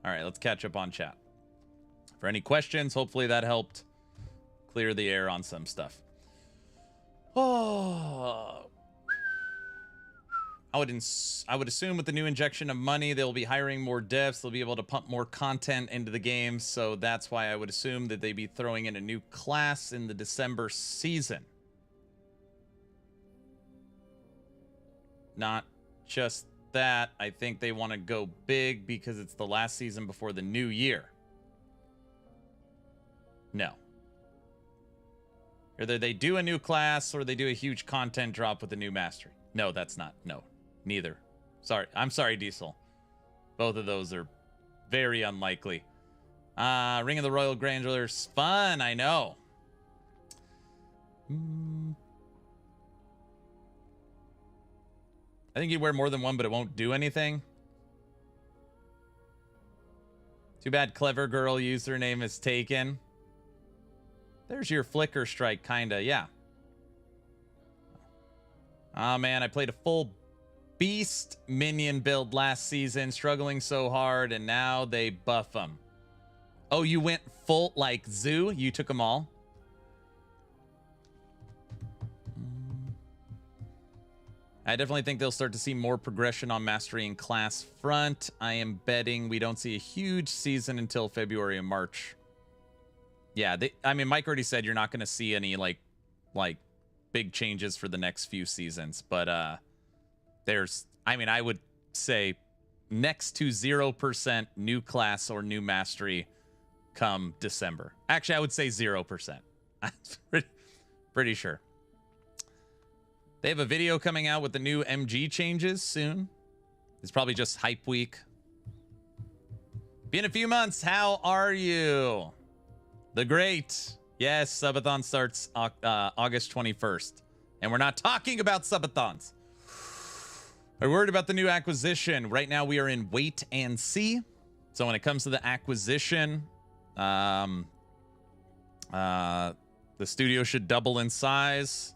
All right, let's catch up on chat. For any questions, hopefully that helped clear the air on some stuff. Oh, I would assume with the new injection of money, they'll be hiring more devs. They'll be able to pump more content into the game. So that's why I would assume that they'd be throwing in a new class in the December season. Not just that, I think they want to go big because it's the last season before the new year. No. Either they do a new class or they do a huge content drop with a new mastery. No, that's not. No, neither. Sorry. I'm sorry, Diesel. Both of those are very unlikely. Ring of the Royal Grandruller's fun, I know. I think you'd wear more than one, but it won't do anything. Too bad Clever Girl username is taken. There's your Flicker Strike, kinda, yeah. Oh man, I played a full beast minion build last season, struggling so hard, and now they buff them. Oh, you went full, like Zoo? You took them all? I definitely think they'll start to see more progression on mastery and class front. I am betting we don't see a huge season until February and March. Yeah, I mean, Mike already said you're not going to see any like big changes for the next few seasons, but I would say next to 0% new class or new mastery come December. Actually, I would say 0%. I'm pretty sure. They have a video coming out with the new MG changes soon. It's probably just hype week. Been a few months. How are you? The great. Yes, Subathon starts August 21st. And we're not talking about Subathons. I'm worried about the new acquisition. Right now we are in wait and see. So when it comes to the acquisition, the studio should double in size.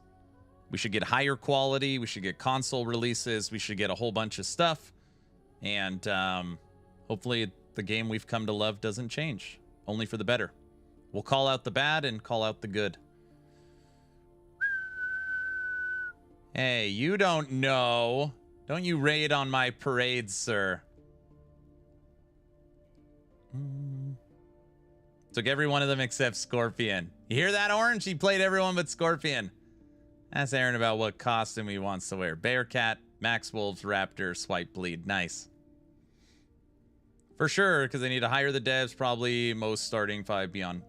We should get higher quality. We should get console releases. We should get a whole bunch of stuff. And hopefully the game we've come to love doesn't change. Only for the better. We'll call out the bad and call out the good. Hey, you don't know. Don't you raid on my parade, sir. Took every one of them except Scorpion. You hear that, Orange? He played everyone but Scorpion. Ask Aaron about what costume he wants to wear. Bearcat, Max Wolves, Raptor, Swipe Bleed. Nice. For sure, because they need to hire the devs, probably most starting 5 beyond.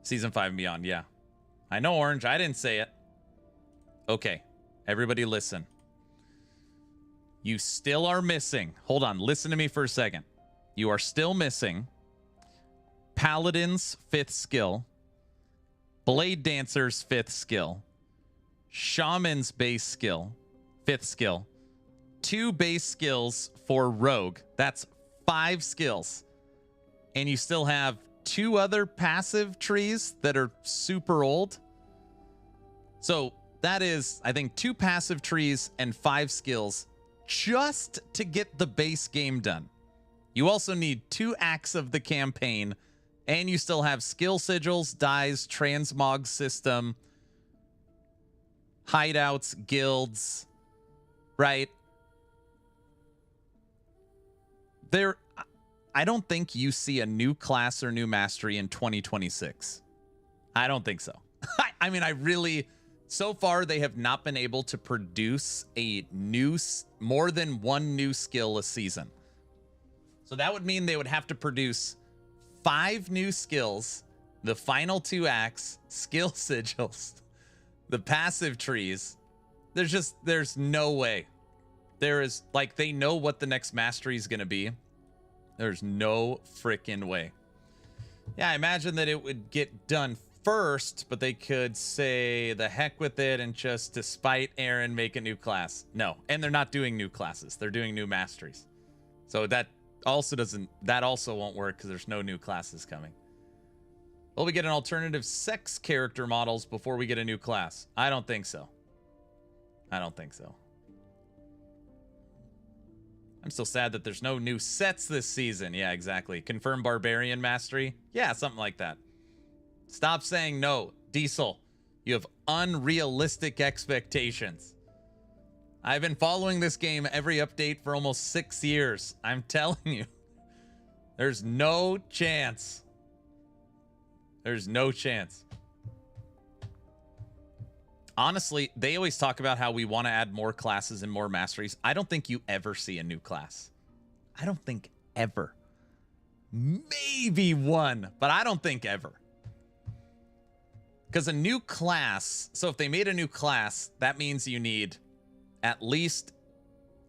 Season 5 and beyond, yeah. I know, Orange. I didn't say it. Okay. Everybody listen. You still are missing. Hold on. Listen to me for a second. You are still missing Paladin's 5th skill. Bladedancer's 5th skill. Shaman's base skill. 5th skill. 2 base skills for Rogue. That's 5 skills. And you still have 2 other passive trees that are super old. So that is, I think, 2 passive trees and 5 skills just to get the base game done. You also need 2 acts of the campaign, and you still have skill sigils, dies, transmog system, hideouts, guilds, right? I don't think you see a new class or new mastery in 2026. I don't think so. I mean, I really, so far they have not been able to produce more than 1 new skill a season. So that would mean they would have to produce 5 new skills, the final 2 acts, skill sigils, the passive trees. There's no way. There is, like, they know what the next mastery is going to be. There's no freaking way. Yeah, I imagine that it would get done first, but they could say the heck with it and just, despite Aaron, make a new class. No, and they're not doing new classes. They're doing new masteries. So that also won't work because there's no new classes coming. Will we get an alternative sex character models before we get a new class? I don't think so. I don't think so. I'm still sad that there's no new sets this season. Yeah, exactly. Confirm Barbarian Mastery? Yeah, something like that. Stop saying no. Diesel, you have unrealistic expectations. I've been following this game every update for almost 6 years. I'm telling you, there's no chance. There's no chance. Honestly, they always talk about how we want to add more classes and more masteries. I don't think you ever see a new class. I don't think ever. Maybe one, but I don't think ever. Because a new class, so if they made a new class, that means you need at least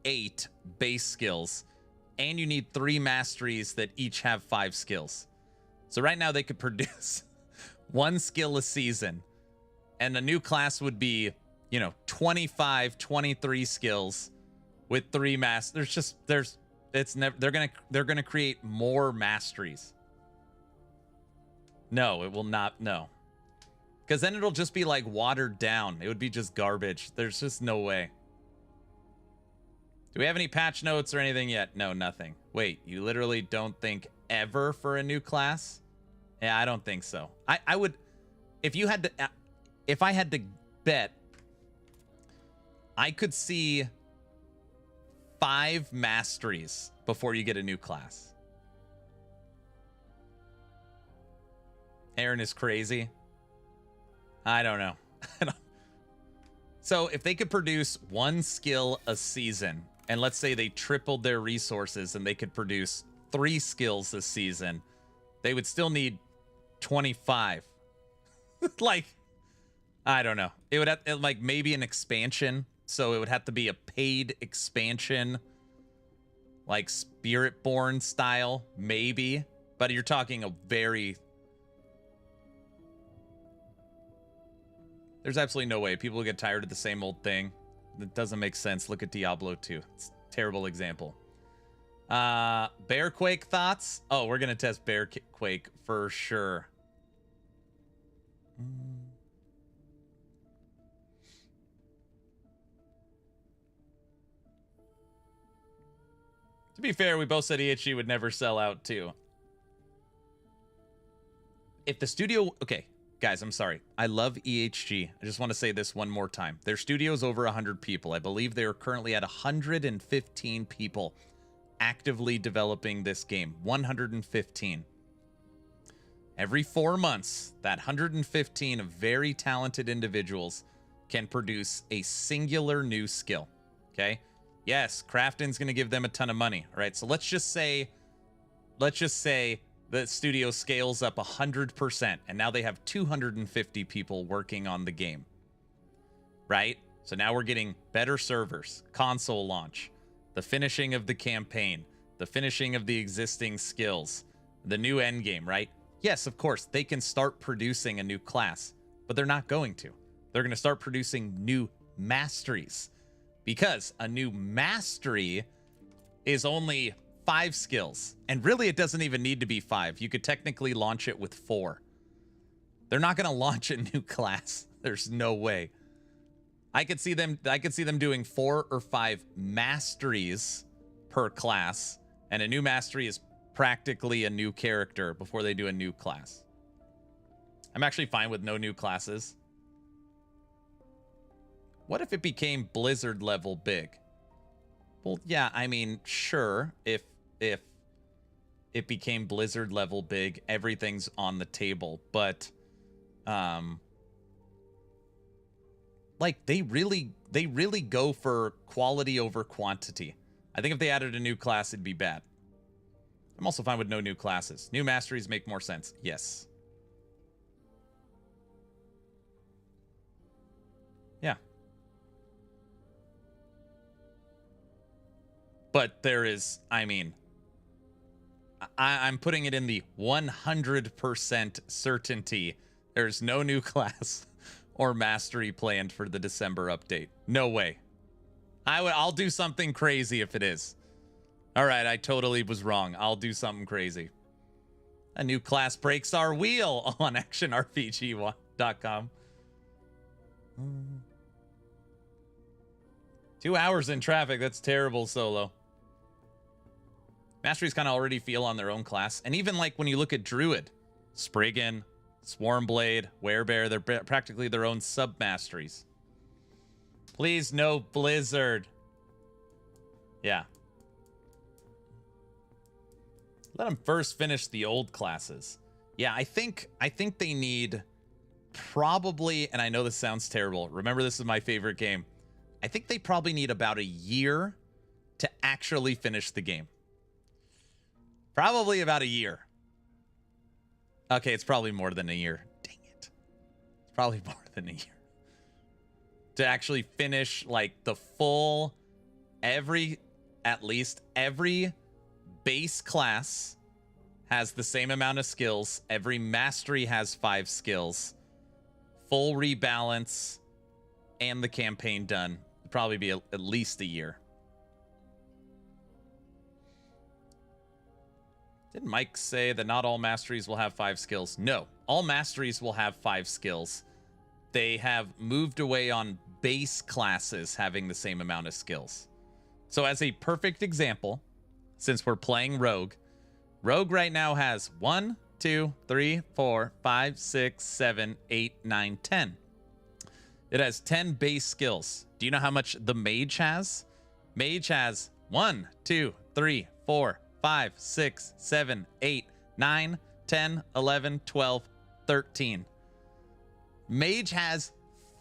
8 base skills, and you need 3 masteries that each have 5 skills. So right now they could produce 1 skill a season. And the new class would be, 25, 23 skills with 3 masters. They're gonna create more masteries. No, it will not. No, because then it'll just be like watered down. It would be just garbage. There's just no way. Do we have any patch notes or anything yet? No, nothing. Wait, you literally don't think ever for a new class? Yeah, I don't think so. I would, if I had to bet, I could see 5 masteries before you get a new class. Aaron is crazy. I don't know. So if they could produce 1 skill a season, and let's say they tripled their resources and they could produce 3 skills this season, they would still need 25. Like, I don't know. It would have, like, maybe an expansion. So it would have to be a paid expansion, like Spiritborn style, maybe. But you're talking a very... There's absolutely no way. People will get tired of the same old thing. That doesn't make sense. Look at Diablo 2. It's a terrible example. Bearquake thoughts? Oh, we're going to test Bearquake for sure. To be fair, we both said EHG would never sell out too. If the studio... Okay, guys, I'm sorry. I love EHG. I just want to say this one more time. Their studio's over 100 people. I believe they are currently at 115 people actively developing this game. 115. Every 4 months, that 115 of very talented individuals can produce a singular new skill. Okay? Yes, Crafton's going to give them a ton of money. All right, so let's just say the studio scales up 100%, and now they have 250 people working on the game. Right? So now we're getting better servers, console launch, the finishing of the campaign, the finishing of the existing skills, the new endgame, right? Yes, of course, they can start producing a new class, but they're not going to. They're going to start producing new masteries. Because a new mastery is only 5 skills. And really, it doesn't even need to be 5. You could technically launch it with 4. They're not going to launch a new class. There's no way. I could see them doing 4 or 5 masteries per class. And a new mastery is practically a new character before they do a new class. I'm actually fine with no new classes. What if it became Blizzard level big? Well, yeah, I mean, sure. If it became Blizzard level big, everything's on the table. But, like, they really go for quality over quantity. I think if they added a new class, it'd be bad. I'm also fine with no new classes. New masteries make more sense. Yes. But there is, I mean, I'm putting it in the 100% certainty there's no new class or mastery planned for the December update. No way. I'll do something crazy if it is. All right, I totally was wrong. I'll do something crazy. A new class breaks our wheel on actionrpg.com. 2 hours in traffic. That's terrible, Solo. Masteries kind of already feel on their own class. And even like when you look at Druid, Spriggan, Swarmblade, Werebear, they're practically their own sub-masteries. Please, no Blizzard. Yeah. Let them first finish the old classes. Yeah, I think they need probably, and I know this sounds terrible. Remember, this is my favorite game. I think they probably need about a year to actually finish the game. Probably about a year. Okay, it's probably more than a year. Dang it. It's probably more than a year. To actually finish like the full, at least every base class has the same amount of skills. Every mastery has 5 skills. Full rebalance and the campaign done. It'd probably be at least a year. Didn't Mike say that not all masteries will have 5 skills? No, all masteries will have 5 skills. They have moved away on base classes having the same amount of skills. So as a perfect example, since we're playing Rogue, Rogue right now has 1, 2, 3, 4, 5, 6, 7, 8, 9, 10. It has 10 base skills. Do you know how much the Mage has? Mage has 1, 2, 3, 4, 5, 6, 7, 8, 9, 10, 11, 12, 13. Mage has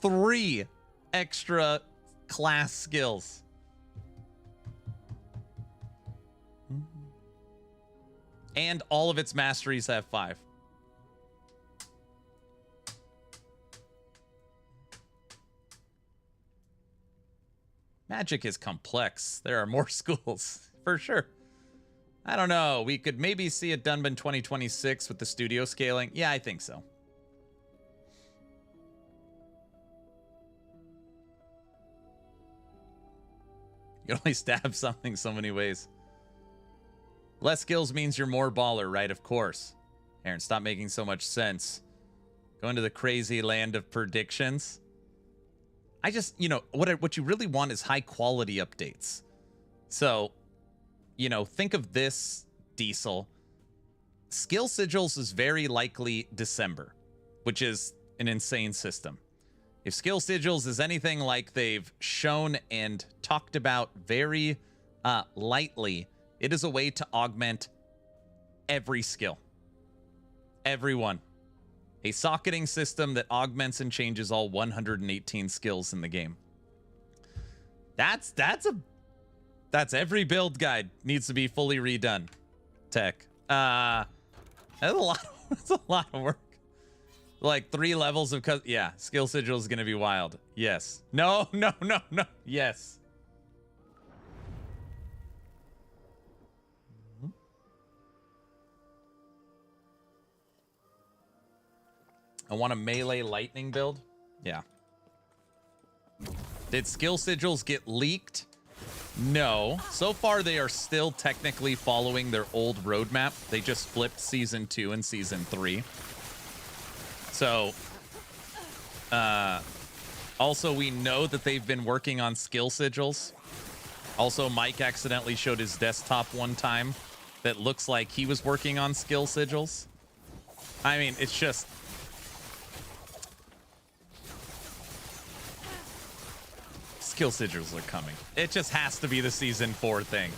3 extra class skills. And all of its masteries have 5. Magic is complex. There are more schools, for sure. I don't know. We could maybe see it done by 2026 with the studio scaling. Yeah, I think so. You can only stab something so many ways. Less skills means you're more baller, right? Of course. Aaron, stop making so much sense. Go into the crazy land of predictions. I just, you know, what you really want is high quality updates. So, you know, think of this, Diesel. Skill Sigils is very likely December, which is an insane system. If Skill Sigils is anything like they've shown and talked about very lightly, it is a way to augment every skill. Everyone. A socketing system that augments and changes all 118 skills in the game. That's every build guide needs to be fully redone. Tech. That's a lot of work. Like 3 levels of yeah, skill sigil is gonna be wild. Yes. No. Yes. I want a melee lightning build. Yeah. Did skill sigils get leaked? No. So far, they are still technically following their old roadmap. They just flipped Season 2 and Season 3. So, also, we know that they've been working on skill sigils. Also, Mike accidentally showed his desktop one time that looks like he was working on skill sigils. I mean, it's just... Skill sigils are coming. It just has to be the Season 4 thing.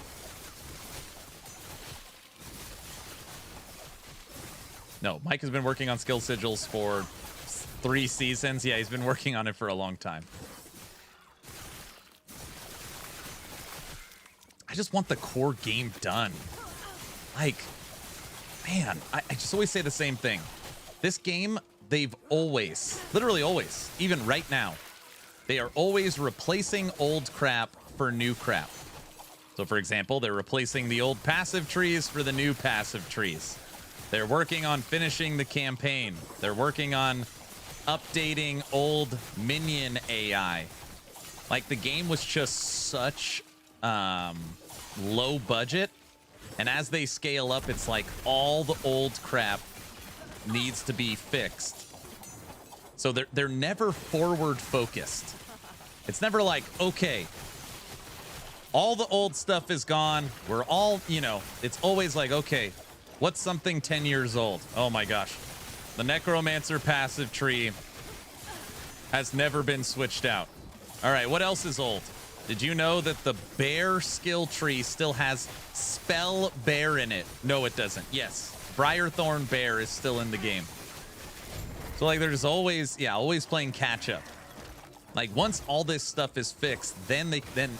No, Mike has been working on skill sigils for 3 seasons. Yeah, he's been working on it for a long time. I just want the core game done. Like, man, I just always say the same thing. This game, they've always, literally always, even right now, they are always replacing old crap for new crap. So for example, they're replacing the old passive trees for the new passive trees. They're working on finishing the campaign. They're working on updating old Minion AI. Like, the game was just such low budget, and as they scale up, it's like all the old crap needs to be fixed. So they're never forward focused. It's never like, okay, all the old stuff is gone. We're all, you know, it's always like, okay, what's something 10 years old? Oh my gosh. The Necromancer passive tree has never been switched out. All right, what else is old? Did you know that the bear skill tree still has spell bear in it? No, it doesn't. Yes, Briarthorn bear is still in the game. So like there's always, yeah, always playing catch up. Like once all this stuff is fixed, then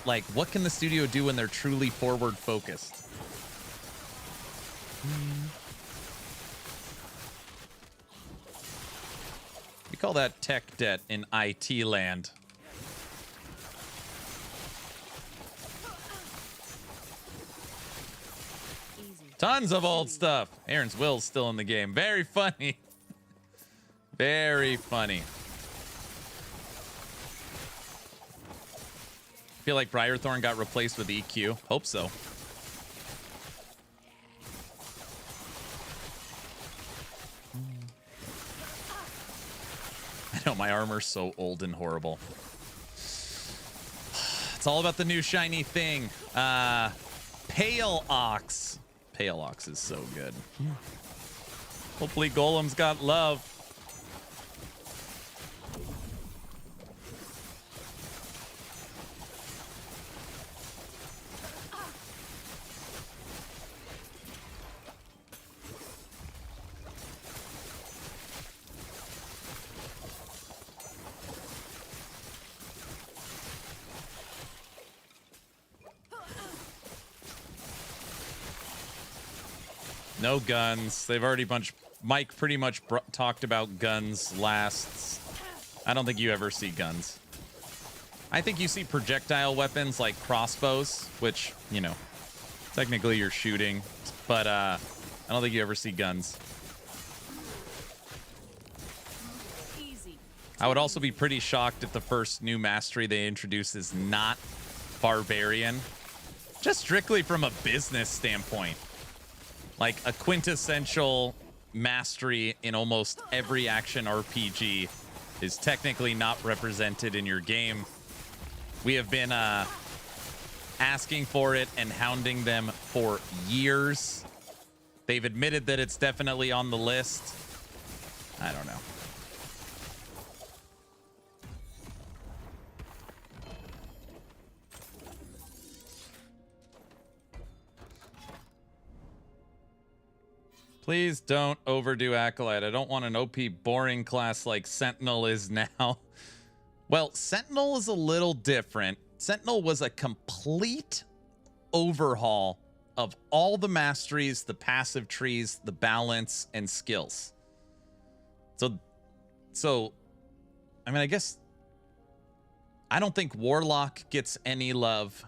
like what can the studio do when they're truly forward focused? We call that tech debt in IT land. Tons of old stuff. Aaron's Will's still in the game. Very funny. Very funny. Feel like Briarthorn got replaced with EQ. Hope so. I know my armor's so old and horrible. It's all about the new shiny thing. Pale Ox. Pale Ox is so good. Hopefully Golem's got love. No guns. They've already Mike pretty much talked about guns last. I don't think you ever see guns. I think you see projectile weapons like crossbows, which, you know, technically you're shooting, but I don't think you ever see guns. Easy. I would also be pretty shocked if the first new mastery they introduce is not barbarian, just strictly from a business standpoint. Like a quintessential mastery in almost every action RPG is technically not represented in your game. We have been asking for it and hounding them for years. They've admitted that it's definitely on the list. I don't know. Please don't overdo Acolyte. I don't want an OP boring class like Sentinel is now. Well, Sentinel is a little different. Sentinel was a complete overhaul of all the masteries, the passive trees, the balance, and skills. So, I mean, I guess I don't think Warlock gets any love.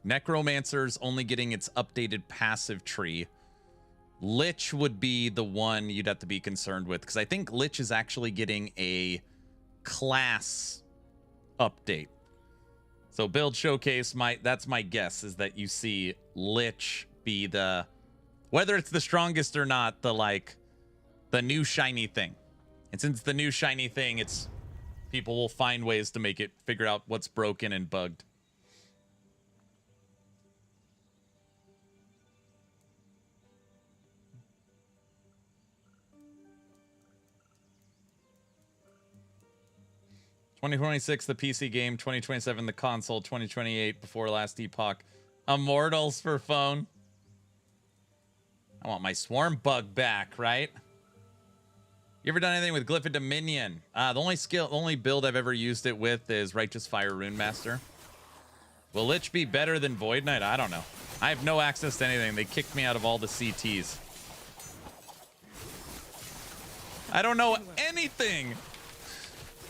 Necromancer's only getting its updated passive tree. Lich would be the one you'd have to be concerned with, because I think Lich is actually getting a class update. So build showcase, that's my guess, is that you see Lich be the, whether it's the strongest or not, the new shiny thing. And since the new shiny thing, it's people will find ways to make it figure out what's broken and bugged. (2026) the PC game, 2027 the console, 2028 before last Epoch. Immortals for phone. I want my swarm bug back, right? You ever done anything with Glyphid Dominion? The only build I've ever used it with is Righteous Fire Rune Master. Will Lich be better than Void Knight? I don't know. I have no access to anything. They kicked me out of all the CTs. I don't know anything.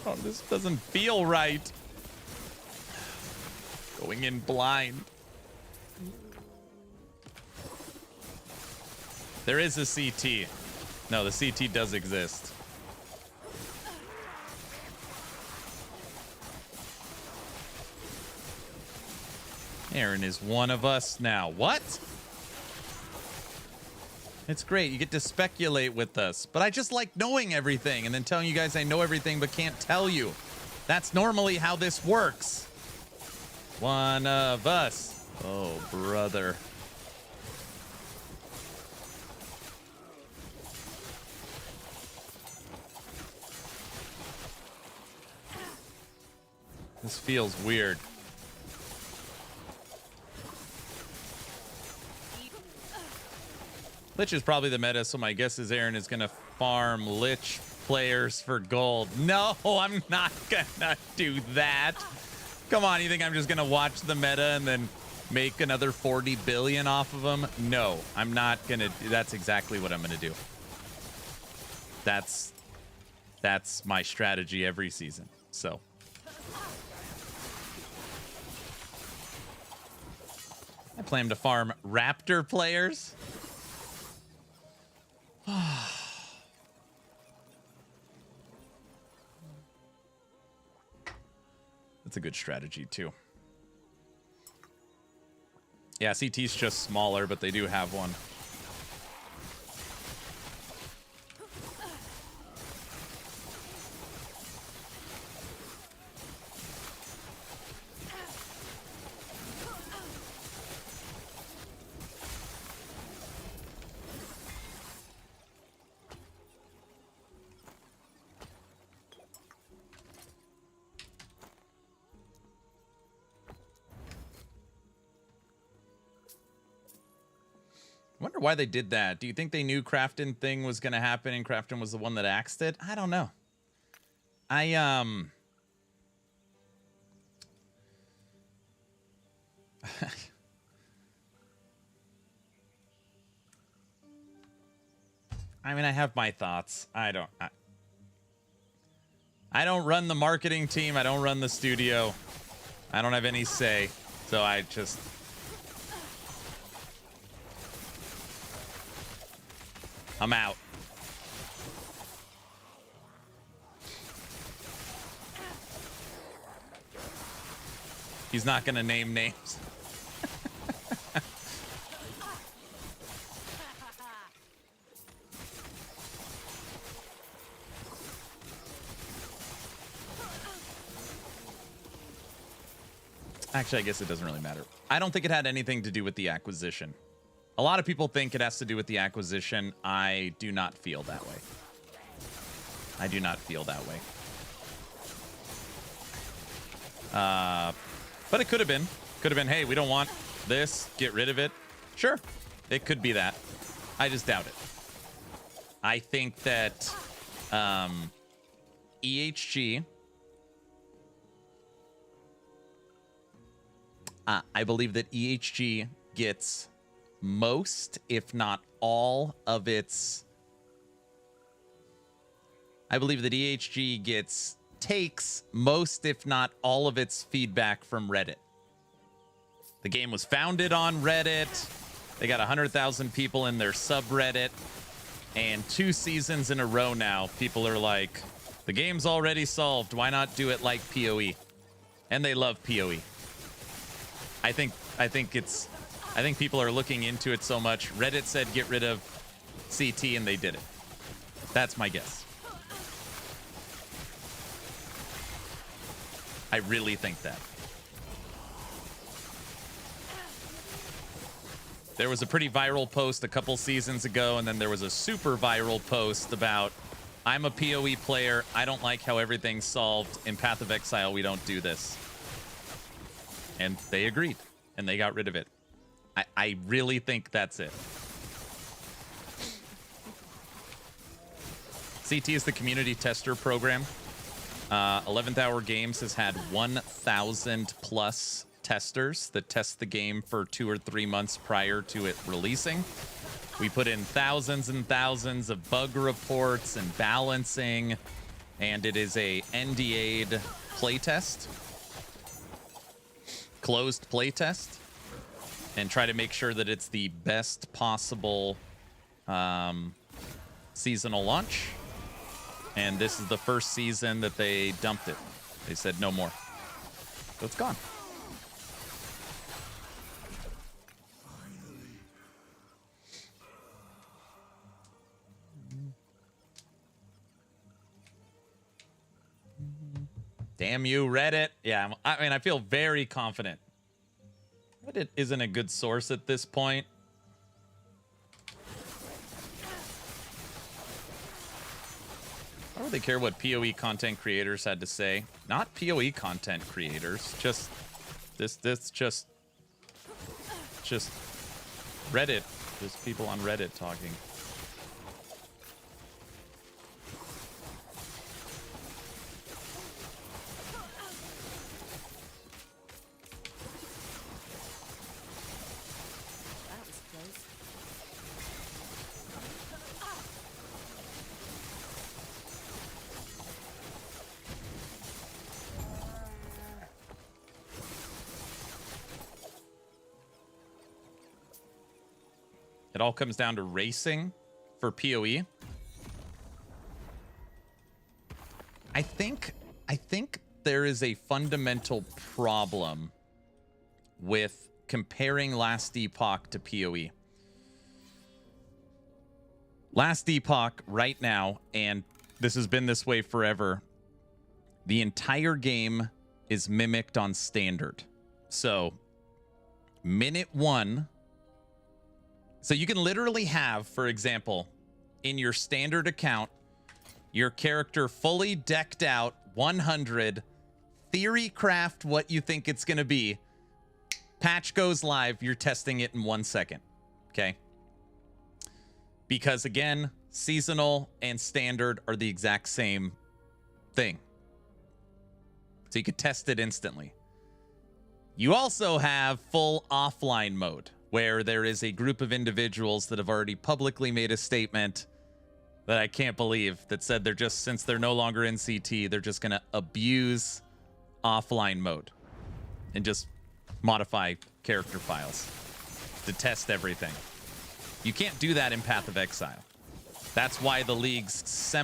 Oh, this doesn't feel right. Going in blind. There is a CT. No, the CT does exist. Aaron is one of us now. What? It's great. You get to speculate with us. But I just like knowing everything and then telling you guys I know everything but can't tell you. That's normally how this works. One of us. Oh, brother. This feels weird. Lich is probably the meta, so my guess is Aaron is going to farm Lich players for gold. No, I'm not going to do that. Come on, you think I'm just going to watch the meta and then make another 40 billion off of them? No, I'm not going to. That's exactly what I'm going to do. That's my strategy every season. So. I plan to farm Raptor players. That's a good strategy, too. Yeah, CT's just smaller, but they do have one. I wonder why they did that. Do you think they knew Crafton thing was going to happen and Crafton was the one that axed it? I don't know. I mean, I have my thoughts. I don't run the marketing team. I don't run the studio. I don't have any say. So I just... I'm out. He's not going to name names. Actually, I guess it doesn't really matter. I don't think it had anything to do with the acquisition. A lot of people think it has to do with the acquisition. I do not feel that way. I do not feel that way. But it could have been. Could have been, hey, we don't want this. Get rid of it. Sure. It could be that. I just doubt it. I think that EHG... I believe that EHG gets... most, if not all, of its... I believe that EHG takes most, if not all, of its feedback from Reddit. The game was founded on Reddit. They got 100,000 people in their subreddit. And 2 seasons in a row now, people are like, the game's already solved. Why not do it like PoE? And they love PoE. I think people are looking into it so much. Reddit said get rid of CT and they did it. That's my guess. I really think that. There was a pretty viral post a couple seasons ago, and then there was a super viral post about, I'm a PoE player. I don't like how everything's solved. In Path of Exile, we don't do this. And they agreed, and they got rid of it. I really think that's it. CT is the community tester program. 11th Hour Games has had 1,000 plus testers that test the game for 2 or 3 months prior to it releasing. We put in thousands and thousands of bug reports and balancing, and it is a NDA'd playtest. Closed playtest, and try to make sure that it's the best possible seasonal launch. And this is the first season that they dumped it. They said no more. So it's gone. Damn you, Reddit. Yeah, I mean, I feel very confident. Reddit isn't a good source at this point. I don't really care what PoE content creators had to say. Not PoE content creators. Just just Reddit. Just people on Reddit talking. That was close. It all comes down to racing for PoE. I think there is a fundamental problem with comparing Last Epoch to PoE. Last Epoch right now, and this has been this way forever, the entire game is mimicked on standard. So, minute 1... So you can literally have, for example, in your standard account, your character fully decked out, 100, theory craft what you think it's going to be. Patch goes live, you're testing it in 1 second. Okay? Because again, seasonal and standard are the exact same thing. So you could test it instantly. You also have full offline mode, where there is a group of individuals that have already publicly made a statement that I can't believe, that said they're just, since they're no longer in CT, they're just going to abuse offline mode and just modify character files to test everything. You can't do that in Path of Exile. That's why the leagues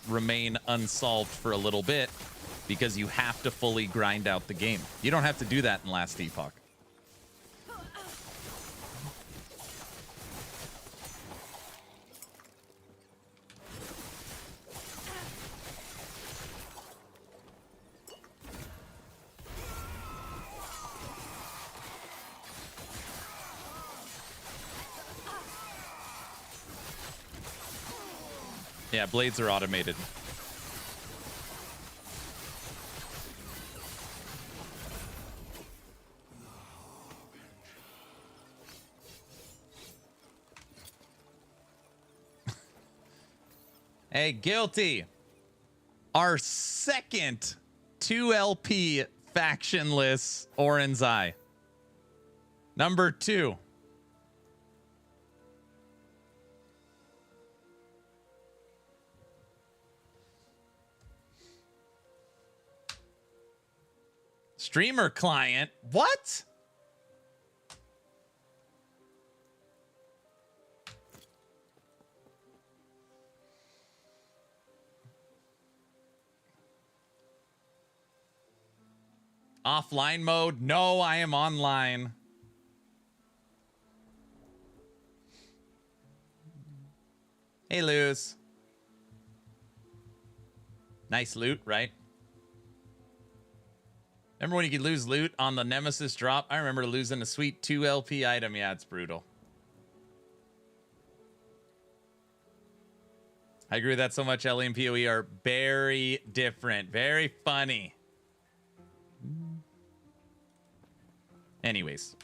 remain unsolved for a little bit, because you have to fully grind out the game. You don't have to do that in Last Epoch. Yeah, blades are automated. Hey, Guilty. Our second 2LP factionless Oran's Eye. Number 2. Streamer client? What? Offline mode? No, I am online. Hey, Luz. Nice loot, right? Remember when you could lose loot on the Nemesis drop? I remember losing a sweet 2LP item. Yeah, it's brutal. I agree with that so much. LE and PoE are very different. Very funny. Anyways,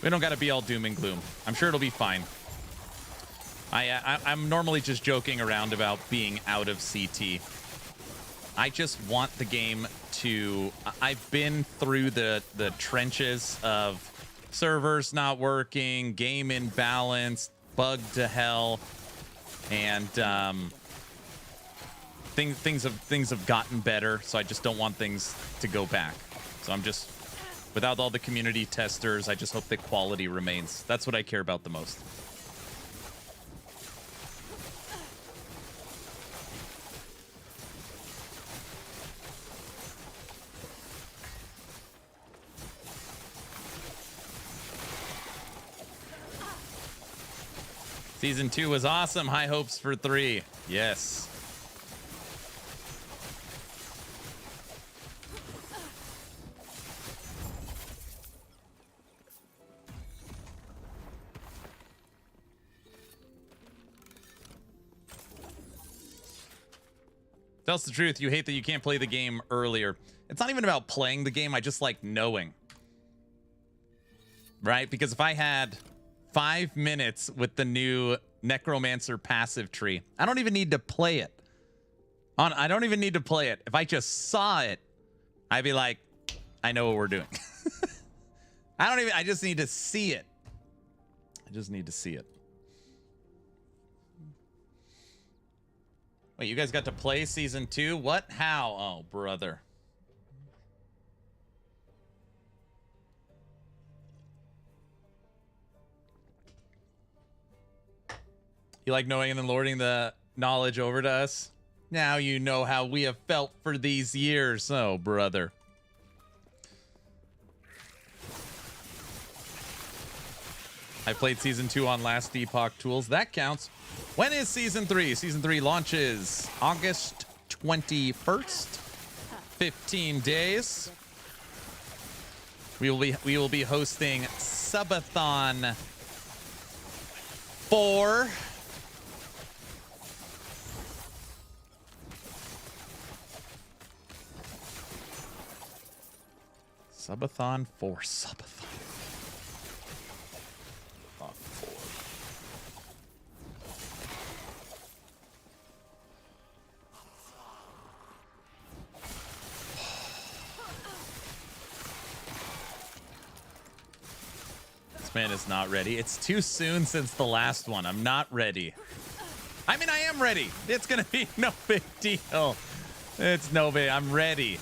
we don't got to be all doom and gloom. I'm sure it'll be fine. I'm normally just joking around about being out of CT. I just want the game to... I've been through the trenches of servers not working, game imbalanced, bugged to hell, and things have gotten better. So I just don't want things to go back. So I'm just, without all the community testers, I just hope that quality remains. That's what I care about the most. Season 2 was awesome. High hopes for 3. Yes. Tell us the truth. You hate that you can't play the game earlier. It's not even about playing the game. I just like knowing. Right? Because if I had 5 minutes with the new Necromancer passive tree, I don't even need to play it. I don't even need to play it. If I just saw it, I'd be like, I know what we're doing. I just need to see it. I just need to see it. Wait, you guys got to play season 2? What? How? Oh, brother. You like knowing and then lording the knowledge over to us? Now you know how we have felt for these years. Oh, brother. I played season 2 on last Epoch tools. That counts. When is season 3? Season 3 launches August 21st. 15 days. We will be hosting Subathon 4. Subathon 4. Subathon. Man is not ready. It's too soon since the last one. I'm not ready. I mean, I am ready. It's gonna be no big deal. It's no big. I'm ready.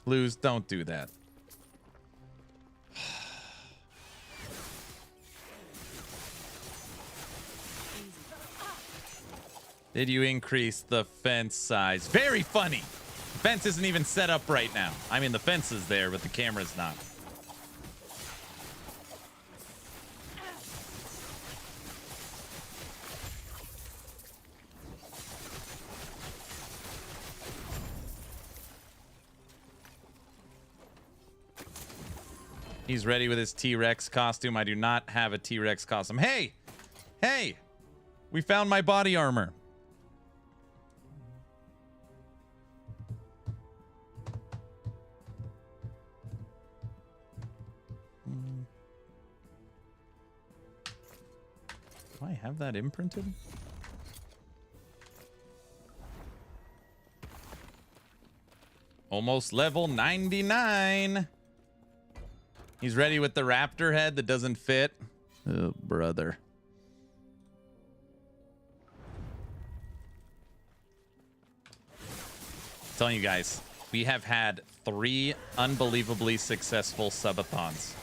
Lose. Don't do that. Did you increase the fence size? Very funny. The fence isn't even set up right now. I mean, the fence is there, but the camera's not. He's ready with his T-Rex costume. I do not have a T-Rex costume. Hey! Hey! We found my body armor. Do I have that imprinted? Almost level 99. He's ready with the raptor head that doesn't fit. Oh, brother. I'm telling you guys, we have had 3 unbelievably successful subathons.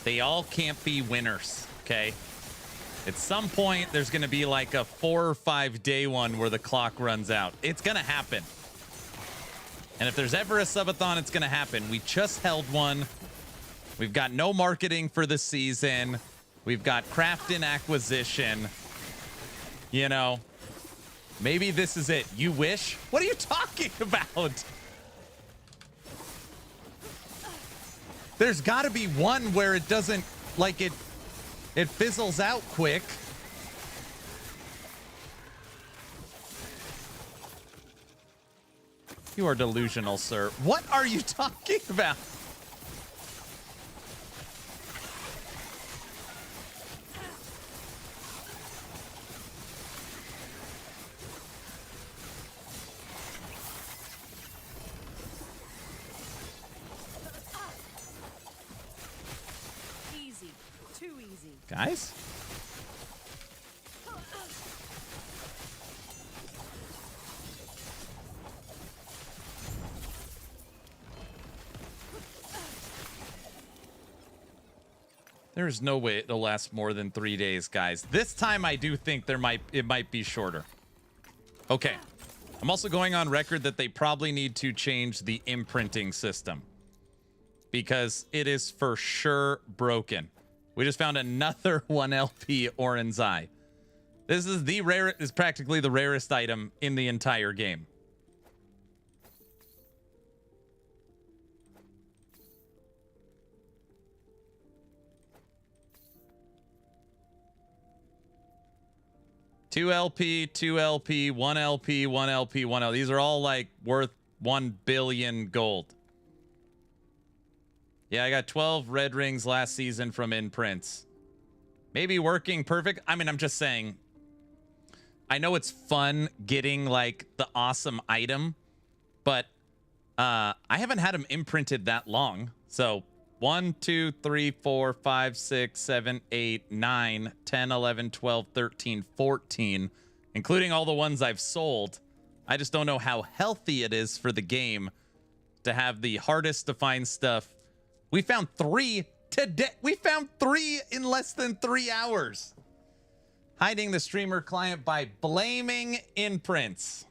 They all can't be winners, okay? At some point, there's going to be like a 4 or 5 day one where the clock runs out. It's going to happen. And if there's ever a subathon, it's going to happen. We just held one. We've got no marketing for the season. We've got craft in acquisition. You know, maybe this is it. You wish? What are you talking about? There's got to be one where it doesn't, like, it fizzles out quick. You are delusional, sir. What are you talking about? Easy. Too easy. Guys? There's no way it'll last more than 3 days, guys. This time I do think it might be shorter. Okay. I'm also going on record that they probably need to change the imprinting system. because it is for sure broken. We just found another 1 LP Oran's Eye. This is the rarest, is practically the rarest item in the entire game. Two LP, 2 LP, 1 LP, 1 LP, 1 LP. These are all like worth 1 billion gold. Yeah, I got 12 red rings last season from imprints. Maybe working perfect. I mean, I'm just saying. I know it's fun getting like the awesome item, but I haven't had them imprinted that long. So 1, 2, 3, 4, 5, 6, 7, 8, 9, 10, 11, 12, 13, 14, including all the ones I've sold. I just don't know how healthy it is for the game to have the hardest to find stuff. We found 3 today. We found 3 in less than 3 hours. Hiding the streamer client by blaming imprints.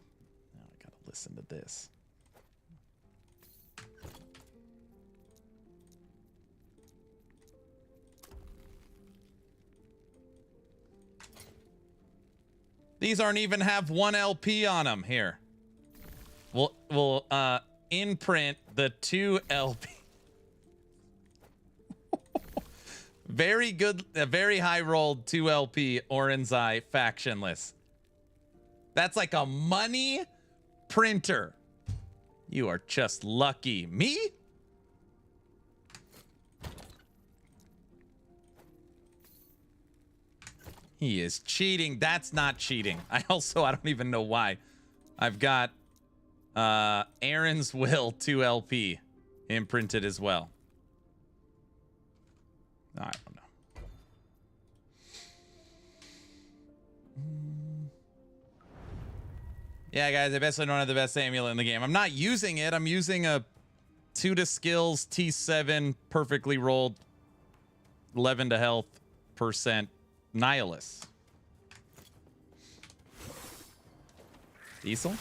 Now I gotta listen to this. These aren't even have 1 LP on them. Here. We'll imprint the 2 LP. Very good, a very high rolled 2 LP Oran's Eye factionless. That's like a money printer. You are just lucky. Me? He is cheating. That's not cheating. I don't even know why. I've got Aaron's Will 2 LP imprinted as well. I don't know. Yeah, guys, I basically don't have the best amulet in the game. I'm not using it. I'm using a 2 to skills T7 perfectly rolled 11 to health % Nihilus. Diesel?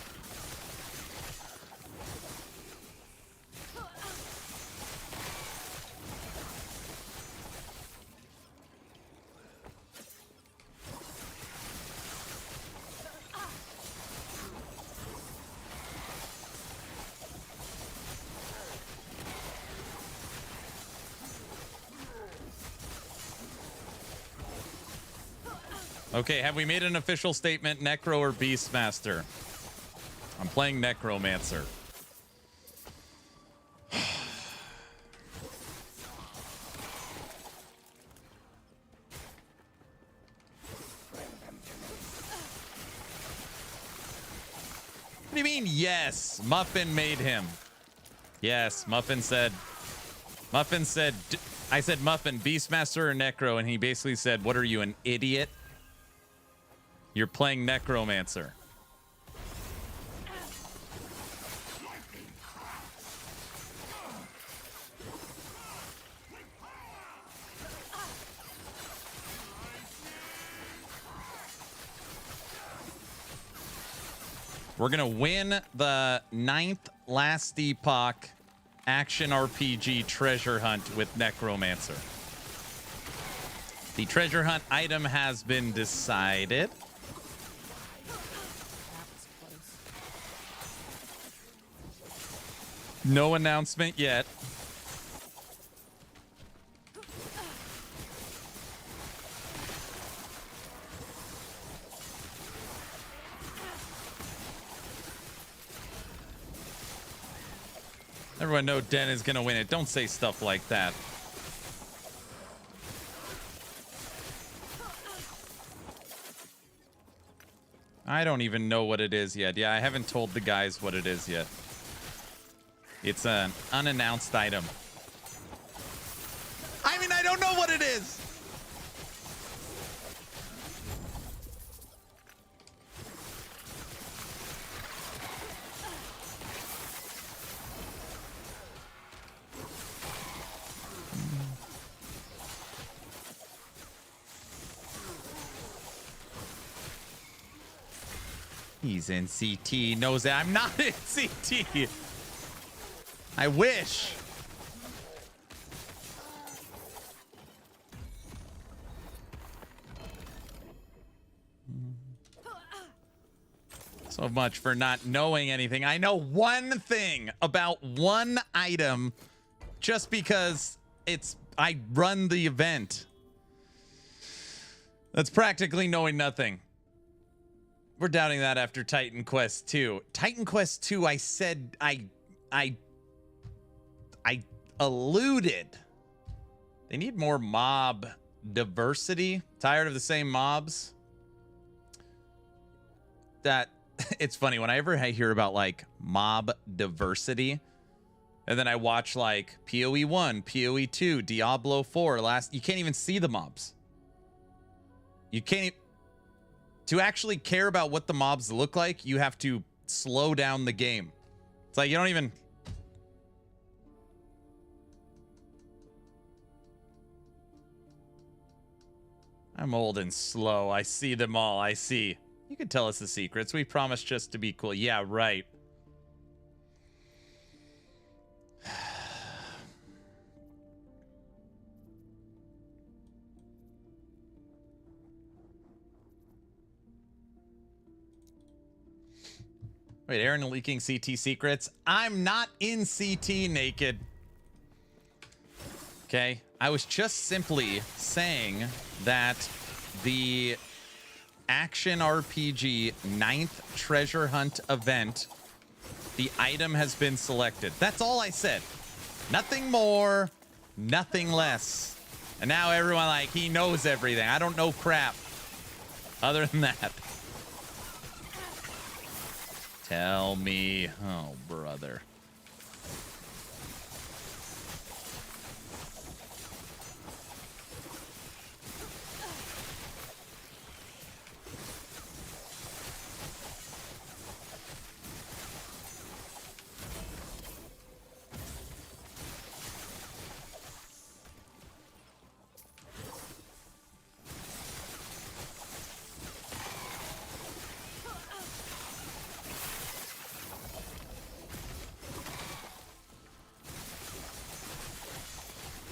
Okay, have we made an official statement, Necro or Beastmaster? I'm playing Necromancer. What do you mean, yes? Muffin made him. Yes, Muffin said, I said, Muffin, Beastmaster or Necro? And he basically said, what are you, an idiot? You're playing Necromancer. We're going to win the 9th Last Epoch action RPG treasure hunt with Necromancer. The treasure hunt item has been decided. No announcement yet. Everyone know Den is gonna win it. Don't say stuff like that. I don't even know what it is yet. Yeah, I haven't told the guys what it is yet. It's an unannounced item. I mean, I don't know what it is. He's in CT. Knows that I'm not in CT. I wish. So much for not knowing anything. I know one thing about one item just because I run the event. That's practically knowing nothing. We're doubting that after Titan Quest 2. Titan Quest 2, I said I alluded. They need more mob diversity. Tired of the same mobs. That it's funny whenever I hear about like mob diversity, and then I watch like PoE 1, PoE 2, Diablo 4, you can't even see the mobs. You can't to actually care about what the mobs look like, you have to slow down the game. It's like you don't even I'm old and slow. I see them all. I see. You can tell us the secrets. We promise just to be cool. Yeah, right. Wait, Aaron leaking CT secrets? I'm not in CT naked. Okay. I was just simply saying that the action RPG 9th treasure hunt event, the item has been selected. That's all I said. Nothing more, nothing less. And now everyone like, he knows everything. I don't know crap other than that. Tell me. Oh, brother.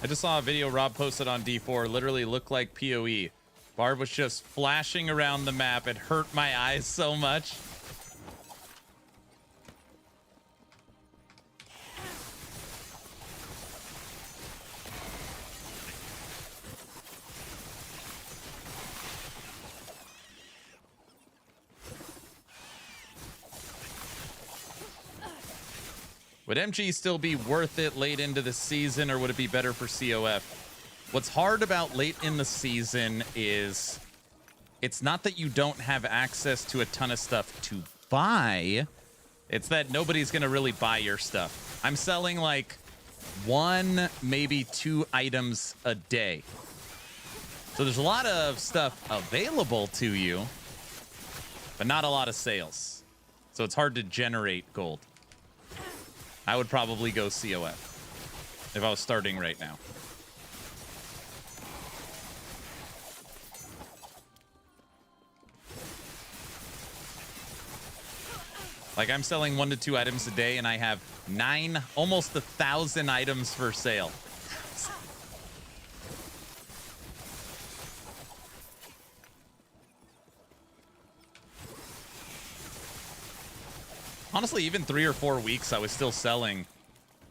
I just saw a video Rob posted on D4. Literally looked like PoE. Barb was just flashing around the map. It hurt my eyes so much. Would MG still be worth it late into the season, or would it be better for COF? What's hard about late in the season is it's not that you don't have access to a ton of stuff to buy. It's that nobody's going to really buy your stuff. I'm selling like 1, maybe 2 items a day. So there's a lot of stuff available to you, but not a lot of sales. So it's hard to generate gold. I would probably go COF if I was starting right now. Like I'm selling 1 to 2 items a day and I have 9, almost 1,000 items for sale. Honestly, even 3 or 4 weeks, I was still selling.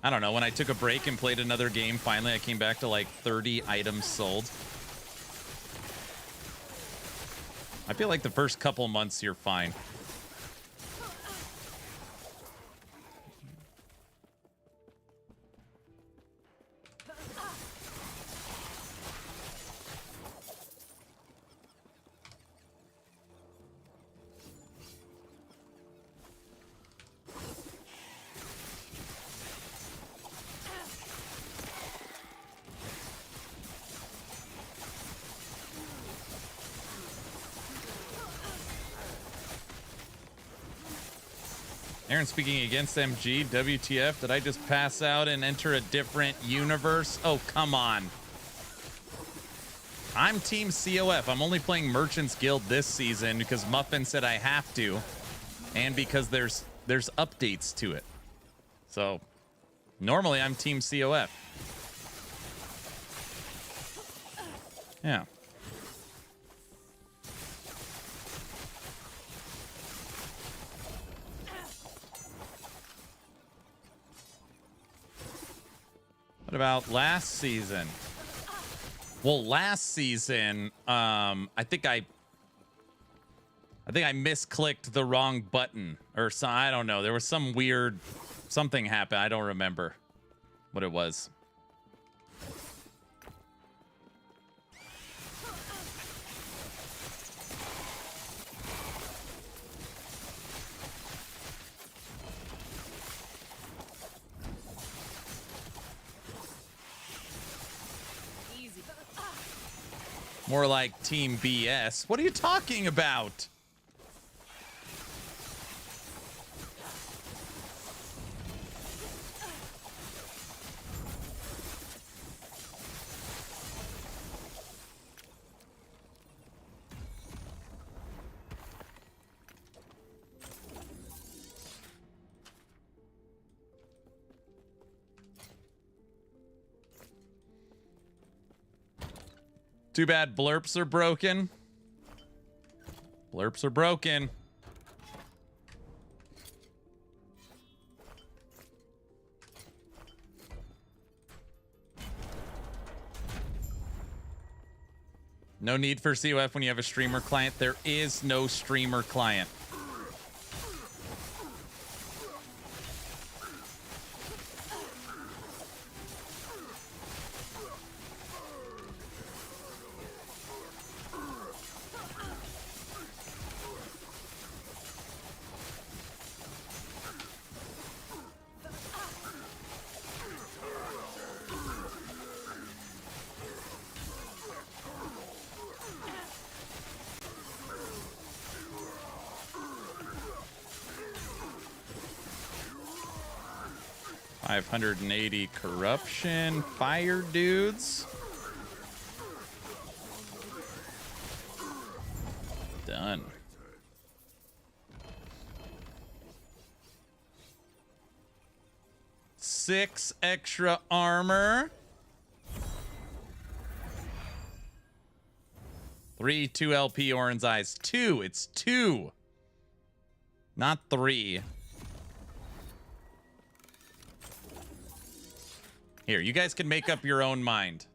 I don't know. When I took a break and played another game, finally, I came back to like 30 items sold. I feel like the first couple months, you're fine. Aaron speaking against MG. WTF, did I just pass out and enter a different universe? Oh, come on. I'm Team COF. I'm only playing Merchant's Guild this season because Muffin said I have to, and because there's updates to it. So, normally I'm Team COF. Yeah. about last season? Well, last season, I think I misclicked the wrong button or so. I don't know. There was some weird something happened. I don't remember what it was. Easy. More like Team BS. What are you talking about? Too bad blurps are broken. Blurps are broken. No need for COF when you have a streamer client. There is no streamer client. $580 corruption. Fire dudes. Done. Six extra armor. 3 2 LP Oran's Eyes. 2. It's 2. Not 3. Here, you guys can make up your own mind.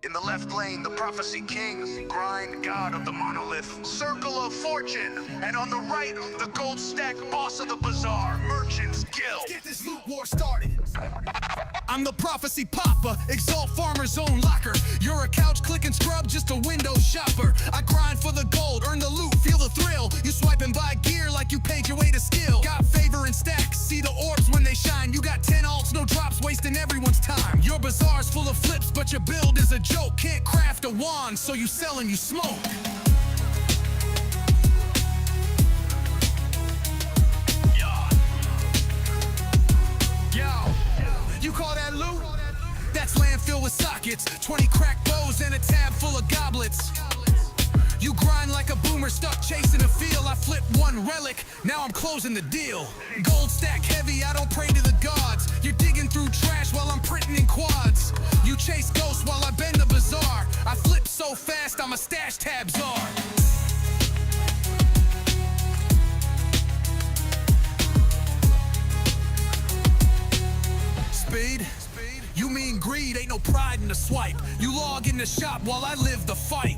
In the left lane, the Prophecy King, Grind God of the Monolith, Circle of Fortune, and on the right, the Gold Stack Boss of the Bazaar, Merchants Guild. Get this loot war started. I'm the Prophecy Papa, Exalt Farmer's Own Locker. You're a couch clicking scrub, just a window shopper. I grind for the gold, earn the loot, feel the thrill. You swipe and buy gear like you paid your way to skill. Got favor in stacks, see the orbs when they shine. You got 10 alts, no drops, wasting everyone's time. Your bazaar's full of flips, but your build is a joke. Can't craft a wand, so you sell and you smoke. You call that loot? That's land filled with sockets, 20 cracked bows and a tab full of goblets. You grind like a boomer stuck chasing a field. I flip one relic, now I'm closing the deal. Gold stack heavy, I don't pray to the gods. You're digging through trash while I'm printing in quads. You chase ghosts while I bend the bazaar. I flip so fast, I'm a stash tab czar. Speed? You mean greed, ain't no pride in the swipe. You log in the shop while I live the fight.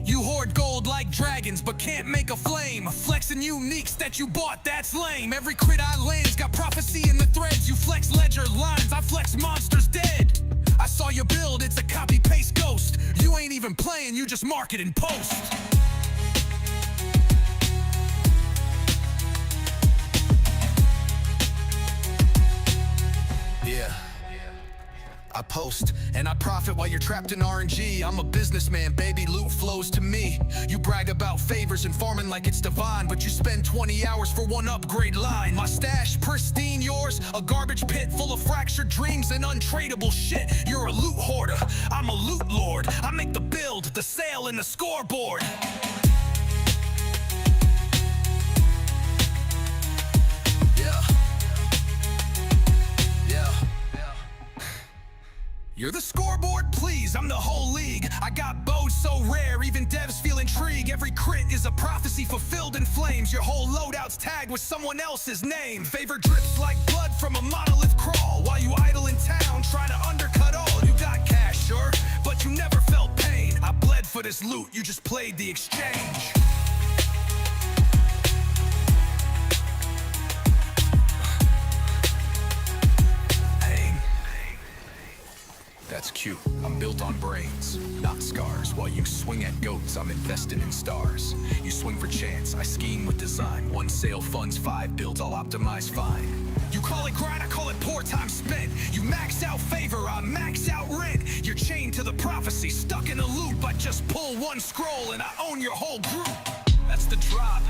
You hoard gold like dragons, but can't make a flame. Flexing uniques that you bought, that's lame. Every crit I land's got prophecy in the threads. You flex ledger lines, I flex monsters dead. I saw your build, it's a copy-paste ghost. You ain't even playing, you just market and post. Yeah. I post and I profit while you're trapped in RNG. I'm a businessman, baby, loot flows to me. You brag about favors and farming like it's divine, but you spend 20 hours for one upgrade line. My stash pristine, yours a garbage pit full of fractured dreams and untradeable shit. You're a loot hoarder, I'm a loot lord. I make the build, the sale, and the scoreboard. You're the scoreboard, please, I'm the whole league. prophecy fulfilled in flames. Your whole loadout's tagged with someone else's name. Favor drips like blood from a monolith crawl. While you idle in town, trying to undercut all. You got cash, sure, but you never felt pain. I bled for this loot, you just played the exchange. That's cute. I'm built on brains, not scars. While you swing at goats, I'm invested in stars. You swing for chance, I scheme with design. One sale funds 5 builds, I'll optimize fine. You call it grind, I call it poor time spent. You max out favor, I max out rent. You're chained to the prophecy, stuck in a loop. I just pull one scroll and I own your whole group. That's the drop,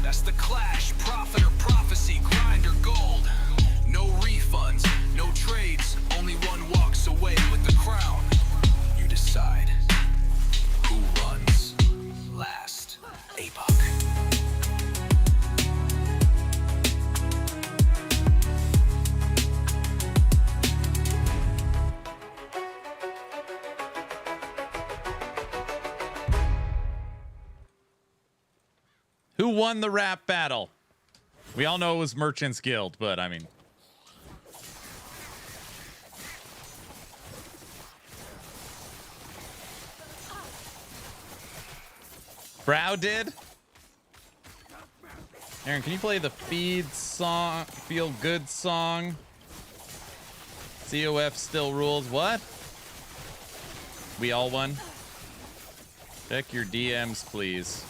that's the clash. Profit or prophecy, grind or gold. No refunds, no trades, only one walks away with the crown. You decide who runs last. Epoch. Who won the rap battle? We all know it was Merchants Guild, but I mean... Brow did? Aaron, can you play the feed song, feel good song? COF still rules. What? We all won? Check your DMs, please.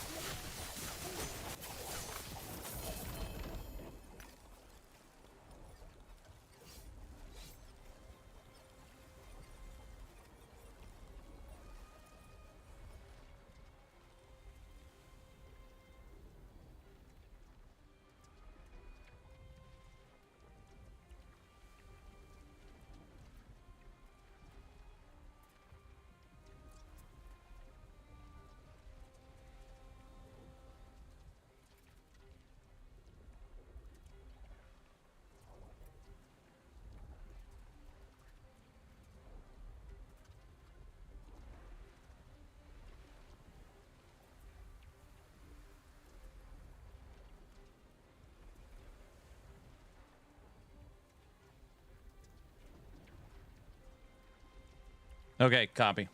Okay, copy.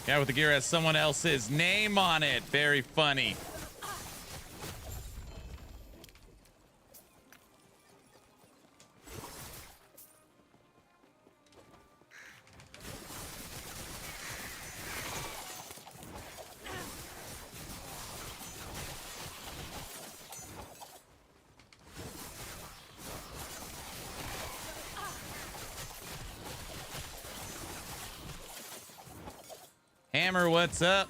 Guy with the gear has someone else's name on it. Very funny. Hammer, what's up?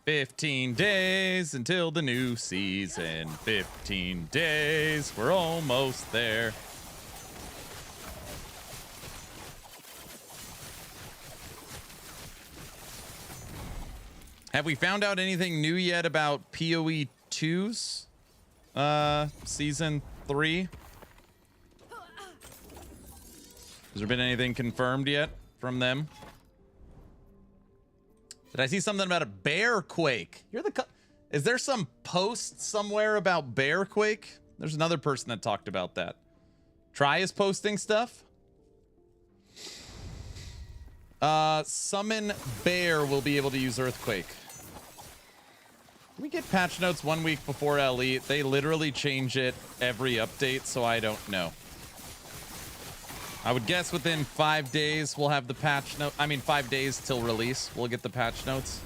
15 days until the new season. 15 days. We're almost there. Have we found out anything new yet about PoE 2's season 3? Has there been anything confirmed yet from them? Did I see something about a bear quake? Is there some post somewhere about bear quake? There's another person that talked about that. Try is posting stuff. Summon bear will be able to use earthquake. Can we get patch notes 1 week before LE? They literally change it every update, so I don't know. I would guess within 5 days we'll have the patch note. I mean, 5 days till release, we'll get the patch notes.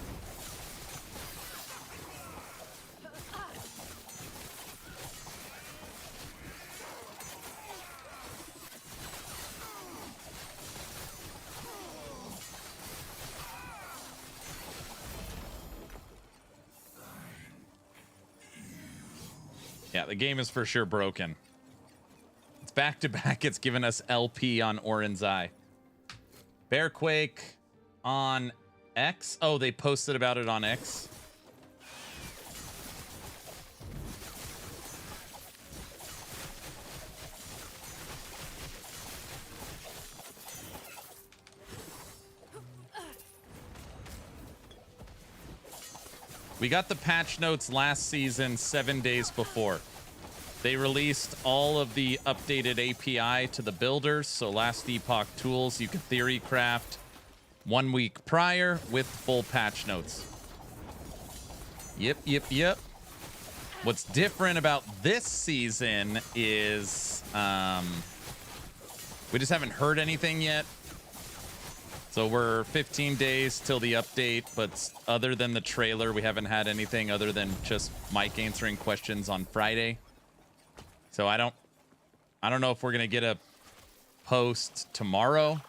Yeah, the game is for sure broken. Back to back, it's given us LP on Orin's Eye. Bearquake on X. Oh, they posted about it on X. We got the patch notes last season 7 days before. They released all of the updated API to the builders, so last Epoch tools you could theory craft 1 week prior with full patch notes. Yep. What's different about this season is we just haven't heard anything yet. So we're 15 days till the update, but other than the trailer, we haven't had anything other than just Mike answering questions on Friday. So I don't know if we're gonna get a post tomorrow.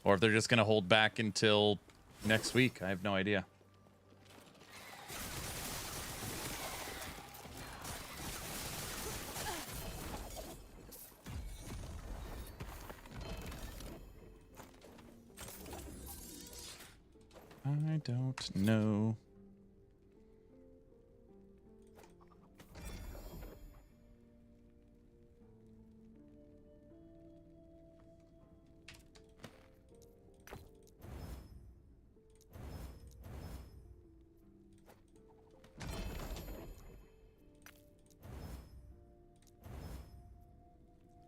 Or if they're just gonna hold back until next week. I have no idea. I don't know.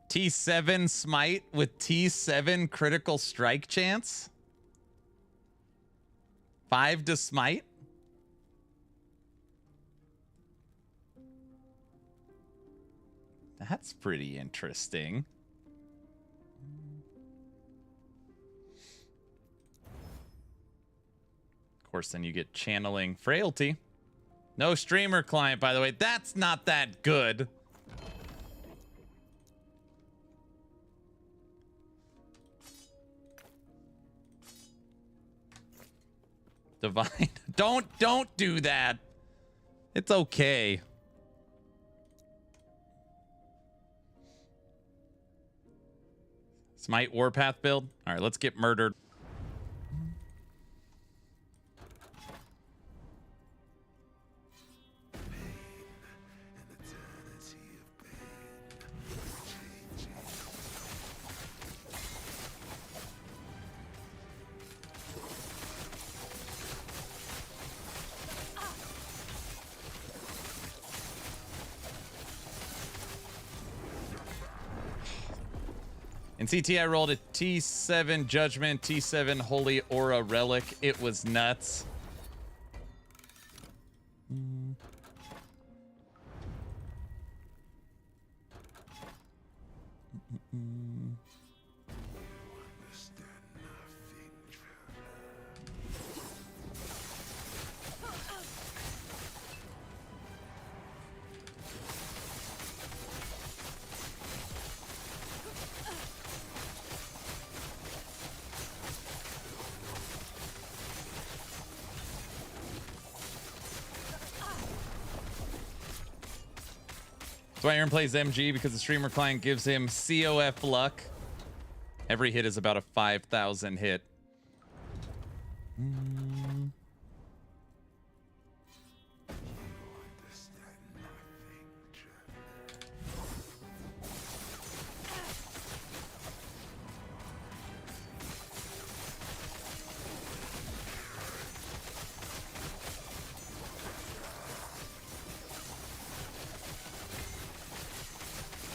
T7 smite with T7 critical strike chance? 5 to smite? That's pretty interesting. Of course, then you get channeling frailty. No streamer client, by the way. That's not that good. Divine. Don't do that. It's okay. Smite Warpath build. All right, let's get murdered. In CT, I rolled a T7 Judgment, T7 Holy Aura Relic. It was nuts. That's why Aaron plays MG, because the streamer client gives him COF luck. Every hit is about a 5,000 hit.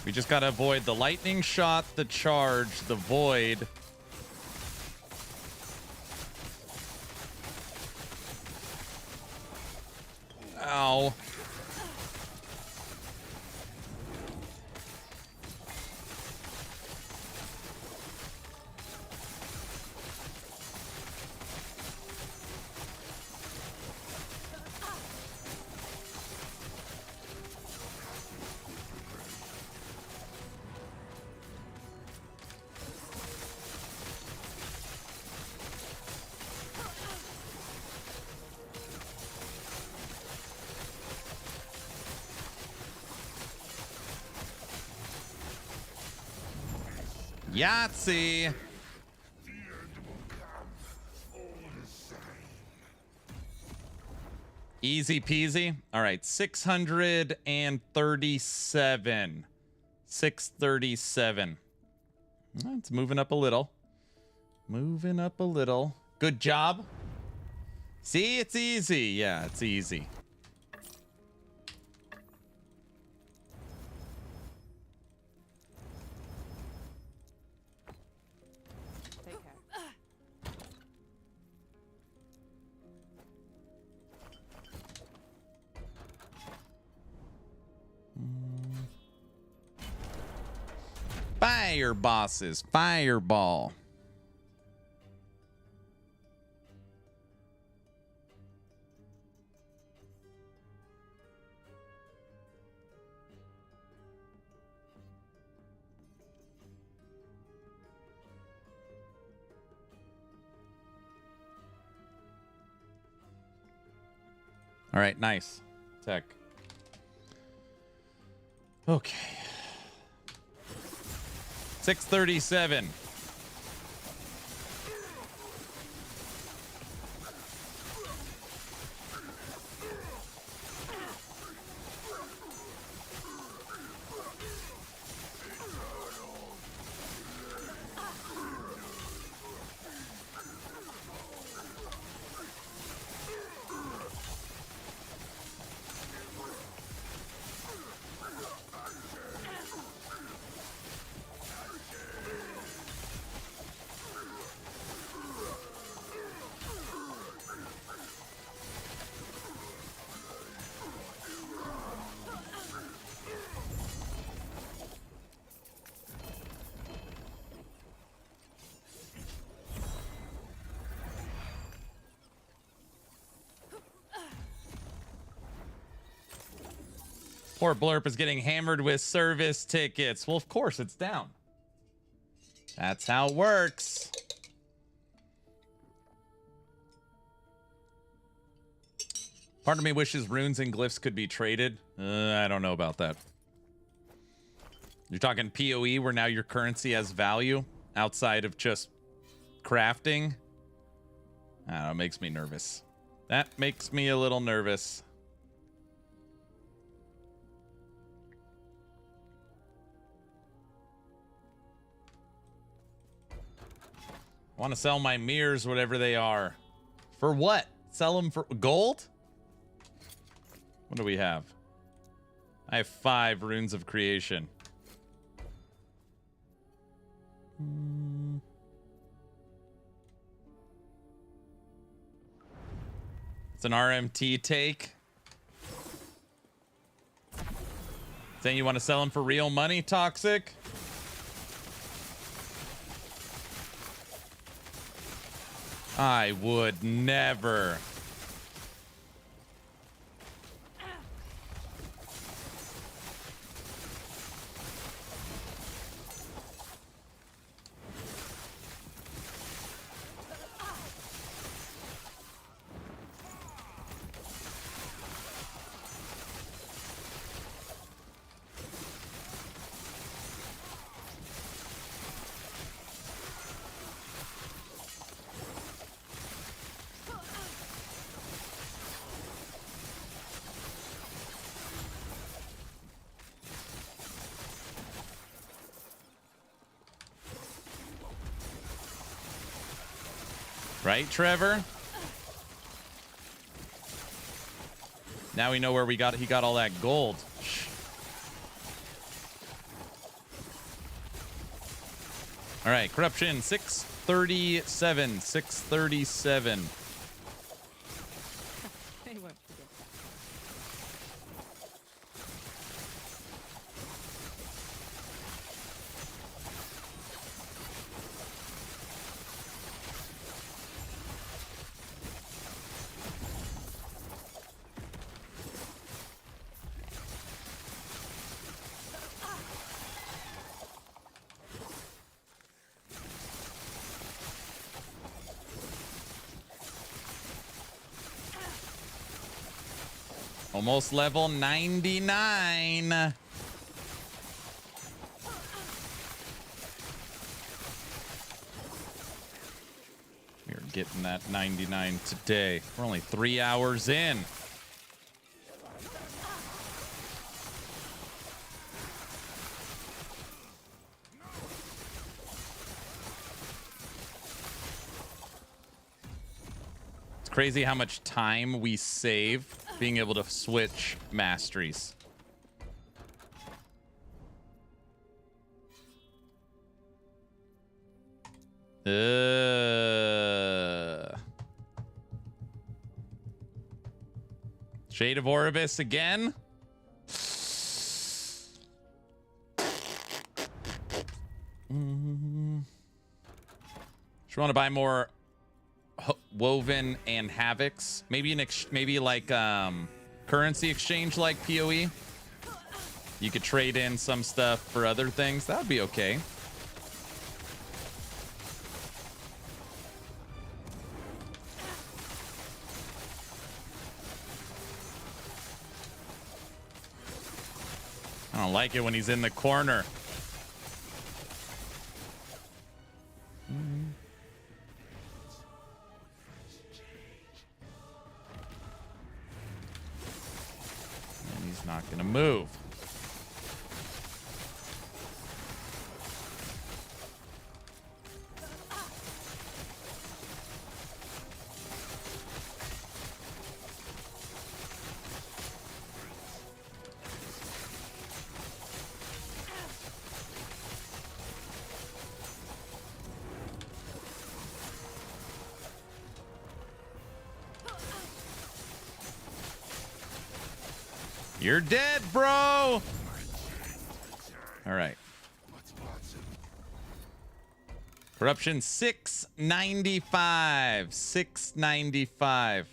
We just gotta avoid the lightning shot, the charge, the void. Ow. Yahtzee. Easy peasy. All right, 637. 637. It's moving up a little. Moving up a little. Good job. See, it's easy. Yeah, it's easy. Take care. Fire bosses. Fireball. All right, nice. Tech. Okay. 637. Poor Blurp is getting hammered with service tickets. Well, of course, it's down. That's how it works. Part of me wishes runes and glyphs could be traded. I don't know about that. You're talking PoE where now your currency has value outside of just crafting? I don't know, it makes me nervous. That makes me a little nervous. I want to sell my mirrors, whatever they are. For what? Sell them for gold? What do we have? I have 5 runes of creation. It's an RMT take. Saying you want to sell them for real money, Toxic? I would never. Right, Trevor? Now we know where he got all that gold. All right, corruption 637. 637. They won't forget that. Almost level 99. We're getting that 99 today. We're only 3 hours in. crazy how much time we save being able to switch masteries. Shade of Oribus again. Just want to buy more Woven and Havocs. Maybe maybe like currency exchange like PoE. You could trade in some stuff for other things. That would be okay. I don't like it when he's in the corner. And he's not going to move. You're dead, bro. All right. Corruption 695. 695.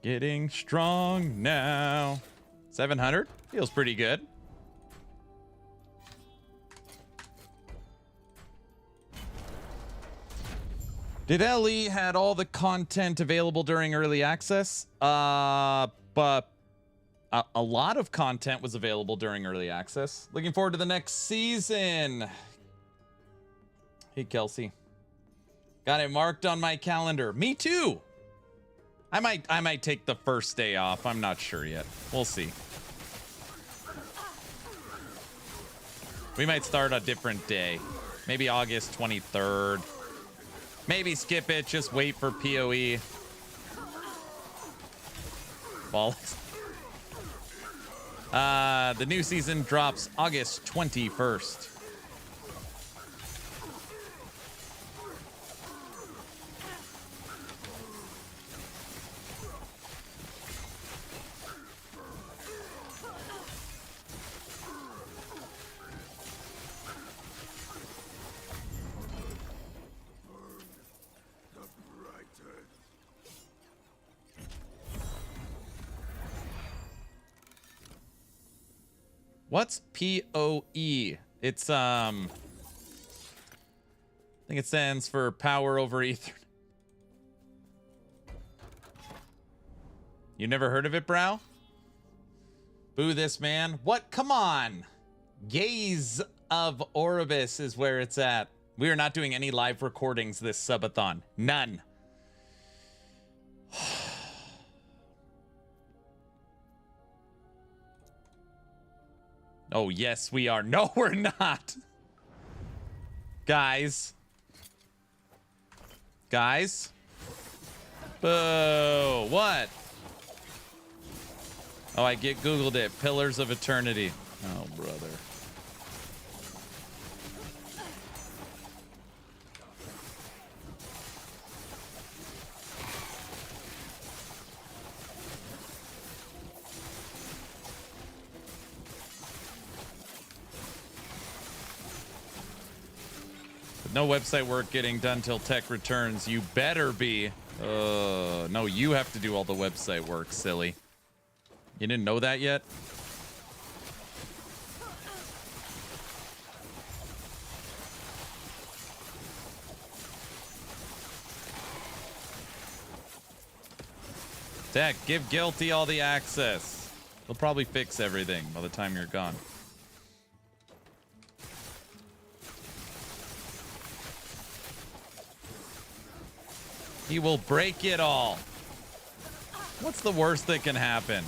Getting strong now. 700 feels pretty good. Did LE had all the content available during early access? But a lot of content was available during early access. Looking forward to the next season. Hey, Kelsey. Got it marked on my calendar. Me too. I might take the first day off. I'm not sure yet. We'll see. We might start a different day. Maybe August 23rd. Maybe skip it, just wait for PoE. Balls. The new season drops August 21st. What's PoE? It's I think it stands for power over ether. You never heard of it, Brow? Boo this man. What? Come on. Gaze of Oribus is where it's at. We are not doing any live recordings this subathon. None. Oh, yes, we are. No, we're not. Guys. Guys. Boo. What? Oh, I Googled it. Pillars of Eternity. Oh, brother. No website work getting done till tech returns. You better be. No, you have to do all the website work, silly. You didn't know that yet? Tech, give Guilty all the access. They'll probably fix everything by the time you're gone. He will break it all. What's the worst that can happen?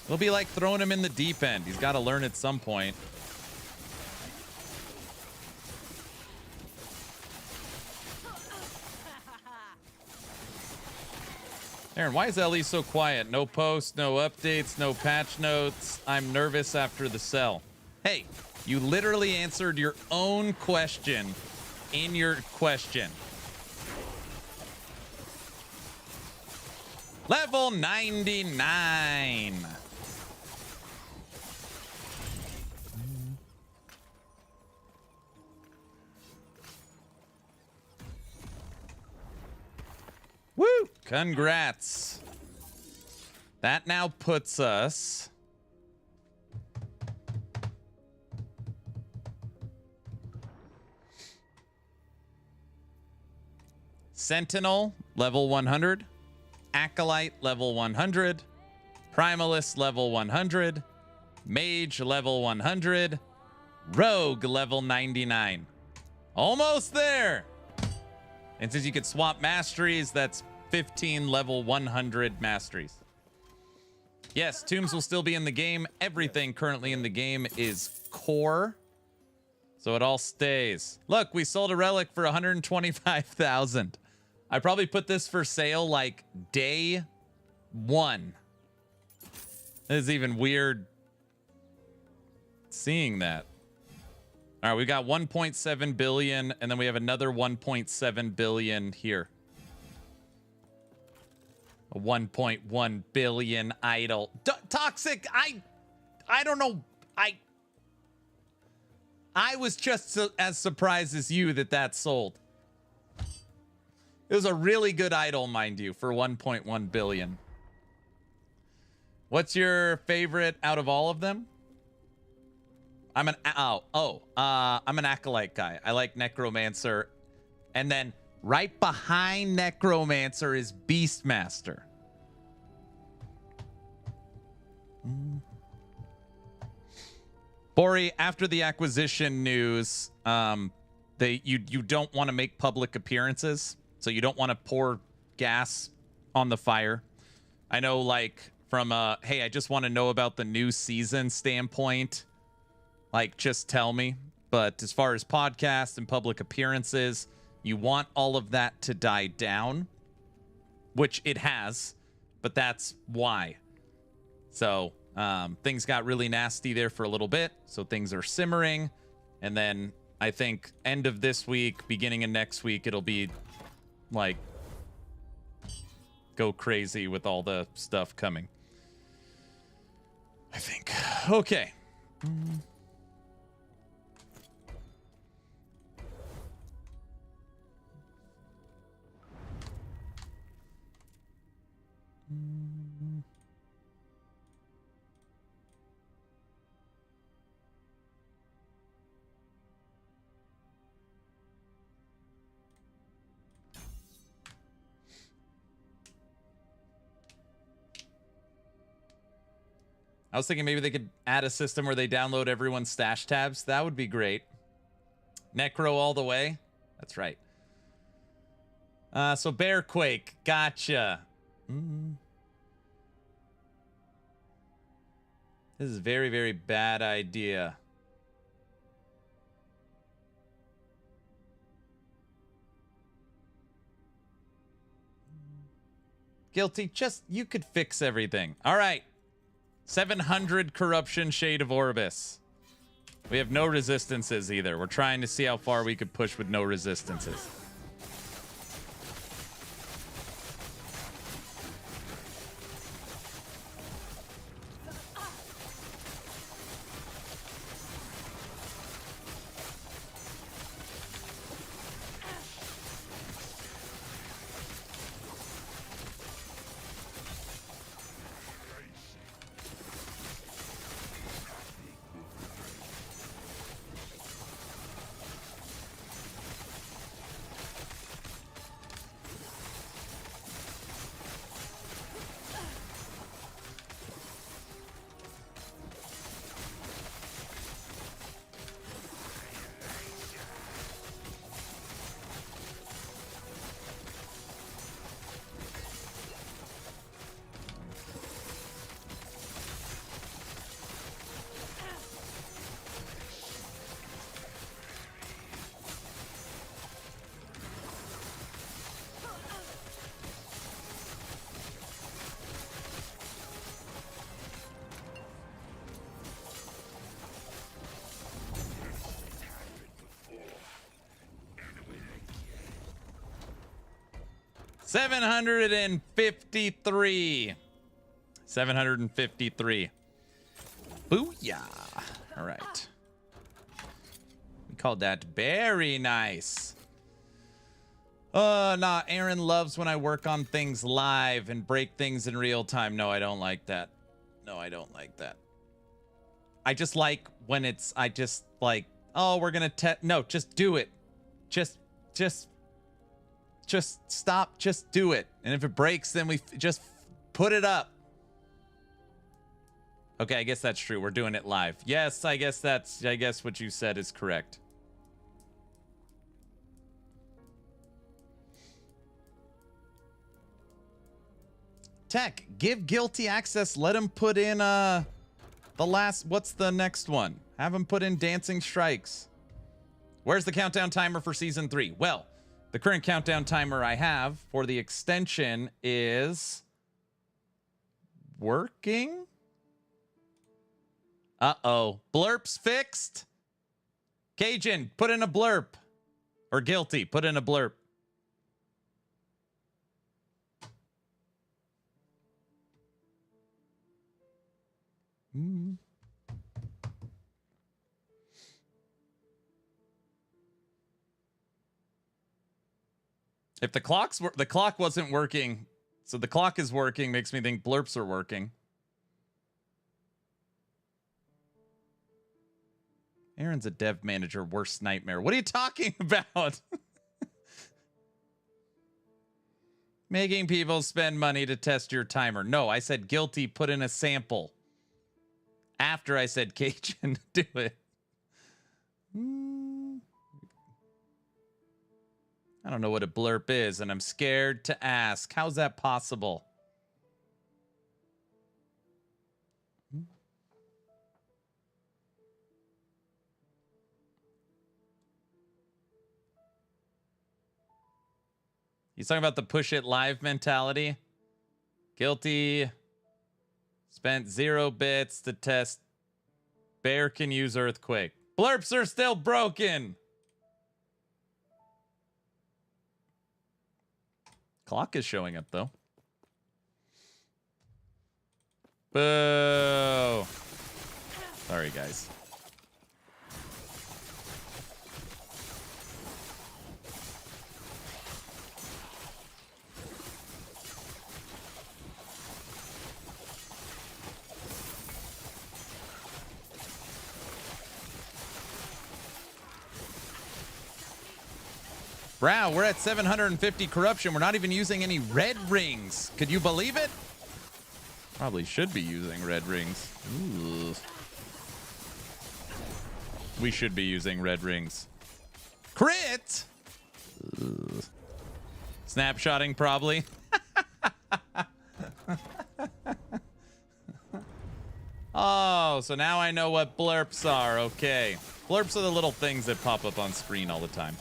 It'll be like throwing him in the deep end. He's got to learn at some point. Aaron, why is LE so quiet? No posts, no updates, no patch notes. I'm nervous after the sell. Hey, you literally answered your own question in your question. Level 99. Woo! Congrats. That now puts us Sentinel level 100, Acolyte level 100, Primalist level 100, Mage level 100, Rogue level 99. Almost there. And since you could swap masteries, that's 15 level 100 masteries. Yes, tombs will still be in the game. Everything currently in the game is core. So it all stays. Look, we sold a relic for 125,000. I probably put this for sale like day 1. It is even weird seeing that. All right, we got 1.7 billion, and then we have another 1.7 billion here. A 1.1 billion idol. Toxic, I don't know. I was just as surprised as you that sold. It was a really good idol, mind you, for 1.1 billion. What's your favorite out of all of them? I'm an Acolyte guy. I like Necromancer. And then right behind Necromancer is Beastmaster. Bori, after the acquisition news, you don't want to make public appearances, so you don't want to pour gas on the fire. I know, like, from hey, I just want to know about the new season standpoint. Like, just tell me. But as far as podcasts and public appearances, you want all of that to die down, which it has, but that's why. So things got really nasty there for a little bit, so things are simmering. And then I think end of this week, beginning of next week, it'll be like go crazy with all the stuff coming, I think. Okay. I was thinking maybe they could add a system where they download everyone's stash tabs. That would be great. Necro all the way. That's right. So Bearquake, gotcha. This is a very, very bad idea. Guilty, just, you could fix everything. All right. 700 corruption, Shade of Orbis. We have no resistances either. We're trying to see how far we could push with no resistances. 753. 753. Booyah. All right. We called that very nice. Nah, Aaron loves when I work on things live and break things in real time. No, I don't like that. No, I don't like that. I just like when it's, I just like, oh, we're going to no, just do it. Just stop, just do it. And if it breaks, then we just put it up. Okay, I guess that's true. We're doing it live. Yes, I guess what you said is correct. Tech, give Guilty access. Let him put in the last, what's the next one? Have him put in Dancing Strikes. Where's the countdown timer for season 3? Well, the current countdown timer I have for the extension is working. Uh-oh. Blurp's fixed. Cajun, put in a blurp. Or Guilty, put in a blurp. If the clock wasn't working, so the clock is working, makes me think blurps are working. Aaron's a dev manager, worst nightmare. What are you talking about? Making people spend money to test your timer. No, I said Guilty, put in a sample. After I said Cajun, do it. I don't know what a blurp is, and I'm scared to ask. How's that possible? He's talking about the push it live mentality. Guilty. Spent 0 bits to test. Bear can use earthquake. Blurps are still broken. Clock is showing up though. Boo. Sorry guys. Wow, we're at 750 corruption. We're not even using any red rings. Could you believe it? Probably should be using red rings. Ooh. We should be using red rings. Crit! Ugh. Snapshotting, probably. Oh, so now I know what blurps are. Okay. Blurps are the little things that pop up on screen all the time.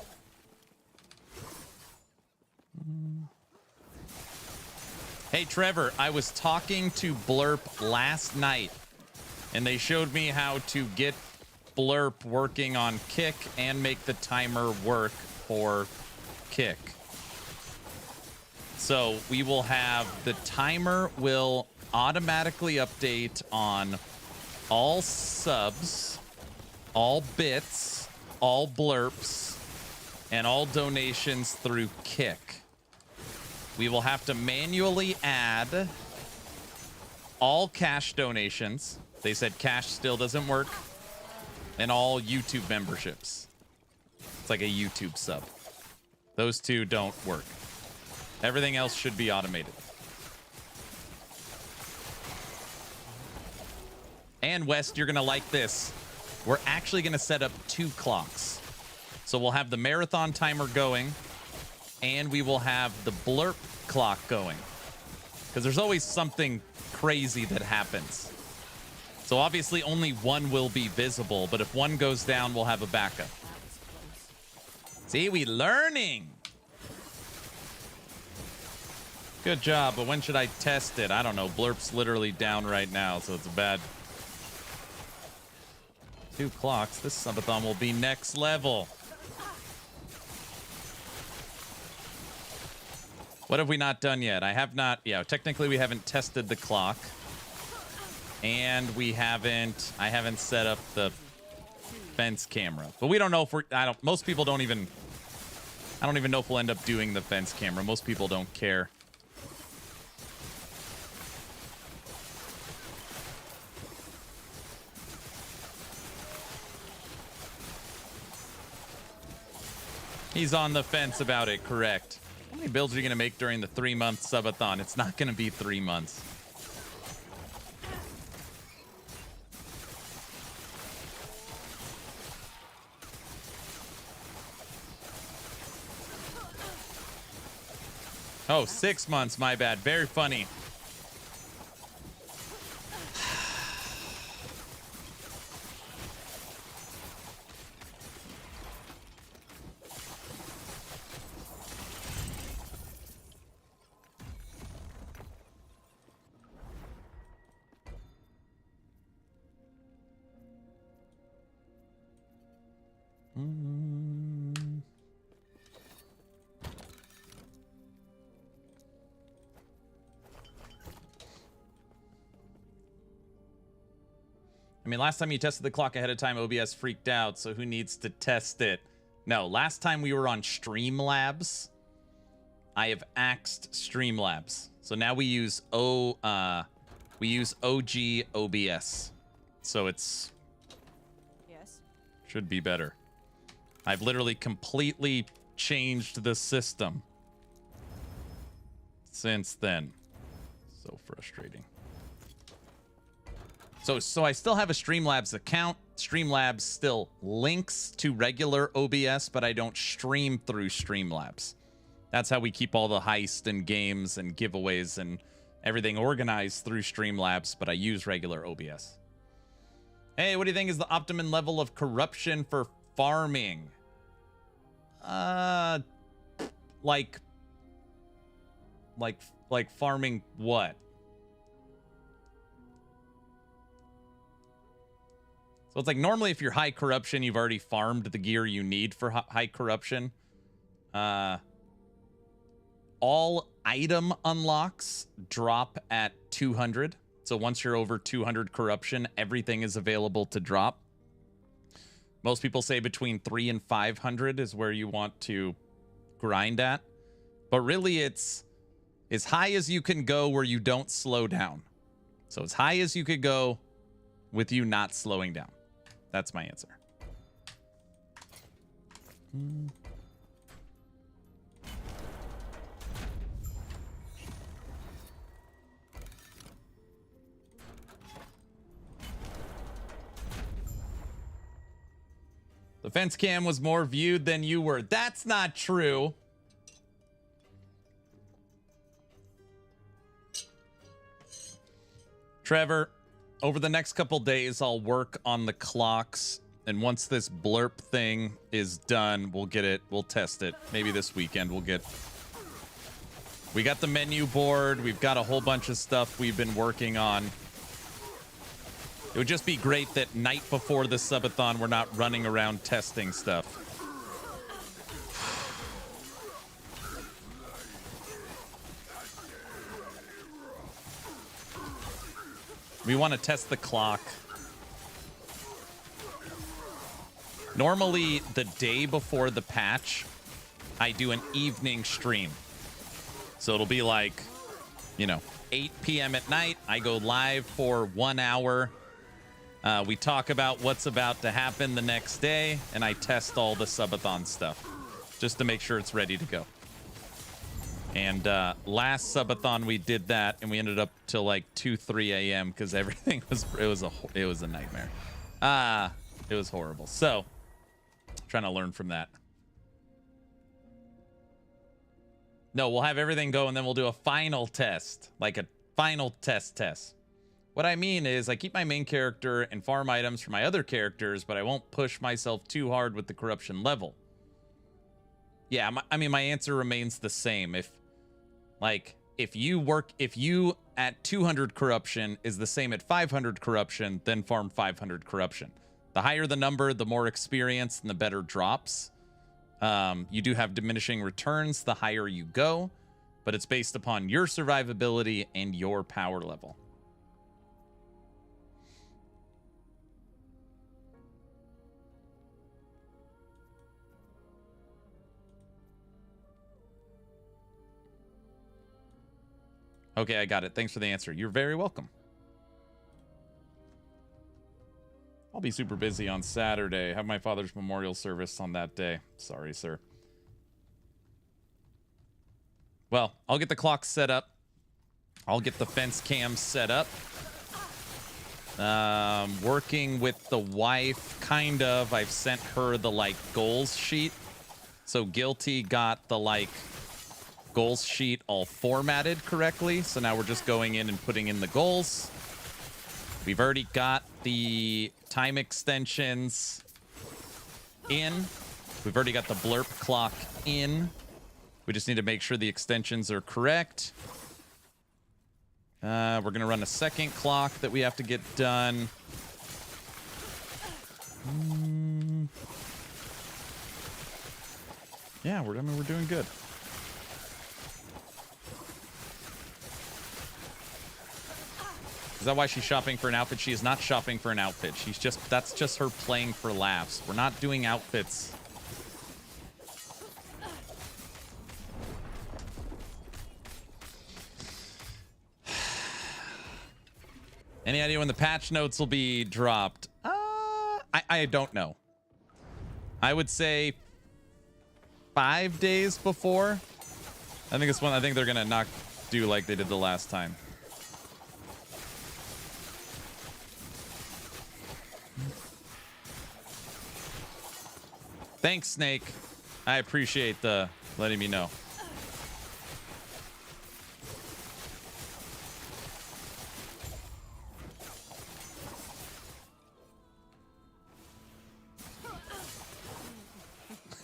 Hey, Trevor, I was talking to Blurp last night, and they showed me how to get Blurp working on Kick and make the timer work for Kick. So we will have the timer will automatically update on all subs, all bits, all blurps, and all donations through Kick. We will have to manually add all cash donations. They said cash still doesn't work. And all YouTube memberships. It's like a YouTube sub. Those two don't work. Everything else should be automated. And West, you're going to like this. We're actually going to set up 2 clocks. So we'll have the marathon timer going. And we will have the blurp clock going. Because there's always something crazy that happens. So obviously only one will be visible, but if one goes down, we'll have a backup. See, we learning. Good job, but when should I test it? I don't know. Blurp's literally down right now, so it's bad. 2 clocks. This subathon will be next level. What have we not done yet? I have not. Yeah, technically we haven't tested the clock. And I haven't set up the fence camera. But we don't know if most people don't even, I don't even know if we'll end up doing the fence camera. Most people don't care. He's on the fence about it, correct. How many builds are you going to make during the 3-month subathon? It's not going to be 3 months. Oh, 6 months, my bad. Very funny. I mean, last time you tested the clock ahead of time, OBS freaked out, so who needs to test it? No, last time we were on Streamlabs, I have axed Streamlabs. So now we use OG OBS. So it's Yes. should be better. I've literally completely changed the system since then. So frustrating. So I still have a Streamlabs account. Streamlabs still links to regular OBS, but I don't stream through Streamlabs. That's how we keep all the heist and games and giveaways and everything organized through Streamlabs, but I use regular OBS. Hey, what do you think is the optimum level of corruption for farming? Like farming what? So it's like normally if you're high corruption, you've already farmed the gear you need for high corruption. All item unlocks drop at 200. So once you're over 200 corruption, everything is available to drop. Most people say between 300 and 500 is where you want to grind at. But really it's as high as you can go where you don't slow down. So as high as you could go with you not slowing down. That's my answer. The fence cam was more viewed than you were. That's not true. Trevor, over the next couple days, I'll work on the clocks. And once this blurp thing is done, we'll get it. We'll test it. Maybe this weekend we got the menu board. We've got a whole bunch of stuff we've been working on. It would just be great that night before the subathon, we're not running around testing stuff. We want to test the clock. Normally, the day before the patch, I do an evening stream. So it'll be like, 8 p.m. at night. I go live for 1 hour. We talk about what's about to happen the next day, and I test all the subathon stuff just to make sure it's ready to go. And last subathon we did that, and we ended up till like 2-3 a.m. because everything was it was a nightmare. It was horrible. So trying to learn from that. No, we'll have everything go, and then we'll do a final test, like a final test. What I mean is I keep my main character and farm items for my other characters, but I won't push myself too hard with the corruption level. Yeah, I mean, my answer remains the same. If you at 200 corruption is the same at 500 corruption, then farm 500 corruption. The higher the number, the more experience and the better drops. You do have diminishing returns the higher you go. but it's based upon your survivability and your power level. Okay, I got it. Thanks for the answer. You're very welcome. I'll be super busy on Saturday. Have my father's memorial service on that day. Sorry, sir. Well, I'll get the clock set up. I'll get the fence cam set up. Working with the wife, kind of. I've sent her the, like, goals sheet. So Guilty got the, like, goals sheet all formatted correctly. So now we're just going in and putting in the goals. We've already got the time extensions in. We've already got the blurp clock in. We just need to make sure the extensions are correct. We're going to run a second clock that we have to get done. Yeah, we're doing good. Is that why she's shopping for an outfit? She is not shopping for an outfit. That's just her playing for laughs. We're not doing outfits. Any idea when the patch notes will be dropped? I don't know. I would say 5 days before. I think they're gonna not do like they did the last time. Thanks, Snake. I appreciate the letting me know.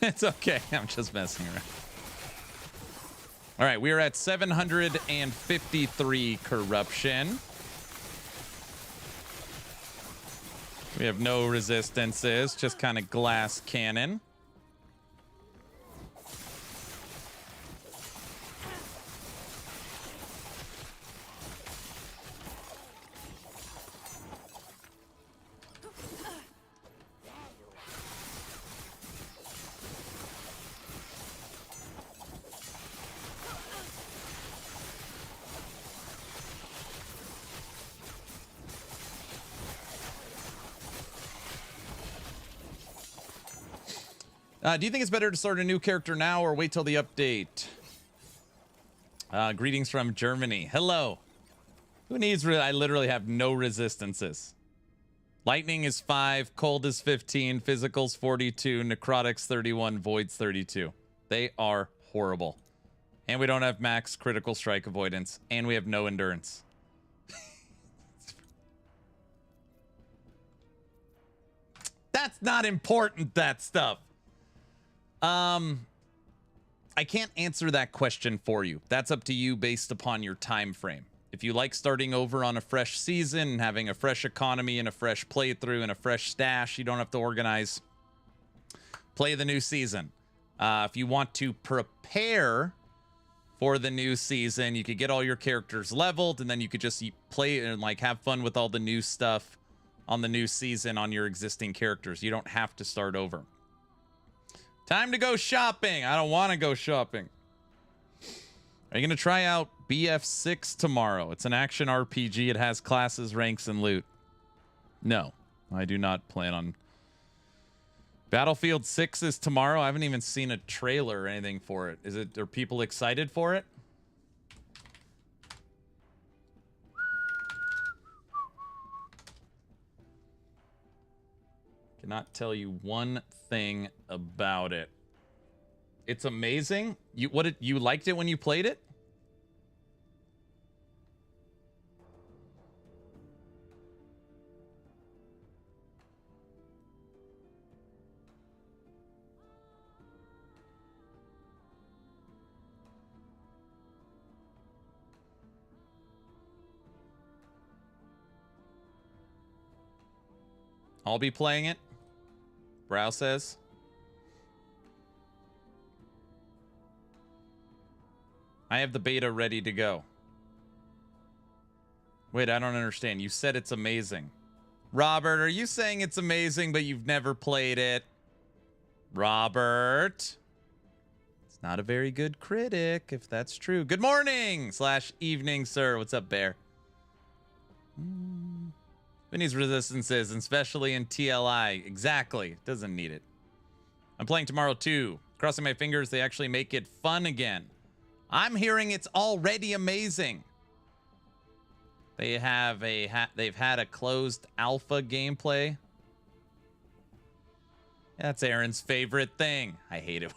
It's okay. I'm just messing around. All right, we are at 753 corruption. We have no resistances, just kind of glass cannon. Do you think it's better to start a new character now or wait till the update? Greetings from Germany. Hello. Who needs... I literally have no resistances. Lightning is 5, cold is 15, physical's 42, necrotics 31, void's 32. They are horrible. And we don't have max critical strike avoidance. And we have no endurance. That's not important, that stuff. I can't answer that question for you. That's up to you based upon your time frame. If you like starting over on a fresh season and having a fresh economy and a fresh playthrough and a fresh stash, you don't have to organize. Play the new season. If you want to prepare for the new season, you could get all your characters leveled and then you could just play and like have fun with all the new stuff on the new season on your existing characters. You don't have to start over. Time to go shopping. I don't want to go shopping. Are you going to try out BF6 tomorrow? It's an action RPG. It has classes, ranks, and loot. No, I do not plan on. Battlefield 6 is tomorrow. I haven't even seen a trailer or anything for it. Are people excited for it? Cannot tell you one thing about it. It's amazing. You liked it when you played it? I'll be playing it. Brow says. I have the beta ready to go. Wait, I don't understand. You said it's amazing. Robert, are you saying it's amazing, but you've never played it? Robert. It's not a very good critic, if that's true. Good morning / evening, sir. What's up, Bear? Who needs resistances, especially in TLI? Exactly. Doesn't need it. I'm playing tomorrow, too. Crossing my fingers, they actually make it fun again. I'm hearing it's already amazing. They have they've had a closed alpha gameplay. That's Aaron's favorite thing. I hate it.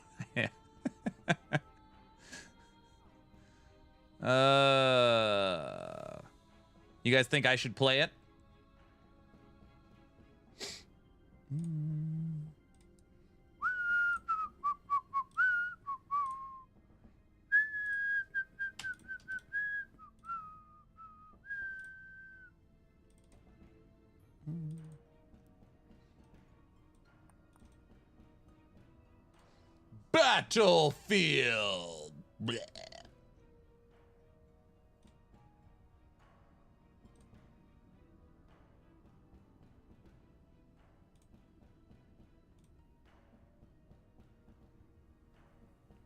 You guys think I should play it? Battlefield. Blech.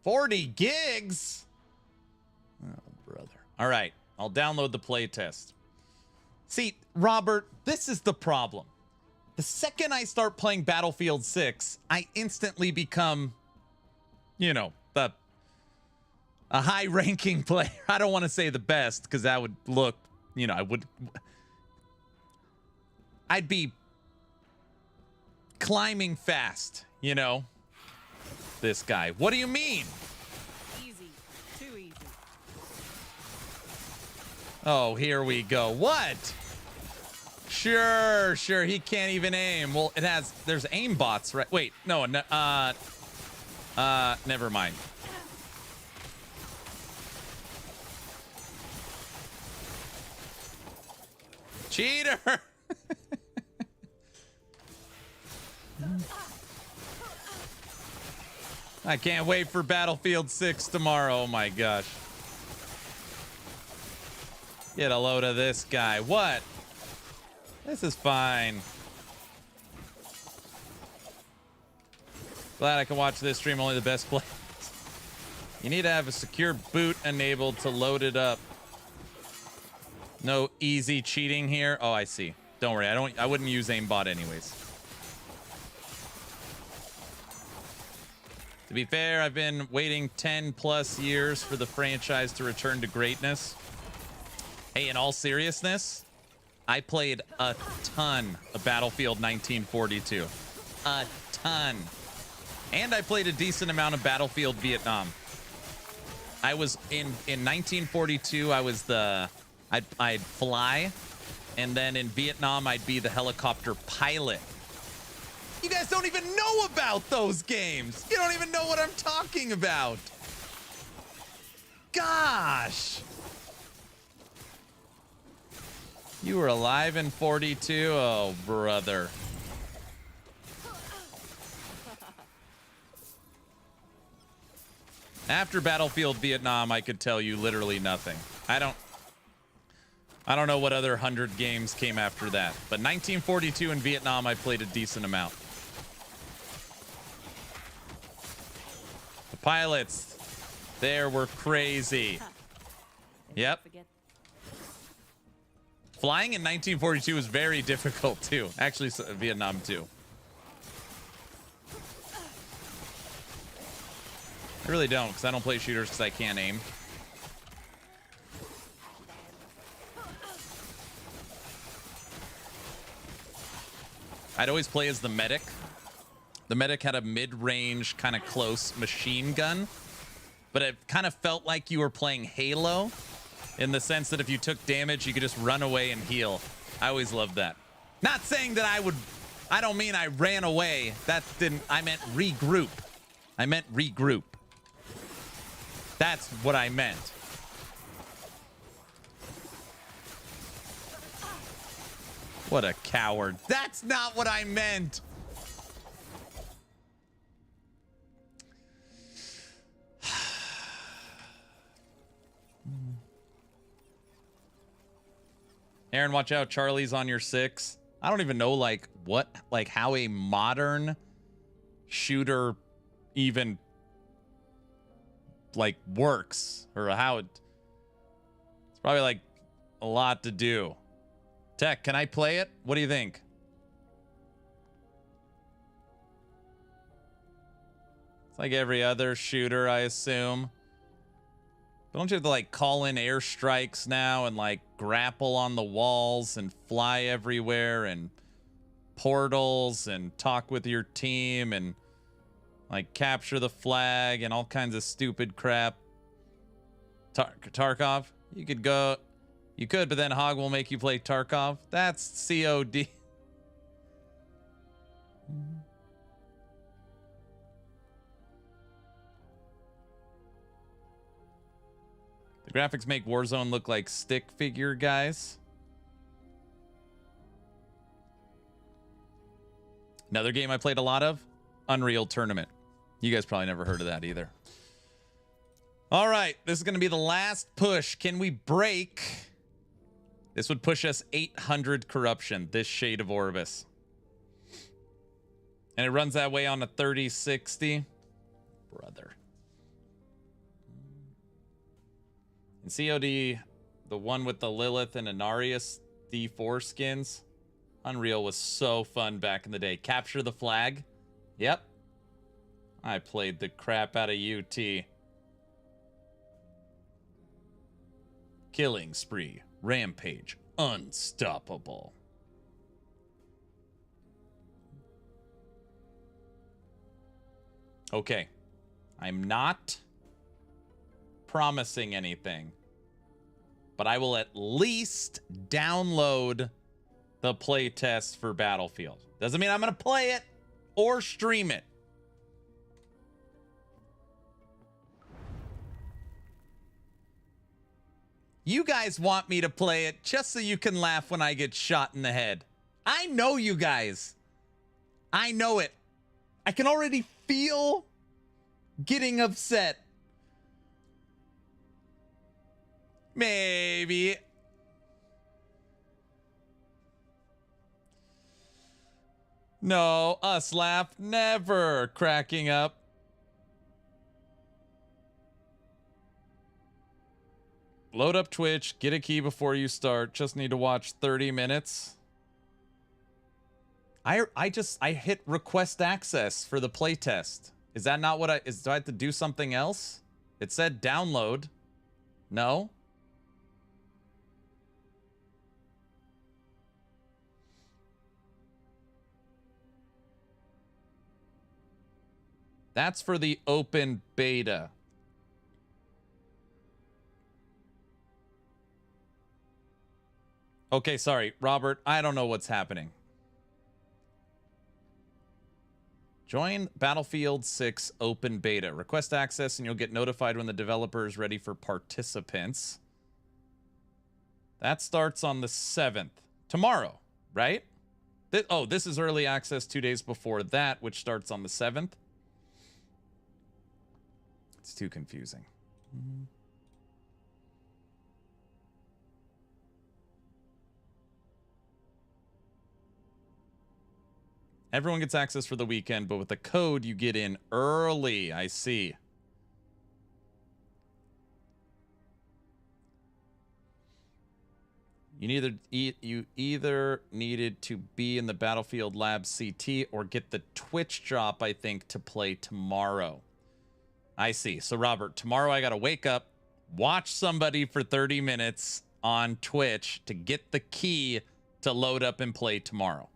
$40 gigs? Oh, brother. All right, I'll download the playtest. See, Robert, this is the problem. The second I start playing Battlefield 6, I instantly become, you know, a high-ranking player. I don't want to say the best, because that would look, you know, I'd be climbing fast, you know? This guy. What do you mean? Easy. Too easy. Oh, here we go. What? Sure. He can't even aim. Well, there's aim bots, right? Wait, no, never mind. Cheater! I can't wait for Battlefield 6 tomorrow. Oh my gosh. Get a load of this guy. What? This is fine. Glad I can watch this stream. Only the best players. You need to have a secure boot enabled to load it up. No easy cheating here. Oh, I see. Don't worry. I wouldn't use aimbot anyways. To be fair, I've been waiting 10 plus years for the franchise to return to greatness. Hey, in all seriousness, I played a ton of Battlefield 1942. A ton. And I played a decent amount of Battlefield Vietnam. I was in 1942, I was I'd fly, and then in Vietnam, I'd be the helicopter pilot. You guys don't even know about those games. You don't even know what I'm talking about. Gosh. You were alive in 42? Oh, brother. After Battlefield Vietnam, I could tell you literally nothing. I don't know what other 100 games came after that. But 1942 in Vietnam, I played a decent amount. The pilots, there were crazy. Yep. Flying in 1942 was very difficult too. Actually, Vietnam too. I really don't, because I don't play shooters because I can't aim. I'd always play as the medic. The medic had a mid-range, kind of close machine gun, but it kind of felt like you were playing Halo in the sense that if you took damage, you could just run away and heal. I always loved that. Not saying that I don't mean I ran away. I meant regroup. I meant regroup. That's what I meant. What a coward. That's not what I meant. Aaron, watch out. Charlie's on your 6. I don't even know, like, what, like, how a modern shooter even, like, works. Or how it... It's probably, like, a lot to do. Tech, can I play it? What do you think? It's like every other shooter, I assume. But don't you have to, like, call in airstrikes now and, like, grapple on the walls and fly everywhere and portals and talk with your team and, like, capture the flag and all kinds of stupid crap? Tarkov? You could go... You could, but then Hog will make you play Tarkov. That's COD. The graphics make Warzone look like stick figure, guys. Another game I played a lot of, Unreal Tournament. You guys probably never heard of that either. All right, this is going to be the last push. Can we break? This would push us 800 corruption, this Shade of Orbis. And it runs that way on a 3060. Brother. In COD, the one with the Lilith and Inarius D4 skins, Unreal was so fun back in the day. Capture the flag. Yep. I played the crap out of UT. Killing spree. Rampage. Unstoppable. Okay. I'm not promising anything, but I will at least download the playtest for Battlefield. Doesn't mean I'm going to play it or stream it. You guys want me to play it just so you can laugh when I get shot in the head. I know you guys. I know it. I can already feel getting upset. Maybe. No, us laugh never. Cracking up. Load up Twitch, get a key before you start. Just need to watch 30 minutes. I hit request access for the playtest. Is that not what do I have to do something else? It said download. No? That's for the open beta. Okay, sorry, Robert. I don't know what's happening. Join Battlefield 6 open beta. Request access and you'll get notified when the developer is ready for participants. That starts on the 7th. Tomorrow, right? This is early access 2 days before that, which starts on the 7th. It's too confusing. Everyone gets access for the weekend, but with the code, you get in early. I see. You either needed to be in the Battlefield Lab CT or get the Twitch drop, I think, to play tomorrow. I see. So, Robert, tomorrow I got to wake up, watch somebody for 30 minutes on Twitch to get the key to load up and play tomorrow.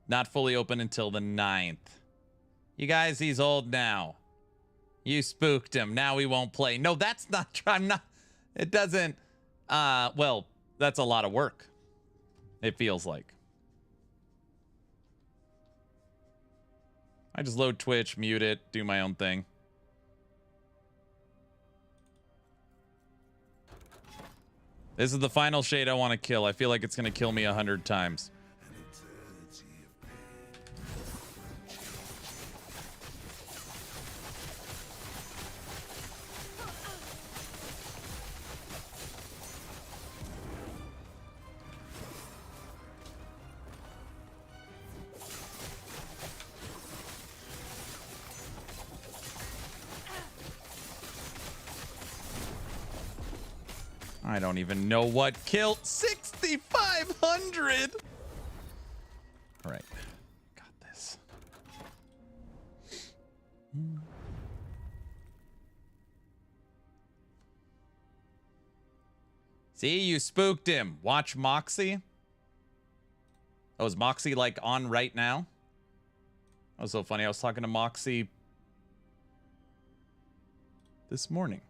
Not fully open until the 9th. You guys, he's old now. You spooked him. Now he won't play. No, that's not true. I'm not. It doesn't. Well, that's a lot of work. It feels like. I just load Twitch, mute it, do my own thing. This is the final shade I want to kill. I feel like it's going to kill me 100 times. I don't even know what killed 6,500. All right. Got this. See, you spooked him. Watch Moxie. Oh, is Moxie like on right now? That was so funny. I was talking to Moxie this morning.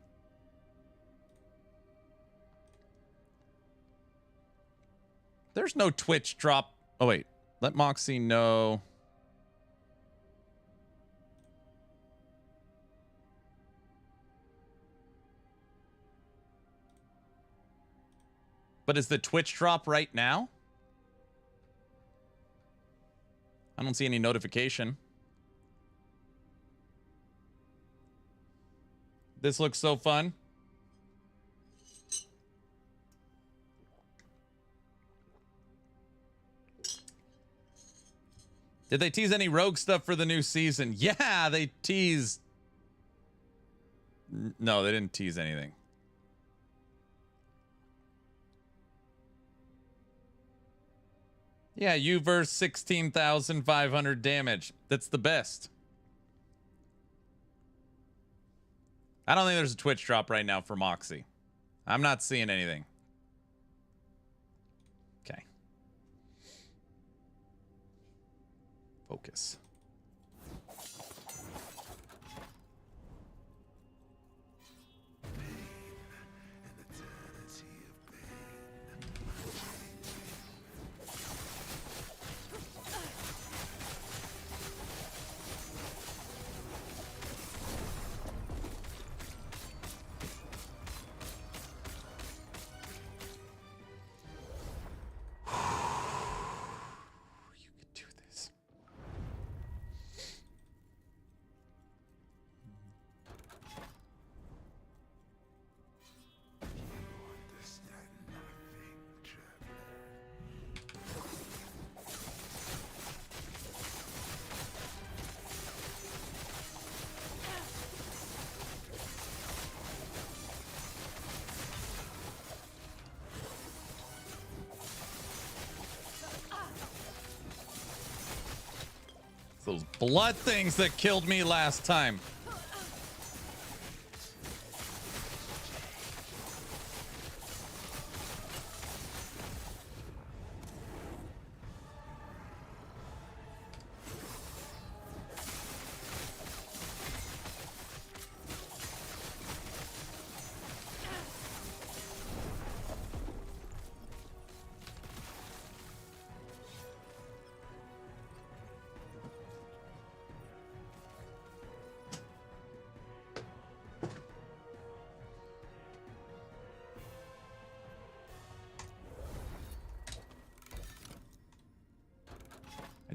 There's no Twitch drop. Oh, wait. Let Moxie know. But is the Twitch drop right now? I don't see any notification. This looks so fun. Did they tease any rogue stuff for the new season? Yeah, they teased. No, they didn't tease anything. Yeah, you verse 16,500 damage. That's the best. I don't think there's a Twitch drop right now for Moxie. I'm not seeing anything. Okay. Focus. Those blood things that killed me last time.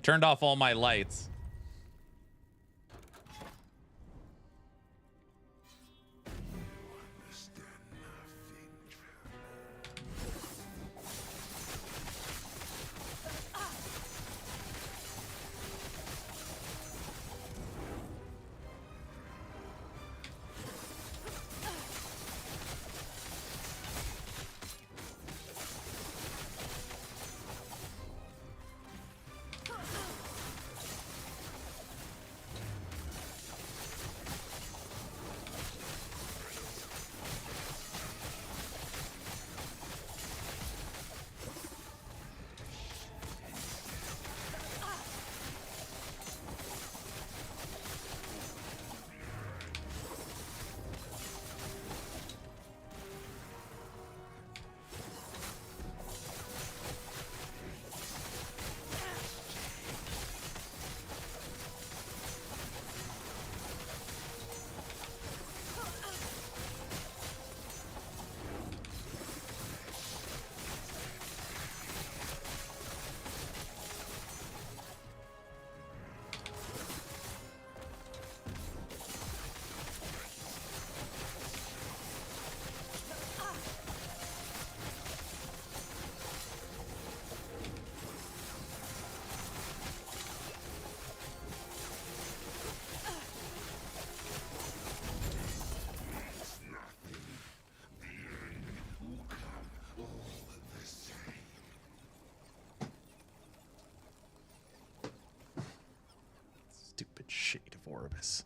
Turned off all my lights. Shade of Orbis.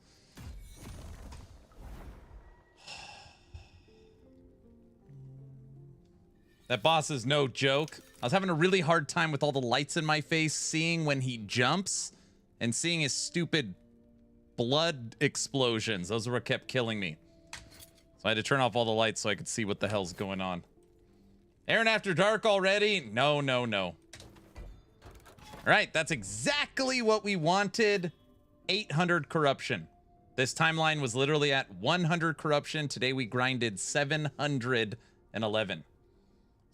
That boss is no joke. I was having a really hard time with all the lights in my face, seeing when he jumps and seeing his stupid blood explosions. Those were what kept killing me. So I had to turn off all the lights so I could see what the hell's going on. Aaron After Dark already? No, no, no. All right, that's exactly what we wanted. 800 corruption. This timeline was literally at 100 corruption. Today we grinded 711.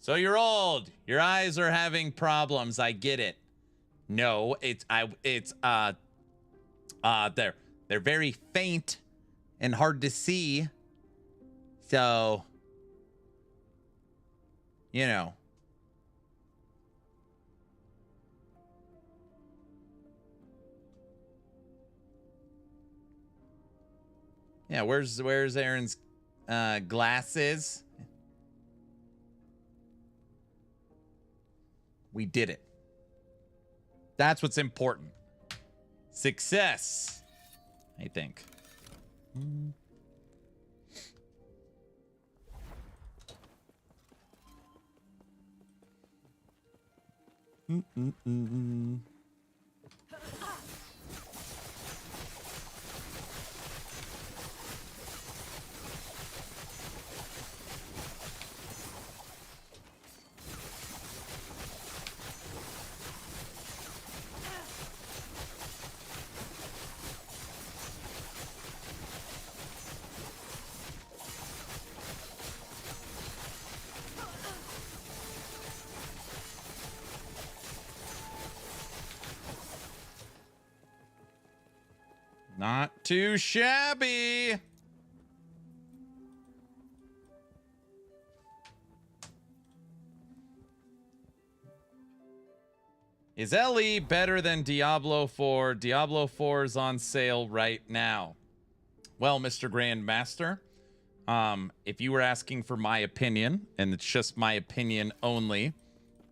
So you're old. Your eyes are having problems. I get it. No, they're very faint and hard to see. So, you know. Yeah, where's Aaron's glasses? We did it. That's what's important. Success, I think. Not too shabby. Is Ellie better than Diablo 4? Diablo 4 is on sale right now. Well, Mr. Grandmaster, if you were asking for my opinion, and it's just my opinion only,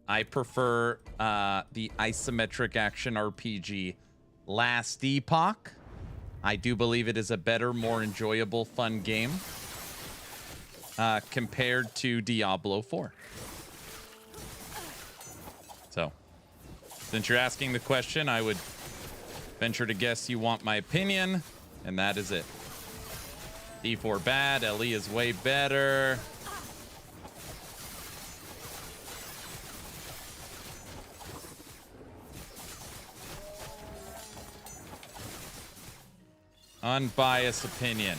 I prefer the isometric action RPG Last Epoch. I do believe it is a better, more enjoyable, fun game compared to Diablo 4. So, since you're asking the question, I would venture to guess you want my opinion, and that is it. D4 bad, LE is way better. Unbiased opinion.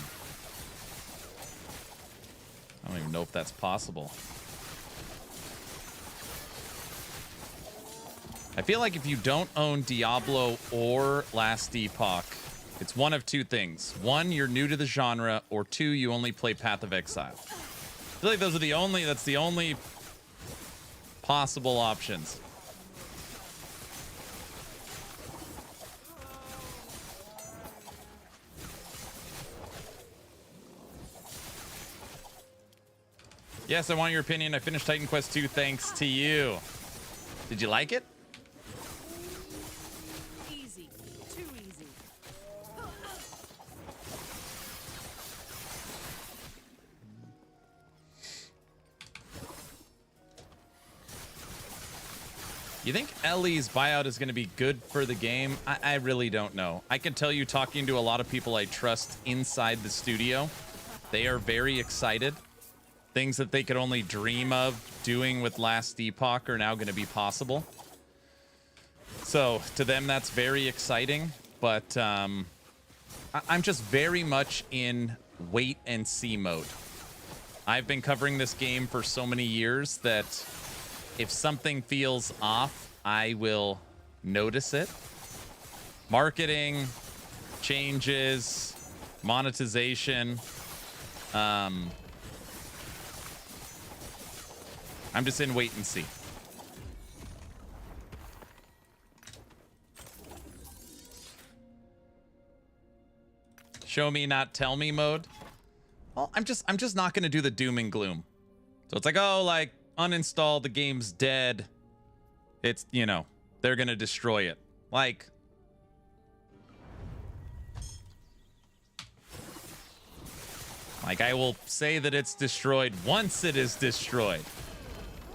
I don't even know if that's possible. I feel like if you don't own Diablo or Last Epoch, it's one of two things. One, you're new to the genre, or two, you only play Path of Exile. I feel like those are that's the only possible options. Yes, I want your opinion. I finished Titan Quest 2 thanks to you. Did you like it? Easy. Too easy. You think Ellie's buyout is going to be good for the game? I really don't know. I can tell you, talking to a lot of people I trust inside the studio, they are very excited. Things that they could only dream of doing with Last Epoch are now going to be possible. So to them, that's very exciting. But I'm just very much in wait and see mode. I've been covering this game for so many years that if something feels off, I will notice it. Marketing, changes, monetization. I'm just in wait and see. Show me, not tell me mode. Well, I'm just not gonna do the doom and gloom. So it's like, oh, like uninstall, the game's dead. It's, you know, they're gonna destroy it. Like, Like, I will say that it's destroyed once it is destroyed.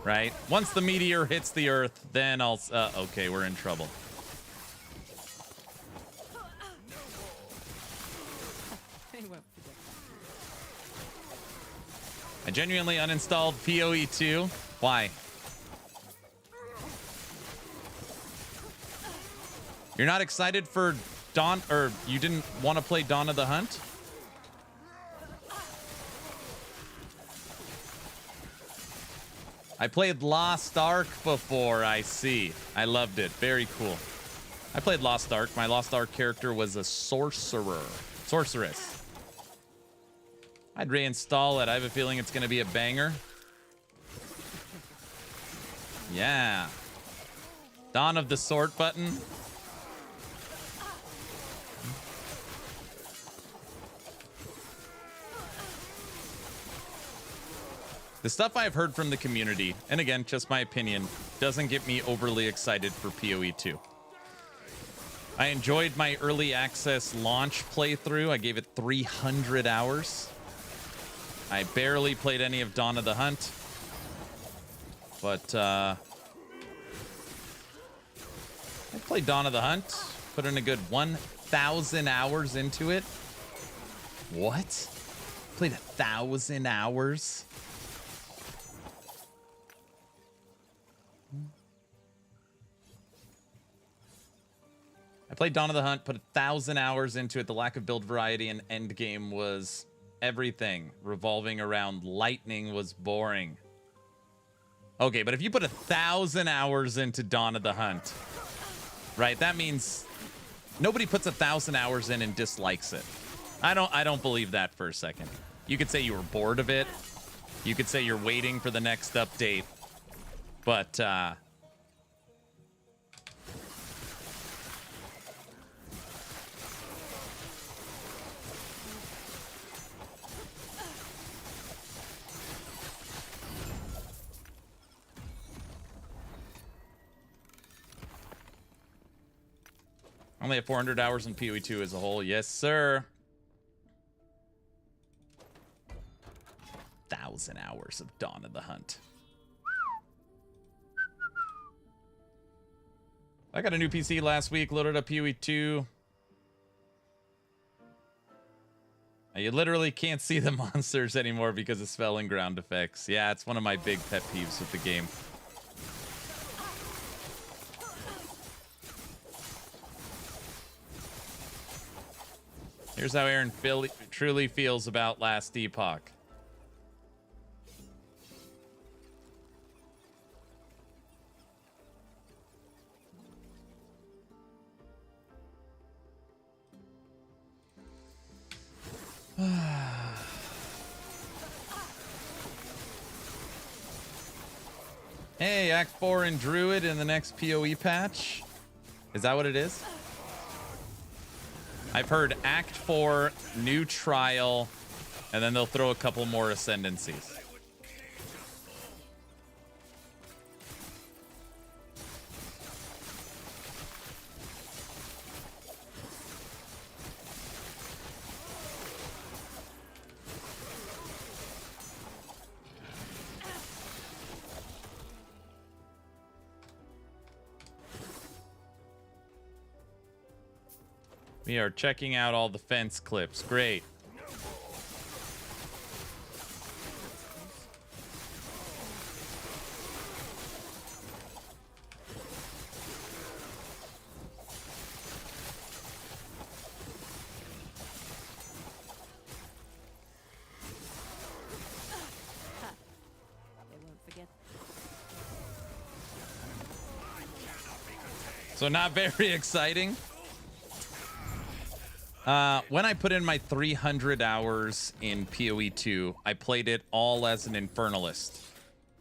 Right? Once the meteor hits the earth, then I'll... okay, we're in trouble. I genuinely uninstalled PoE 2. Why? You're not excited for Dawn, or you didn't want to play Dawn of the Hunt? I played Lost Ark before, I see. I loved it. Very cool. I played Lost Ark. My Lost Ark character was a sorceress. I'd reinstall it. I have a feeling it's going to be a banger. Yeah. Dawn of the Sword button. The stuff I've heard from the community, and again, just my opinion, doesn't get me overly excited for PoE 2. I enjoyed my early access launch playthrough. I gave it 300 hours. I barely played any of Dawn of the Hunt. But, I played Dawn of the Hunt. Put in a good 1,000 hours into it. What? Played 1,000 hours? I played Dawn of the Hunt, put 1,000 hours into it. The lack of build variety in Endgame was everything. Revolving around lightning was boring. Okay, but if you put 1,000 hours into Dawn of the Hunt, right, that means nobody puts 1,000 hours in and dislikes it. I don't believe that for a second. You could say you were bored of it. You could say you're waiting for the next update. But, only have 400 hours in PoE 2 as a whole. Yes, sir. 1,000 hours of Dawn of the Hunt. I got a new PC last week, loaded up PoE 2. You literally can't see the monsters anymore because of spell and ground effects. Yeah, it's one of my big pet peeves with the game. Here's how Aaron truly feels about last Epoch. Hey, Act 4 and Druid in the next PoE patch. Is that what it is? I've heard Act 4, new trial, and then they'll throw a couple more ascendancies. We are checking out all the fence clips. Great. So not very exciting. When I put in my 300 hours in PoE 2, I played it all as an Infernalist.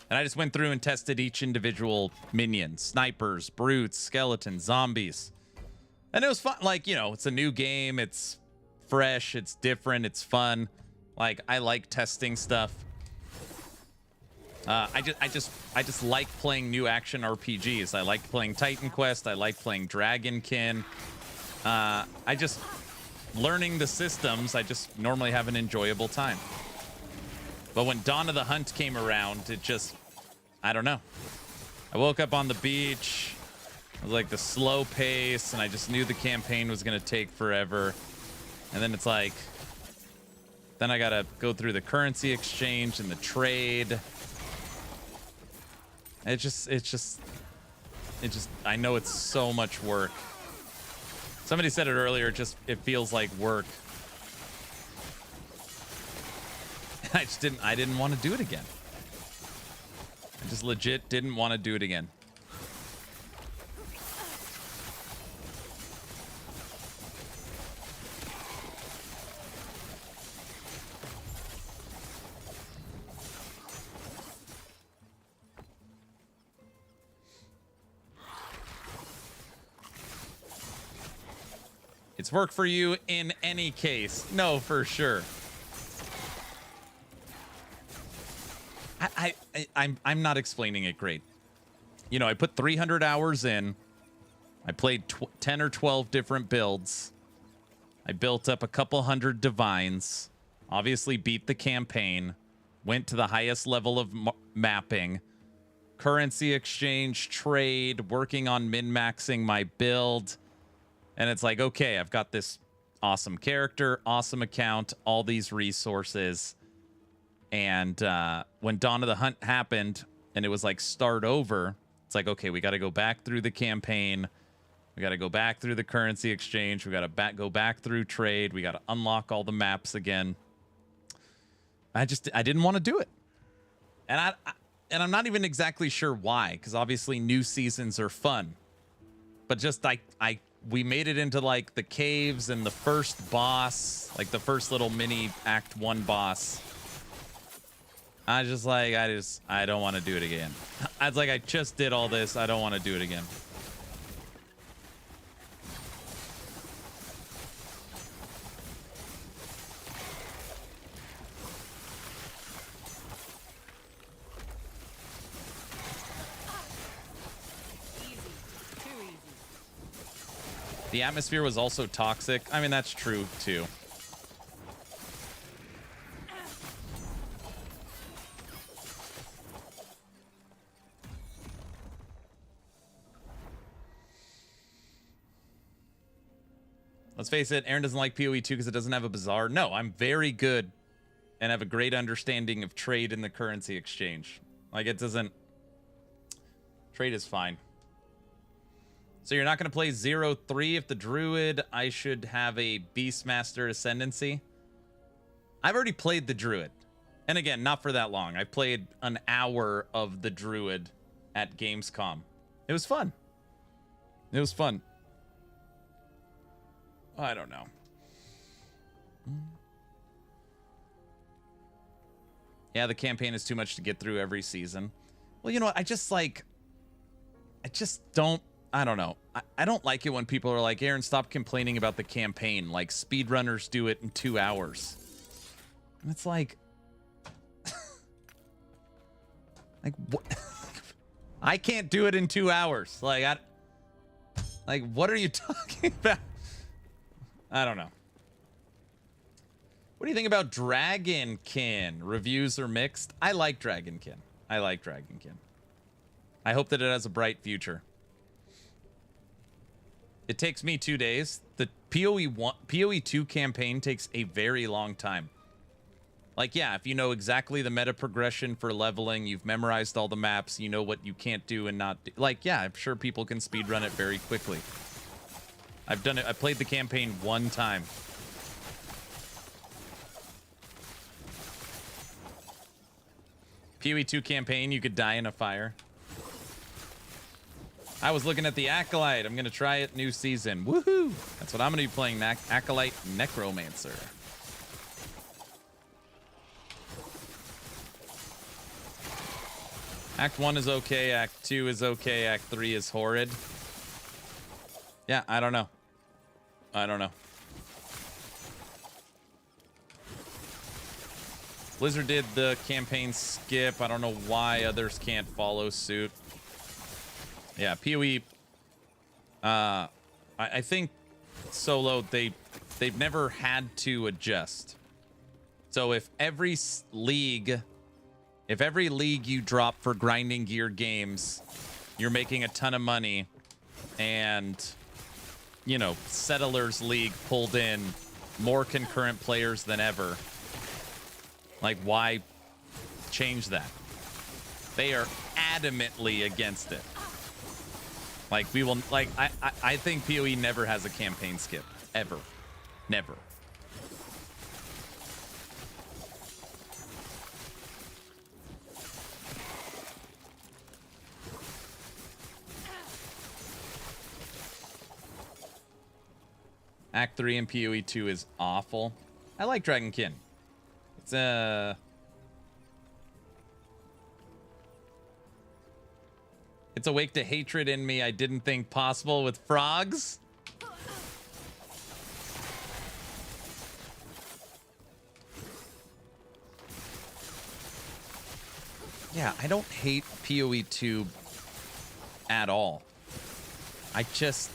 And I just went through and tested each individual minion. Snipers, brutes, skeletons, zombies. And it was fun. Like, you know, it's a new game. It's fresh. It's different. It's fun. Like, I like testing stuff. I just like playing new action RPGs. I like playing Titan Quest. I like playing Dragonkin. learning the systems, I just normally have an enjoyable time. But when Dawn of the Hunt came around, it just, I don't know. I woke up on the beach. It was like the slow pace, and I just knew the campaign was going to take forever. And then it's like, then I got to go through the currency exchange and the trade. It just, I know it's so much work. Somebody said it earlier, it feels like work. I didn't want to do it again. I just legit didn't want to do it again. It's work for you in any case. No, for sure. I'm not explaining it great. You know, I put 300 hours in. I played 10 or 12 different builds. I built up a couple hundred divines. Obviously beat the campaign. Went to the highest level of mapping. Currency exchange, trade, working on min-maxing my build. And it's like, okay, I've got this awesome character, awesome account, all these resources. And when Dawn of the Hunt happened and it was like start over, it's like, okay, we got to go back through the campaign. We got to go back through the currency exchange. We got to go back through trade. We got to unlock all the maps again. I didn't want to do it. And I'm not even exactly sure why, because obviously new seasons are fun. But just we made it into like the caves and the first boss, like the first little mini Act 1 boss. I don't want to do it again. I was like, I just did all this. I don't want to do it again. The atmosphere was also toxic. I mean, that's true too. Let's face it, Aaron doesn't like PoE 2 because it doesn't have a bazaar. No, I'm very good and have a great understanding of trade in the currency exchange. Like, it doesn't... Trade is fine. So you're not going to play 0-3 if the Druid, I should have a Beastmaster Ascendancy? I've already played the Druid. And again, not for that long. I played an hour of the Druid at Gamescom. It was fun. It was fun. I don't know. Yeah, the campaign is too much to get through every season. Well, you know what? I just don't... I don't know. I don't like it when people are like, Aaron, stop complaining about the campaign. Like, speedrunners do it in 2 hours. And it's like... like, what? I can't do it in 2 hours. Like, what are you talking about? I don't know. What do you think about Dragonkin? Reviews are mixed. I like Dragonkin. I like Dragonkin. I hope that it has a bright future. It takes me 2 days. The PoE 2 campaign takes a very long time. Like, yeah, if you know exactly the meta progression for leveling, you've memorized all the maps, you know what you can't do and not do. Like, yeah, I'm sure people can speedrun it very quickly. I've done it. I played the campaign 1 time. PoE 2 campaign, you could die in a fire. I was looking at the Acolyte. I'm going to try it new season. Woohoo! That's what I'm going to be playing, Acolyte Necromancer. Act 1 is okay. Act 2 is okay. Act 3 is horrid. Yeah, I don't know. I don't know. Blizzard did the campaign skip. I don't know why others can't follow suit. Yeah, PoE. I think solo, they they've never had to adjust. So if every league you drop for grinding gear games, you're making a ton of money, and, you know, Settlers League pulled in more concurrent players than ever, like, why change that? They are adamantly against it. Like, we will, like, I think PoE never has a campaign skip. Ever. Never. Act 3 in PoE 2 is awful. I like Dragonkin. It's It's awaked a hatred in me I didn't think possible with frogs. Yeah, I don't hate PoE 2 at all. I just...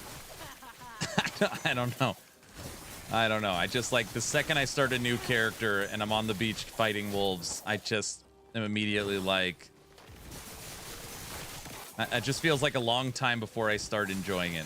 I don't know. I don't know. I just, like, the second I start a new character and I'm on the beach fighting wolves, I just am immediately like... It just feels like a long time before I start enjoying it.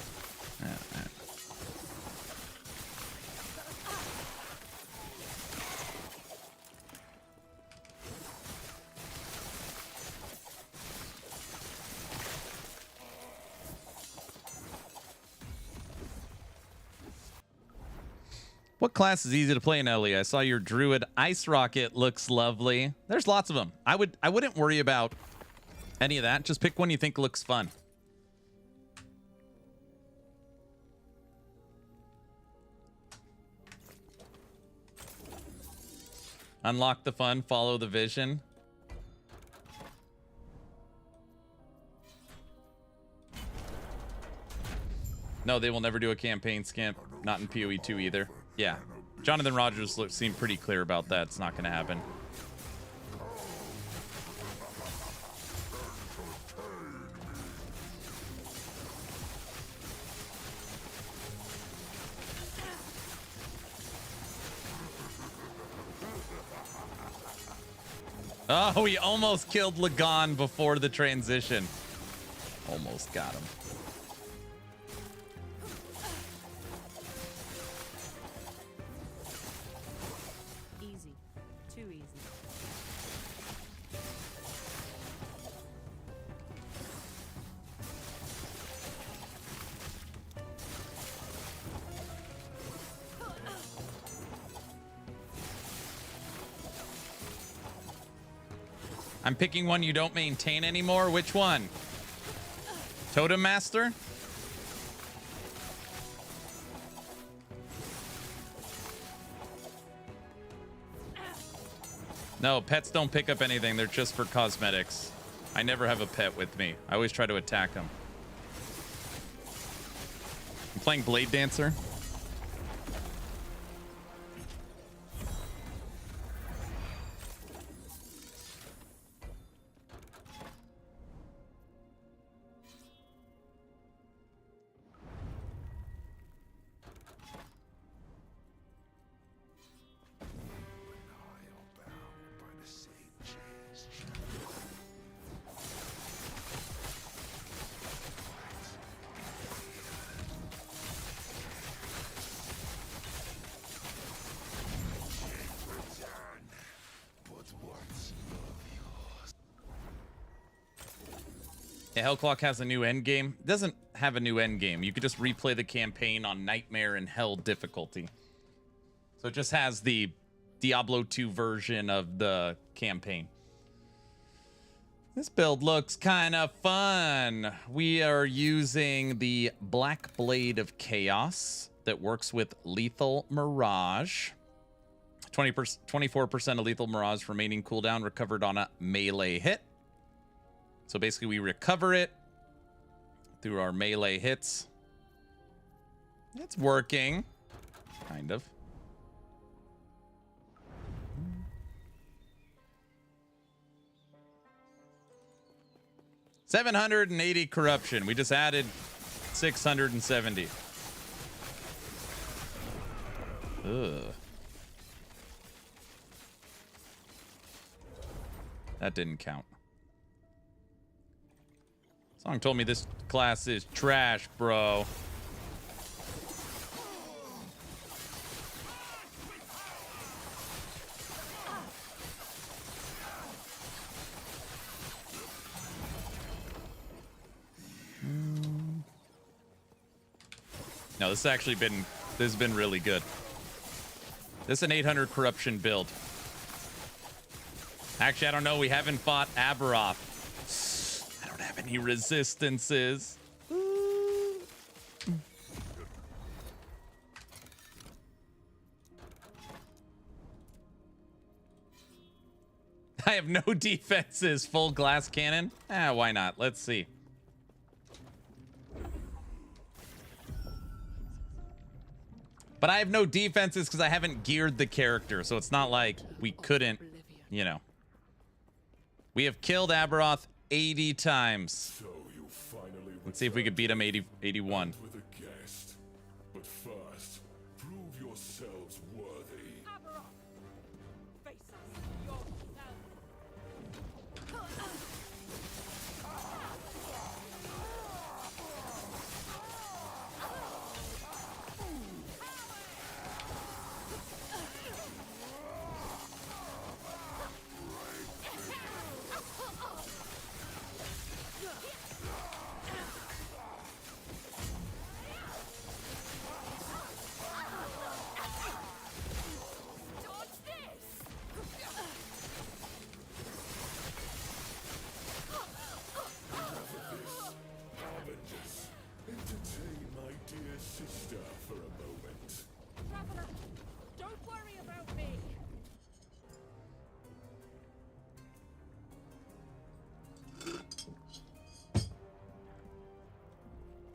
What class is easy to play in Ellie? I saw your Druid Ice Rocket looks lovely. There's lots of them. I wouldn't worry about any of that. Just pick one you think looks fun. Unlock the fun, follow the vision. No, they will never do a campaign skimp. Not in PoE 2 either. Yeah. Jonathan Rogers seemed pretty clear about that. It's not going to happen. Oh, we almost killed Lagon before the transition. Almost got him. Easy. Too easy. I'm picking one you don't maintain anymore. Which one? Totem Master? No, pets don't pick up anything. They're just for cosmetics. I never have a pet with me. I always try to attack them. I'm playing Bladedancer. Yeah, Hellclock has a new endgame. It doesn't have a new endgame. You could just replay the campaign on Nightmare and Hell difficulty. So it just has the Diablo 2 version of the campaign. This build looks kind of fun. We are using the Black Blade of Chaos that works with Lethal Mirage. 24% of Lethal Mirage remaining cooldown recovered on a melee hit. So basically we recover it through our melee hits. It's working. Kind of. $780 corruption. We just added 670. Ugh. That didn't count. Song told me this class is trash, bro. No, this has been really good. This is an 800 corruption build. Actually, I don't know. We haven't fought Aberoth. I don't have any resistances. I have no defenses. Full glass cannon? Why not? Let's see. But I have no defenses because I haven't geared the character, so it's not like we couldn't, you know. We have killed Aberoth 80 times. Let's see if we could beat him 81. With a guest. But first, prove yourselves worthy. Face us yourself. Entertain my dear sister for a moment. Traveler, don't worry about me.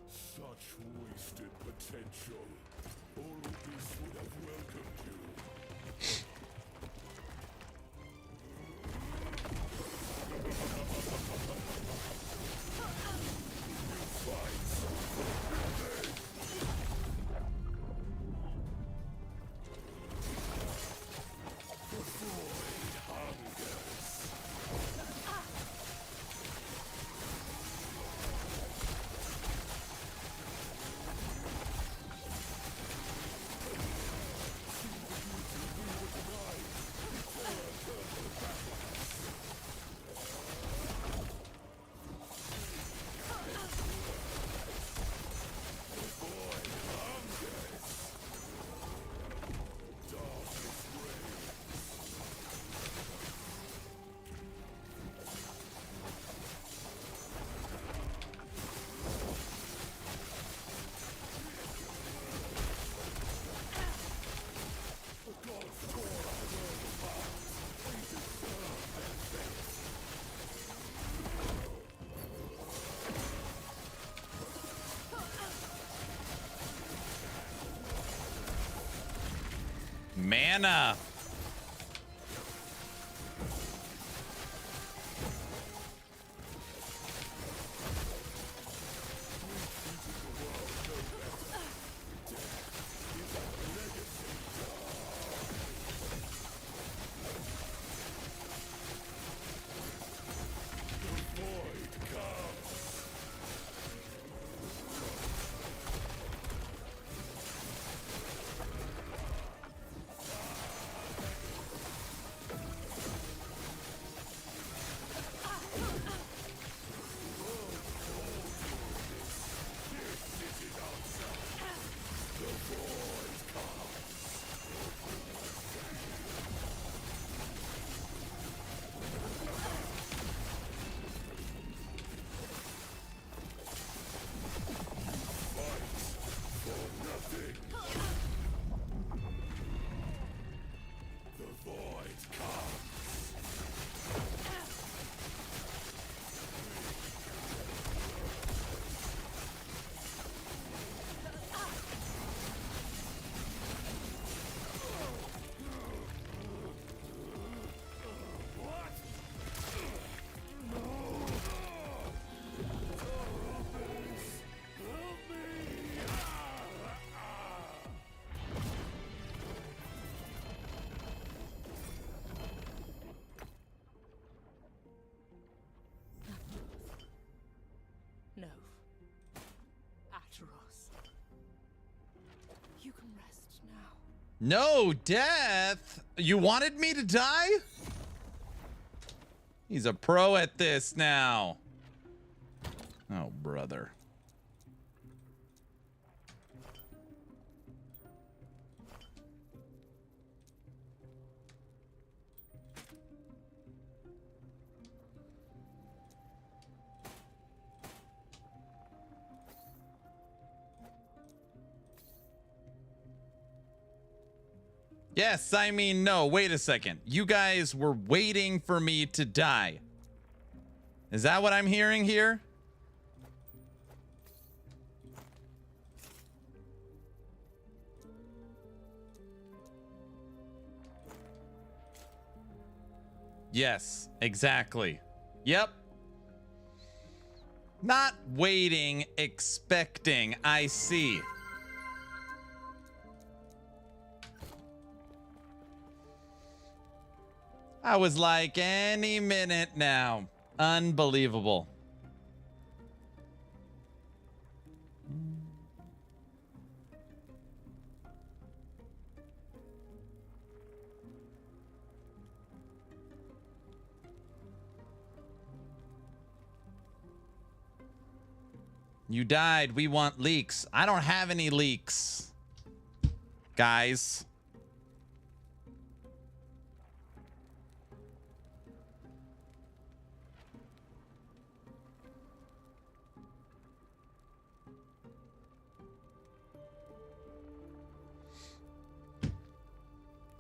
Such wasted potential. All of this would have welcomed you. Mana. You can rest now. No death. You wanted me to die? He's a pro at this now. Oh, brother. Yes, I mean, no, wait a second. You guys were waiting for me to die. Is that what I'm hearing here? Yes, exactly. Yep. Not waiting, expecting. I see. I was like, any minute now. Unbelievable. You died. We want leaks. I don't have any leaks, guys.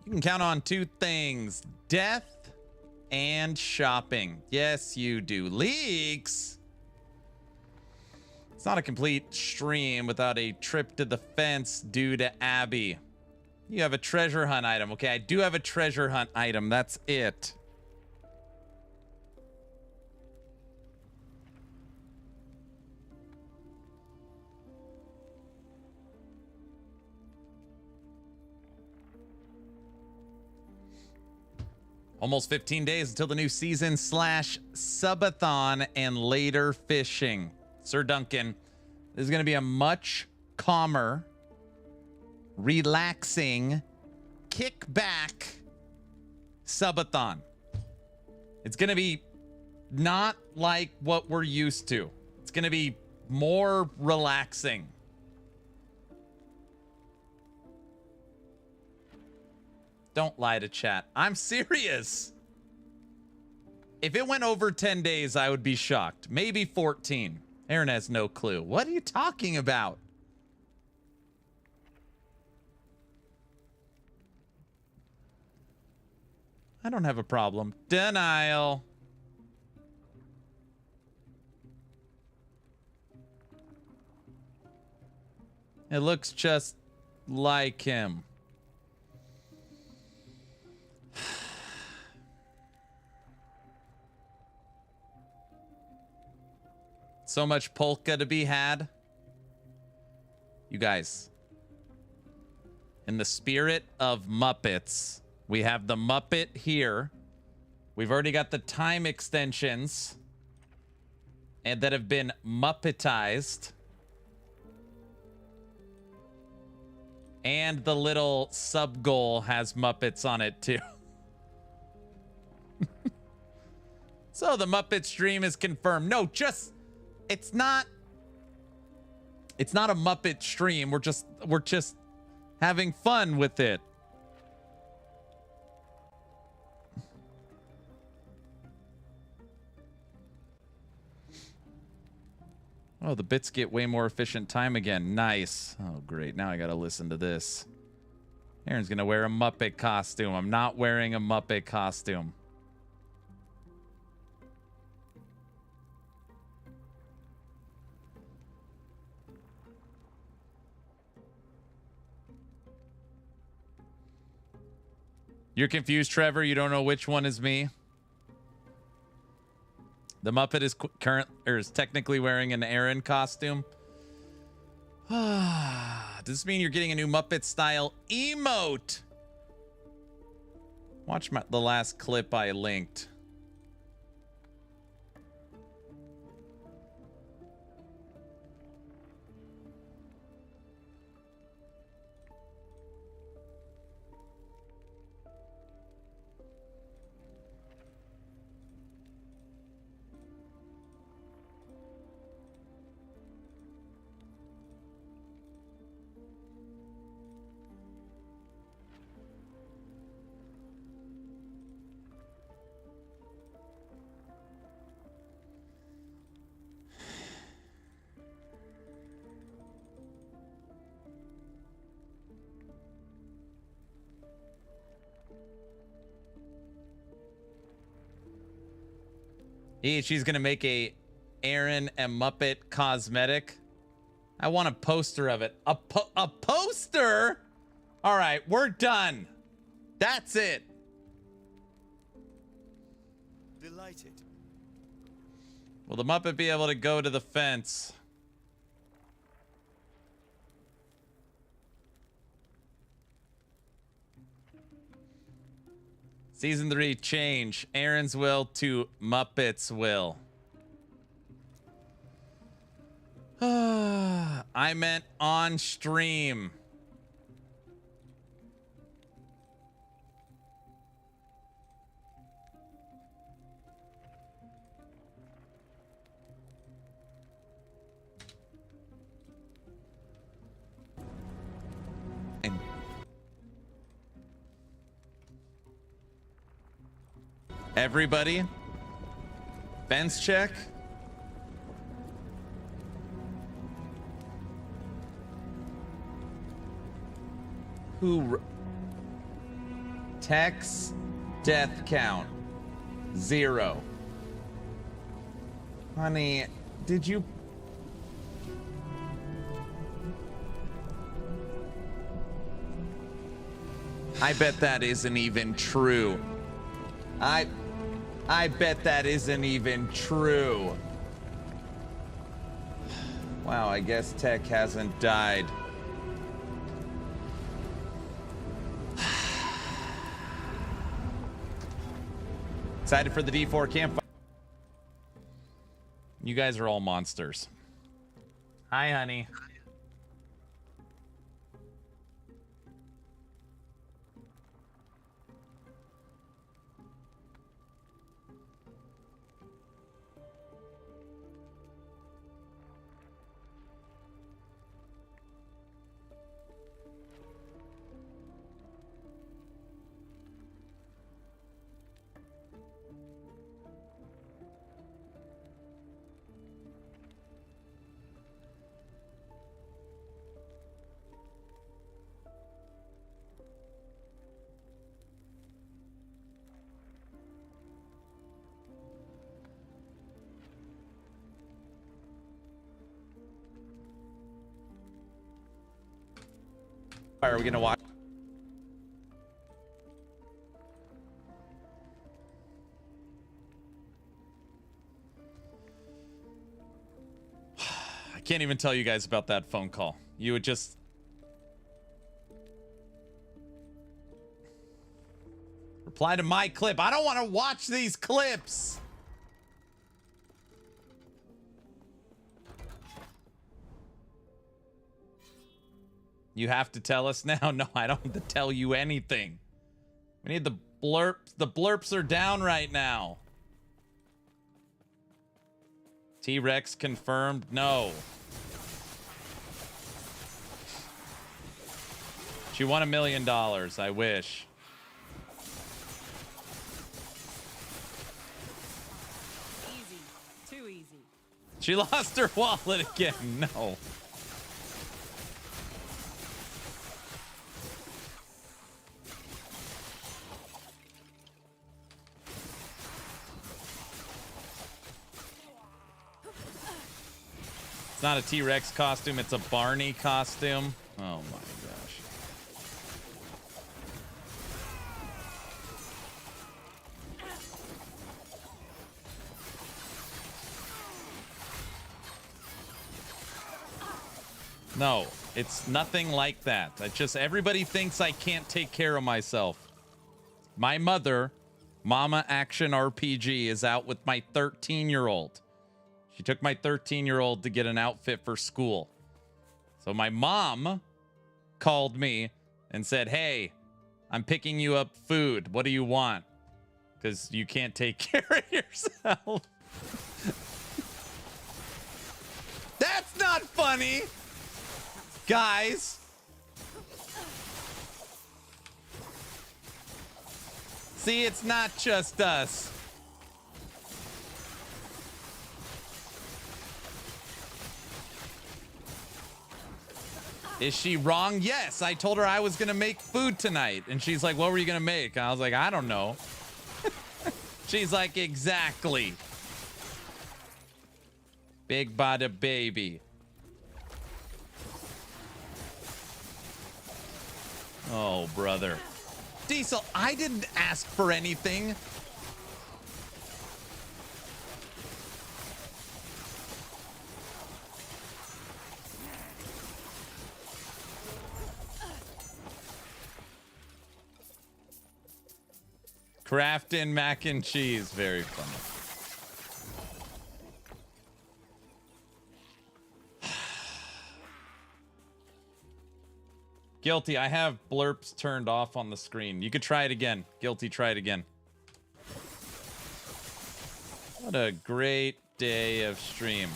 You can count on two things: death and shopping. Yes, you do. Leaks? It's not a complete stream without a trip to the fence due to Abby. You have a treasure hunt item. Okay, I do have a treasure hunt item. That's it. Almost 15 days until the new season / Subathon and later fishing. Sir Duncan, this is going to be a much calmer, relaxing, kickback Subathon. It's going to be not like what we're used to. It's going to be more relaxing. Don't lie to chat. I'm serious. If it went over 10 days, I would be shocked. Maybe 14. Aaron has no clue. What are you talking about? I don't have a problem. Denial. It looks just like him. So much polka to be had. You guys, in the spirit of Muppets, we have the Muppet here. We've already got the time extensions and that have been Muppetized. And the little sub goal has Muppets on it too. So the Muppet stream is confirmed. No, just it's not a Muppet stream. We're just having fun with it. Oh, the bits get way more efficient time again. Nice. Oh, great. Now I got to listen to this. Aaron's going to wear a Muppet costume. I'm not wearing a Muppet costume. You're confused, Trevor. You don't know which one is me. The Muppet is technically wearing an Aaron costume. Does this mean you're getting a new Muppet style emote? Watch the last clip I linked. She's gonna make a Aaron and Muppet cosmetic. I want a poster of it. A poster? All right, we're done. That's it. Delighted. Will the Muppet be able to go to the fence? Season 3 change. Aaron's will to Muppet's will. I meant on stream. Everybody, fence check. Tex death count 0. Honey, did you? I bet that isn't even true. I bet that isn't even true. Wow, I guess Tech hasn't died. Excited for the D4 campfire. You guys are all monsters. Hi, honey. Are we gonna watch? I can't even tell you guys about that phone call. You would just reply to my clip. I don't want to watch these clips. You have to tell us now. No, I don't have to tell you anything. We need the blurps. The blurps are down right now. T-Rex confirmed. No. She won $1 million. I wish. Easy. Too easy. She lost her wallet again. No. It's not a T-Rex costume, it's a Barney costume. Oh my gosh. No, it's nothing like that. I just, everybody thinks I can't take care of myself. My mother, Mama Action RPG, is out with my 13-year-old. She took my 13-year-old to get an outfit for school. So my mom called me and said, hey, I'm picking you up food. What do you want? Because you can't take care of yourself. That's not funny, guys. See, it's not just us. Is she wrong? Yes. I told her I was going to make food tonight. And she's like, what were you going to make? And I was like, I don't know. She's like, exactly. Big bada baby. Oh, brother. Diesel, I didn't ask for anything. Crafting mac and cheese. Very funny. Guilty, I have blurps turned off on the screen. You could try it again. Guilty, try it again. What a great day of stream.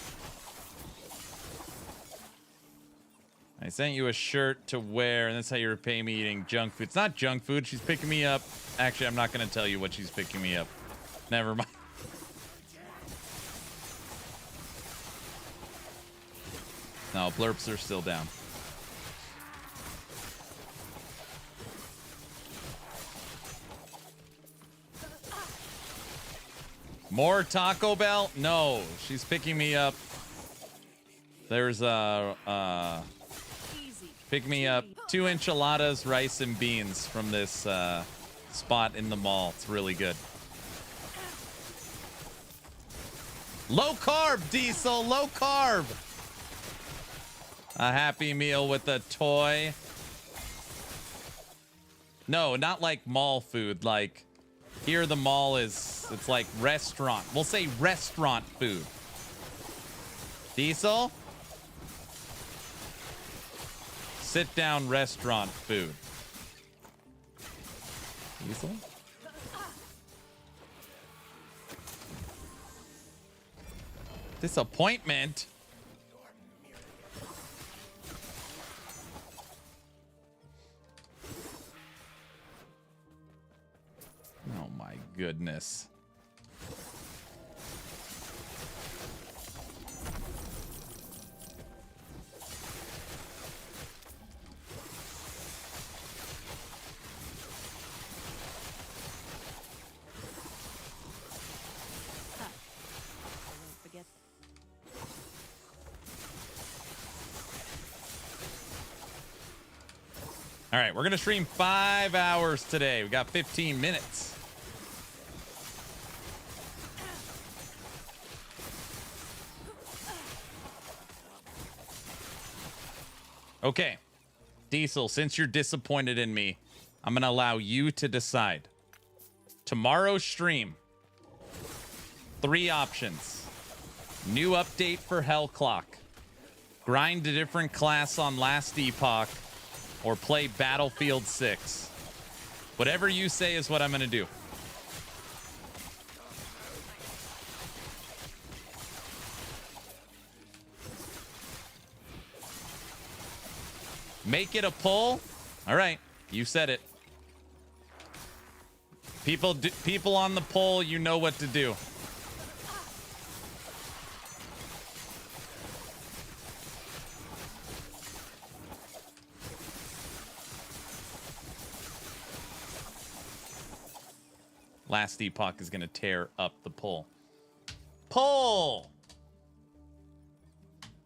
I sent you a shirt to wear, and that's how you repay me eating junk food. It's not junk food. She's picking me up. Actually, I'm not going to tell you what she's picking me up. Never mind. No, blurps are still down. More Taco Bell? No, she's picking me up. There's pick me up 2 enchiladas, rice, and beans from this spot in the mall. It's really good. Low carb, Diesel, low carb. A Happy Meal with a toy. No, not like mall food. Like here, the mall is, it's like restaurant. We'll say restaurant food. Diesel? Sit down restaurant food. Diesel? Disappointment? Oh my goodness. All right, we're going to stream 5 hours today. We got 15 minutes. Okay. Diesel, since you're disappointed in me, I'm going to allow you to decide. Tomorrow's stream. 3 options. New update for Hell Clock. Grind a different class on last Epoch. Or play Battlefield 6. Whatever you say is what I'm going to do. Make it a poll? All right, you said it. People on the poll, you know what to do. Last Epoch is going to tear up the poll. Poll!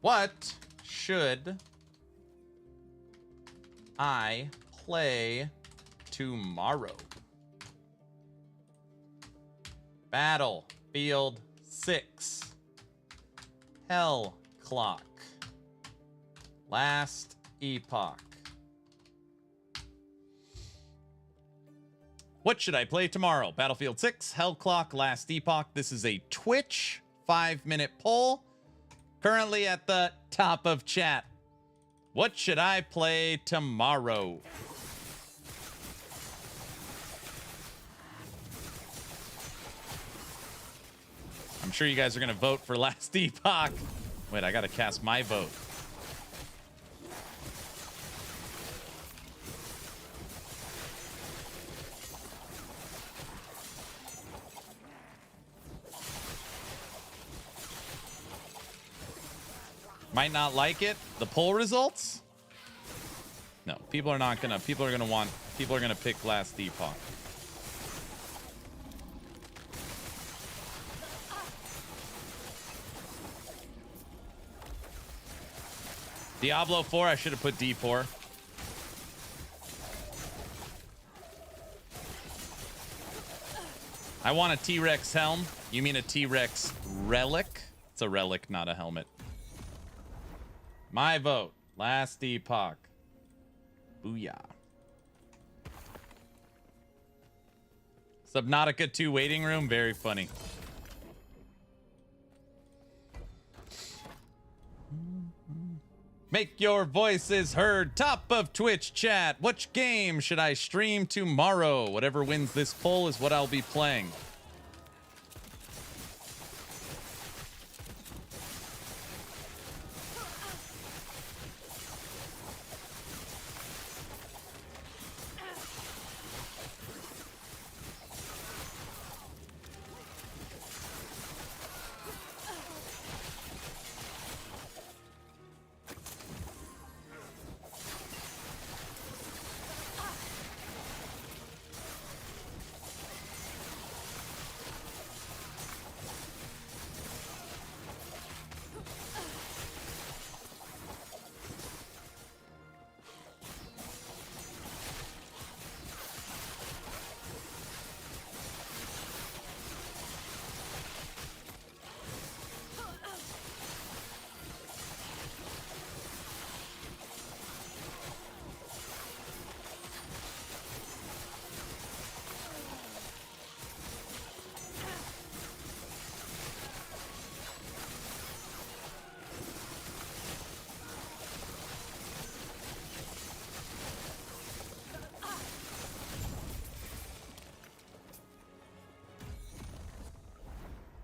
What should I play tomorrow? Battlefield 6. Hell Clock. Last Epoch. What should I play tomorrow? Battlefield 6, Hell Clock, Last Epoch. This is a Twitch 5-minute poll. Currently at the top of chat. What should I play tomorrow? I'm sure you guys are going to vote for Last Epoch. Wait, I got to cast my vote. Might not like it. The poll results? No, people are not gonna. People are gonna pick Last Epoch. Diablo 4, I should have put D4. I want a T-Rex helm. You mean a T-Rex relic? It's a relic, not a helmet. My vote. Last Epoch. Booyah. Subnautica 2 waiting room. Very funny. Make your voices heard. Top of Twitch chat. Which game should I stream tomorrow? Whatever wins this poll is what I'll be playing.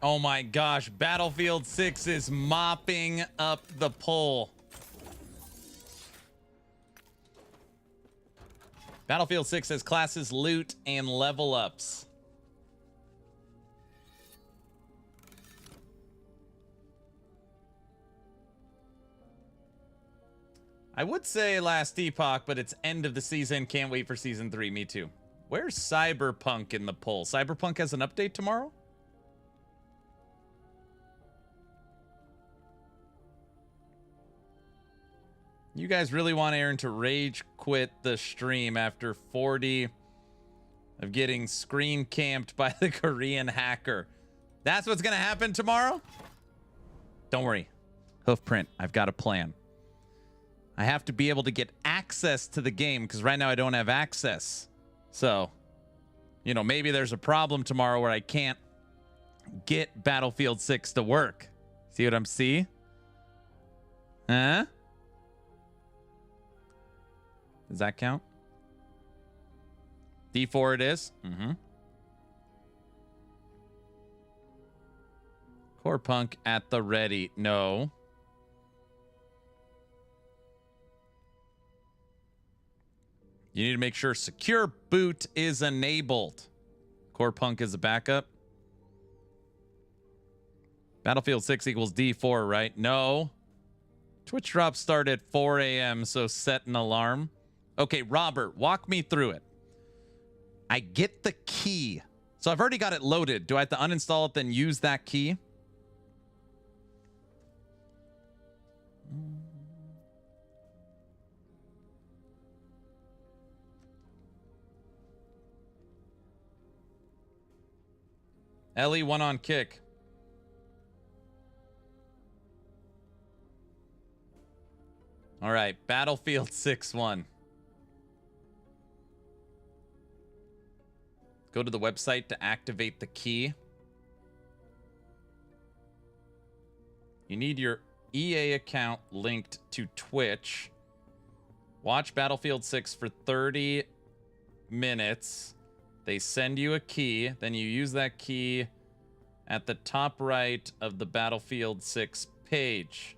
Oh my gosh, Battlefield 6 is mopping up the poll. Battlefield 6 has classes, loot, and level ups. I would say Last Epoch, but it's end of the season. Can't wait for season 3. Me too. Where's Cyberpunk in the poll? Cyberpunk has an update tomorrow? You guys really want Aaron to rage quit the stream after 40 of getting screen camped by the Korean hacker. That's what's going to happen tomorrow? Don't worry. Hoofprint, I've got a plan. I have to be able to get access to the game because right now I don't have access. So, you know, maybe there's a problem tomorrow where I can't get Battlefield 6 to work. See what I'm seeing? Huh? Does that count? D4 it is. Core Punk at the ready. No. You need to make sure secure boot is enabled. Core Punk is a backup. Battlefield 6 equals D4, right? No. Twitch drops start at 4 a.m., so set an alarm. Okay, Robert, walk me through it. I get the key. So I've already got it loaded. Do I have to uninstall it, then use that key? Ellie, one on kick. All right, Battlefield 6-1. Go to the website to activate the key. You need your EA account linked to Twitch. Watch Battlefield 6 for 30 minutes. They send you a key. Then you use that key at the top right of the Battlefield 6 page.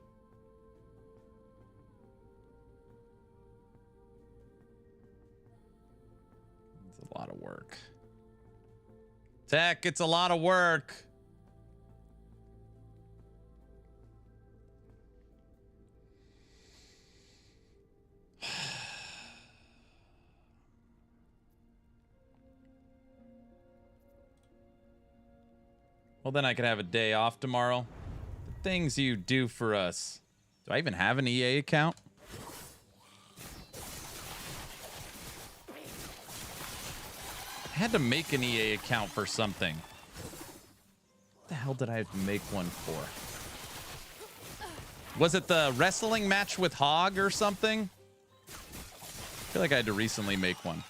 It's a lot of work. Tech, it's a lot of work. Well, then I could have a day off tomorrow. The things you do for us. Do I even have an EA account? I had to make an EA account for something. What the hell did I have to make one for? Was it the wrestling match with Hog or something? I feel like I had to recently make one.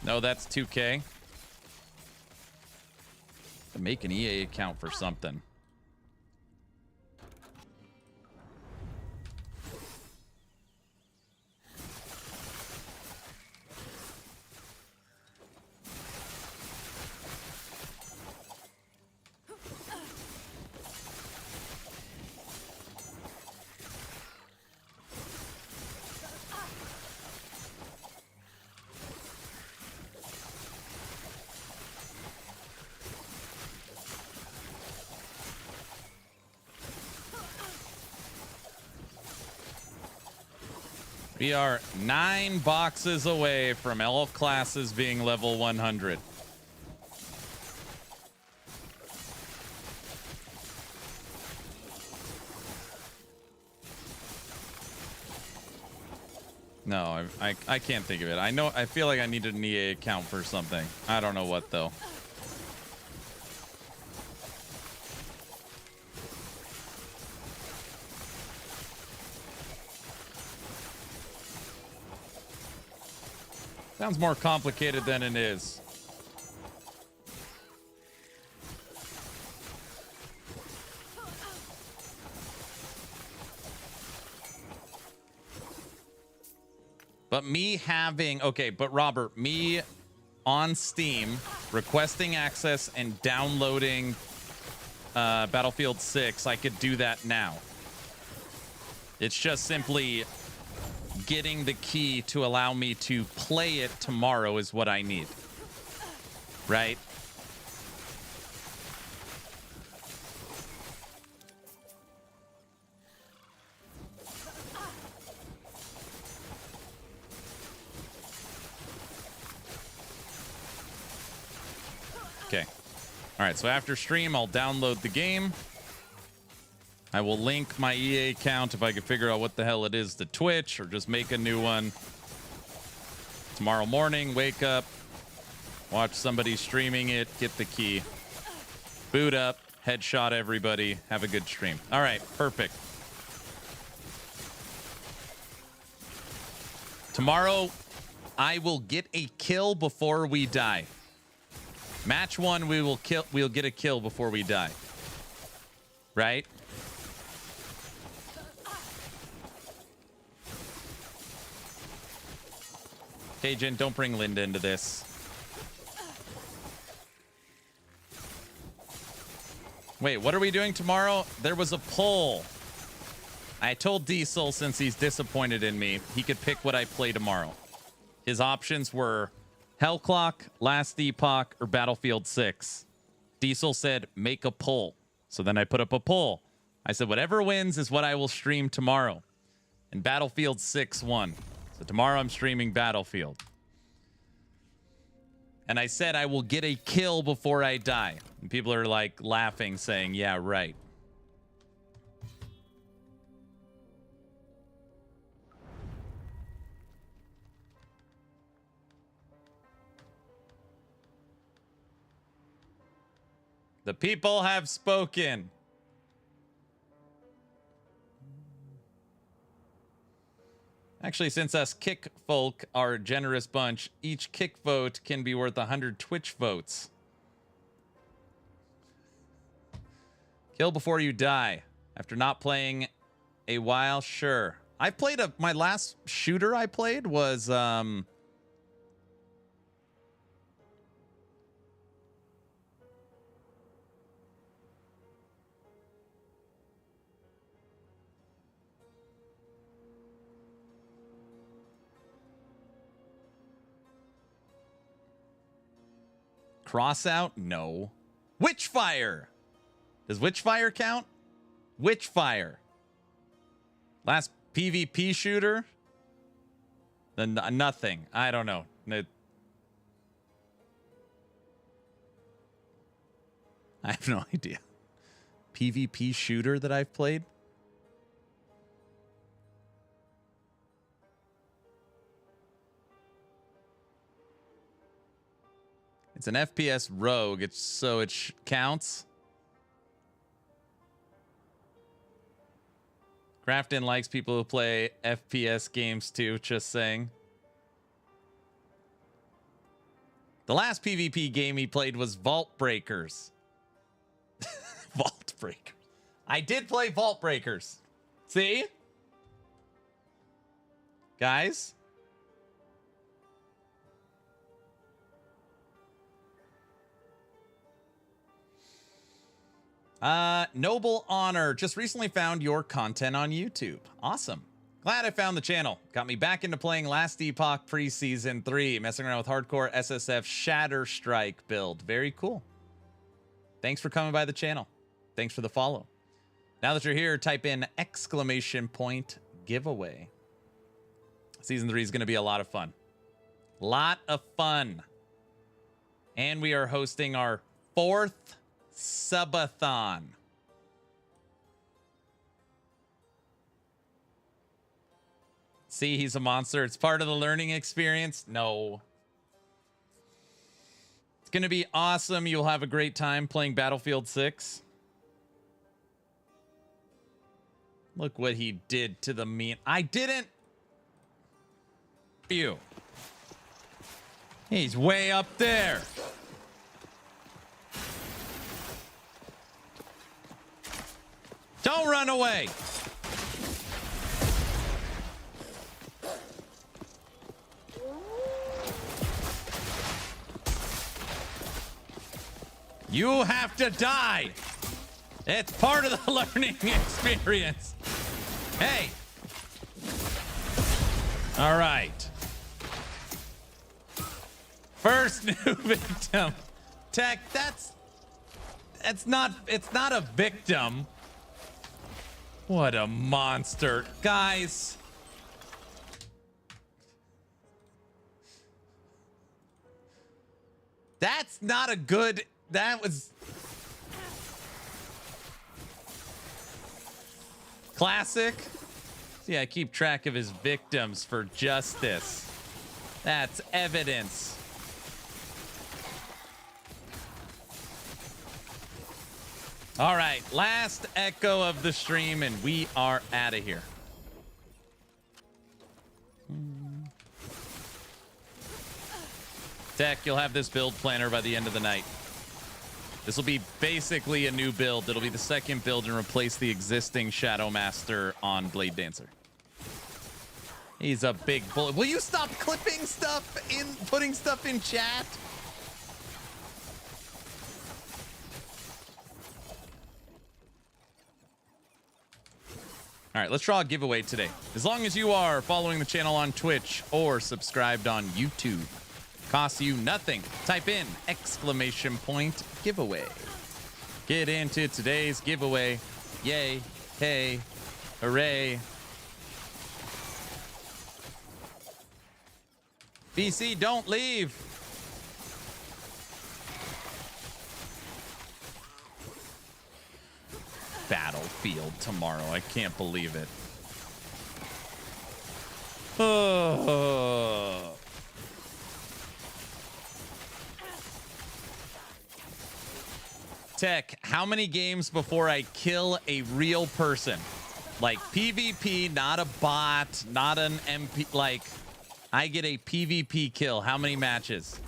No, that's 2K. To make an EA account for something. We are 9 boxes away from all classes being level 100. No, I can't think of it. I feel like I need an EA account for something. I don't know what though. Sounds more complicated than it is. But me having... Okay, but Robert, me on Steam requesting access and downloading Battlefield 6, I could do that now. It's just simply... getting the key to allow me to play it tomorrow is what I need. Right? Okay. All right, so after stream, I'll download the game. I will link my EA account if I can figure out what the hell it is to Twitch or just make a new one. Tomorrow morning, wake up, watch somebody streaming it, get the key, boot up, headshot everybody, have a good stream. All right, perfect. Tomorrow, I will get a kill before we die. Match 1, we'll get a kill before we die. Right? Okay, Jen, don't bring Linda into this. Wait, what are we doing tomorrow? There was a poll. I told Diesel, since he's disappointed in me, he could pick what I play tomorrow. His options were Hellclock, Last Epoch, or Battlefield 6. Diesel said, make a poll. So then I put up a poll. I said, whatever wins is what I will stream tomorrow. And Battlefield 6 won. So tomorrow I'm streaming Battlefield. And I said I will get a kill before I die. And people are like laughing, saying, yeah, right. The people have spoken. Actually, since us kick folk are a generous bunch, each kick vote can be worth 100 Twitch votes. Kill before you die. After not playing a while, sure. I played my last shooter I played was Crossout? No. Witchfire! Does Witchfire count? Witchfire. Last PvP shooter? Then nothing. I don't know. I have no idea. PvP shooter that I've played. It's an FPS rogue, so it counts. Crafton likes people who play FPS games too, just saying. The last PvP game he played was Vault Breakers. Vault Breakers. I did play Vault Breakers. See? Guys? Noble Honor. Just recently found your content on YouTube. Awesome. Glad I found the channel. Got me back into playing last Epoch pre-season 3. Messing around with hardcore SSF Shatter Strike build. Very cool. Thanks for coming by the channel. Thanks for the follow. Now that you're here, type in !giveaway. Season 3 is going to be a lot of fun. Lot of fun. And we are hosting our 4th Subathon. See, he's a monster. It's part of the learning experience. No. It's going to be awesome. You'll have a great time playing Battlefield 6. Look what he did to the mean. I didn't. Phew. He's way up there. Don't run away. You have to die. It's part of the learning experience. Hey. All right. First new victim. Tech, it's not a victim. What a monster. Guys. That's not a good... That was... Classic. See, I keep track of his victims for justice. That's evidence. All right, last echo of the stream, and we are out of here. Tech, you'll have this build planner by the end of the night. This will be basically a new build. It'll be the second build and replace the existing Shadow Master on Bladedancer. He's a big bullet. Will you stop clipping stuff in, putting stuff in chat? All right, let's draw a giveaway today. As long as you are following the channel on Twitch or subscribed on YouTube. Costs you nothing. Type in !giveaway. Get into today's giveaway. Yay. Hey. Hooray. BC, don't leave. Battlefield tomorrow. I can't believe it. Oh. Tech, how many games before I kill a real person? Like PvP, not a bot, not an MP. Like, I get a PvP kill. How many matches?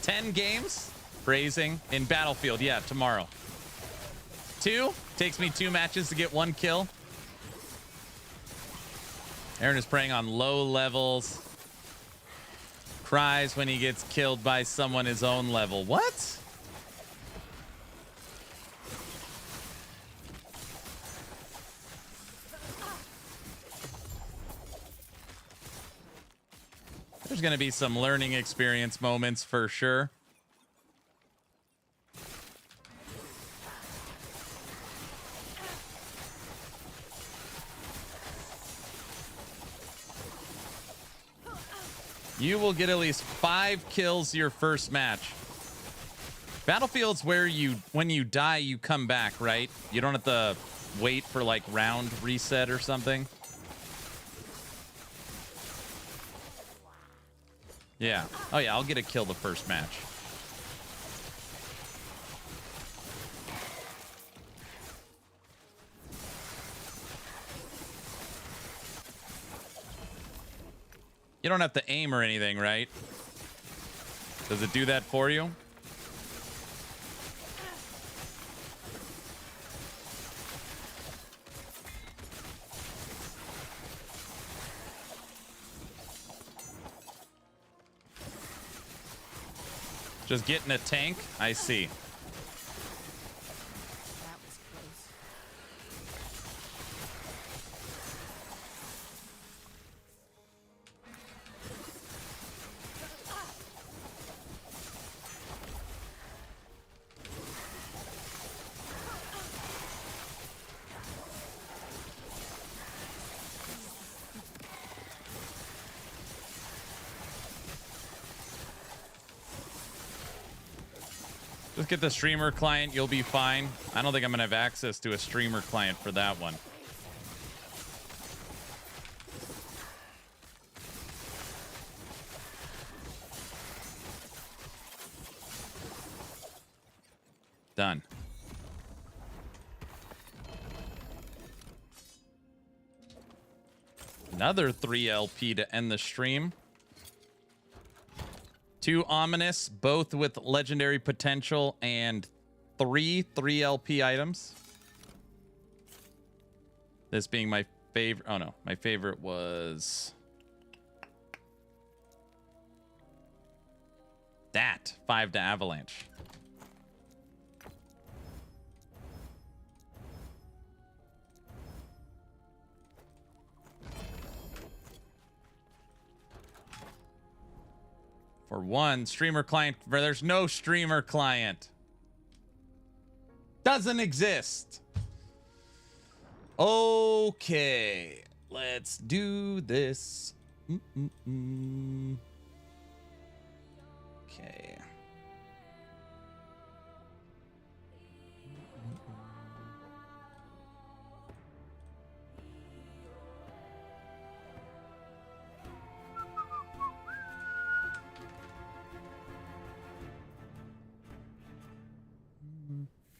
10 games? Phrasing in Battlefield. Yeah, tomorrow. 2? Takes me 2 matches to get 1 kill. Aaron is preying on low levels. Cries when he gets killed by someone his own level. What? There's going to be some learning experience moments for sure. You will get at least 5 kills your first match. Battlefield's where when you die, you come back, right? You don't have to wait for like round reset or something. Yeah. Oh yeah, I'll get a kill the first match. You don't have to aim or anything, right? Does it do that for you? Just getting a tank? I see. That was close. Just get the streamer client, you'll be fine. I don't think I'm gonna have access to a streamer client for that one. Done. Another 3 LP to end the stream. 2 ominous, both with legendary potential, and 3 LP items. This being my favorite. Oh no, my favorite was that 5 to Avalanche. For one, streamer client. There's no streamer client. Doesn't exist. Okay. Let's do this. Okay.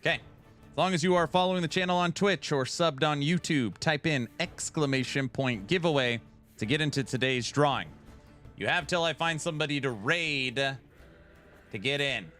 Okay. As long as you are following the channel on Twitch or subbed on YouTube, type in !giveaway to get into today's drawing. You have till I find somebody to raid to get in.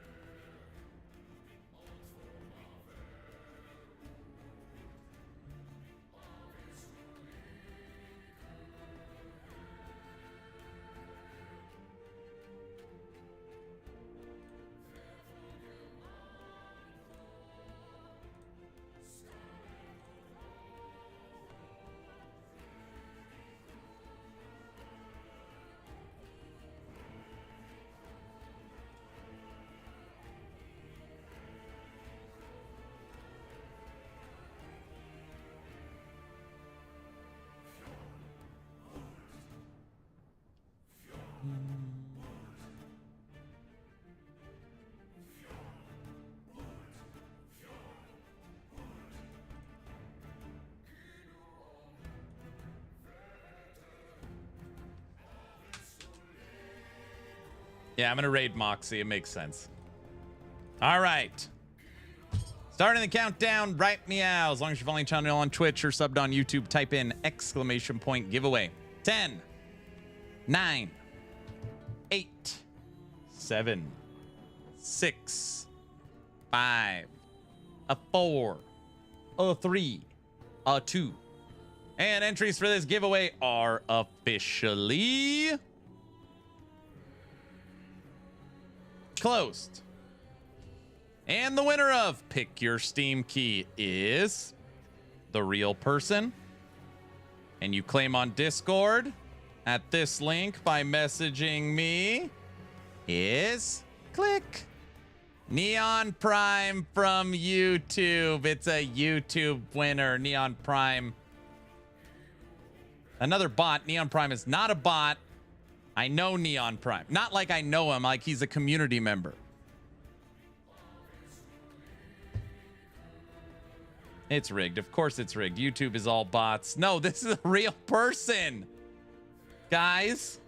Yeah, I'm going to raid Moxie. It makes sense. All right. Starting the countdown right meow. As long as you're following the channel on Twitch or subbed on YouTube, type in !giveaway. 10, 9, 8, 7, 6, 5, 4, 3, 2. And entries for this giveaway are officially closed. And the winner of Pick Your Steam Key is the real person. And you claim on Discord at this link by messaging me is click Neon Prime from YouTube. It's a YouTube winner. Neon Prime. Another bot. Neon Prime is not a bot. I know Neon Prime. Not like I know him, like he's a community member. It's rigged. Of course it's rigged. YouTube is all bots. No, this is a real person. Guys.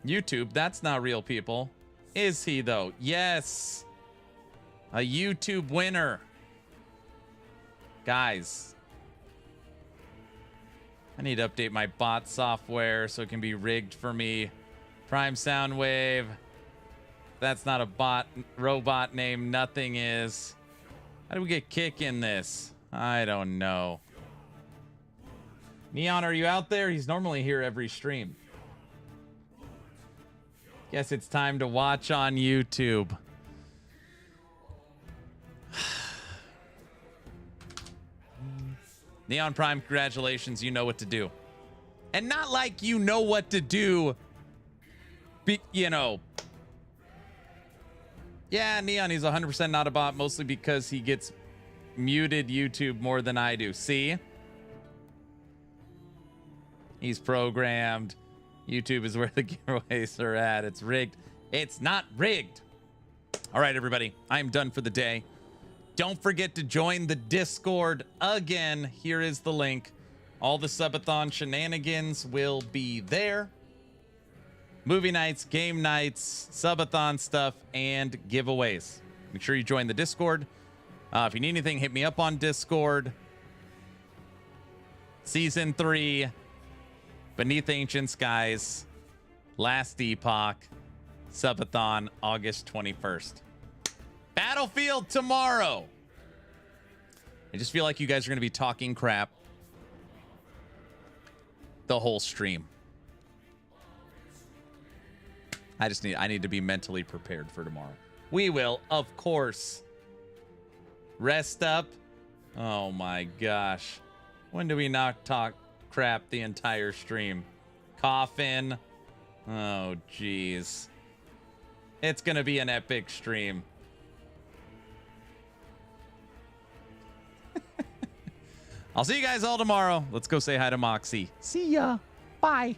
YouTube, that's not real people. Is he, though? Yes. A YouTube winner. Guys. I need to update my bot software so it can be rigged for me. Prime Soundwave. That's not a bot, robot name. Nothing is. How do we get Kick in this? I don't know. Neon, are you out there? He's normally here every stream. Guess it's time to watch on YouTube. Neon Prime, congratulations. You know what to do. And not like you know what to do. You know. Yeah, Neon, he's 100% not a bot, mostly because he gets muted YouTube more than I do. See? He's programmed. YouTube is where the giveaways are at. It's rigged. It's not rigged. All right, everybody. I'm done for the day. Don't forget to join the Discord again. Here is the link. All the Subathon shenanigans will be there. Movie nights, game nights, Subathon stuff, and giveaways. Make sure you join the Discord. If you need anything, hit me up on Discord. Season 3. Beneath Ancient Skies, Last Epoch, Subathon, August 21st. Battlefield tomorrow. I just feel like you guys are going to be talking crap the whole stream. I need to be mentally prepared for tomorrow. We will, of course. Rest up. Oh my gosh. When do we not talk crap the entire stream? Coffin. Oh geez. It's gonna be an epic stream. I'll see you guys all tomorrow. Let's go say hi to Moxie. See ya. Bye.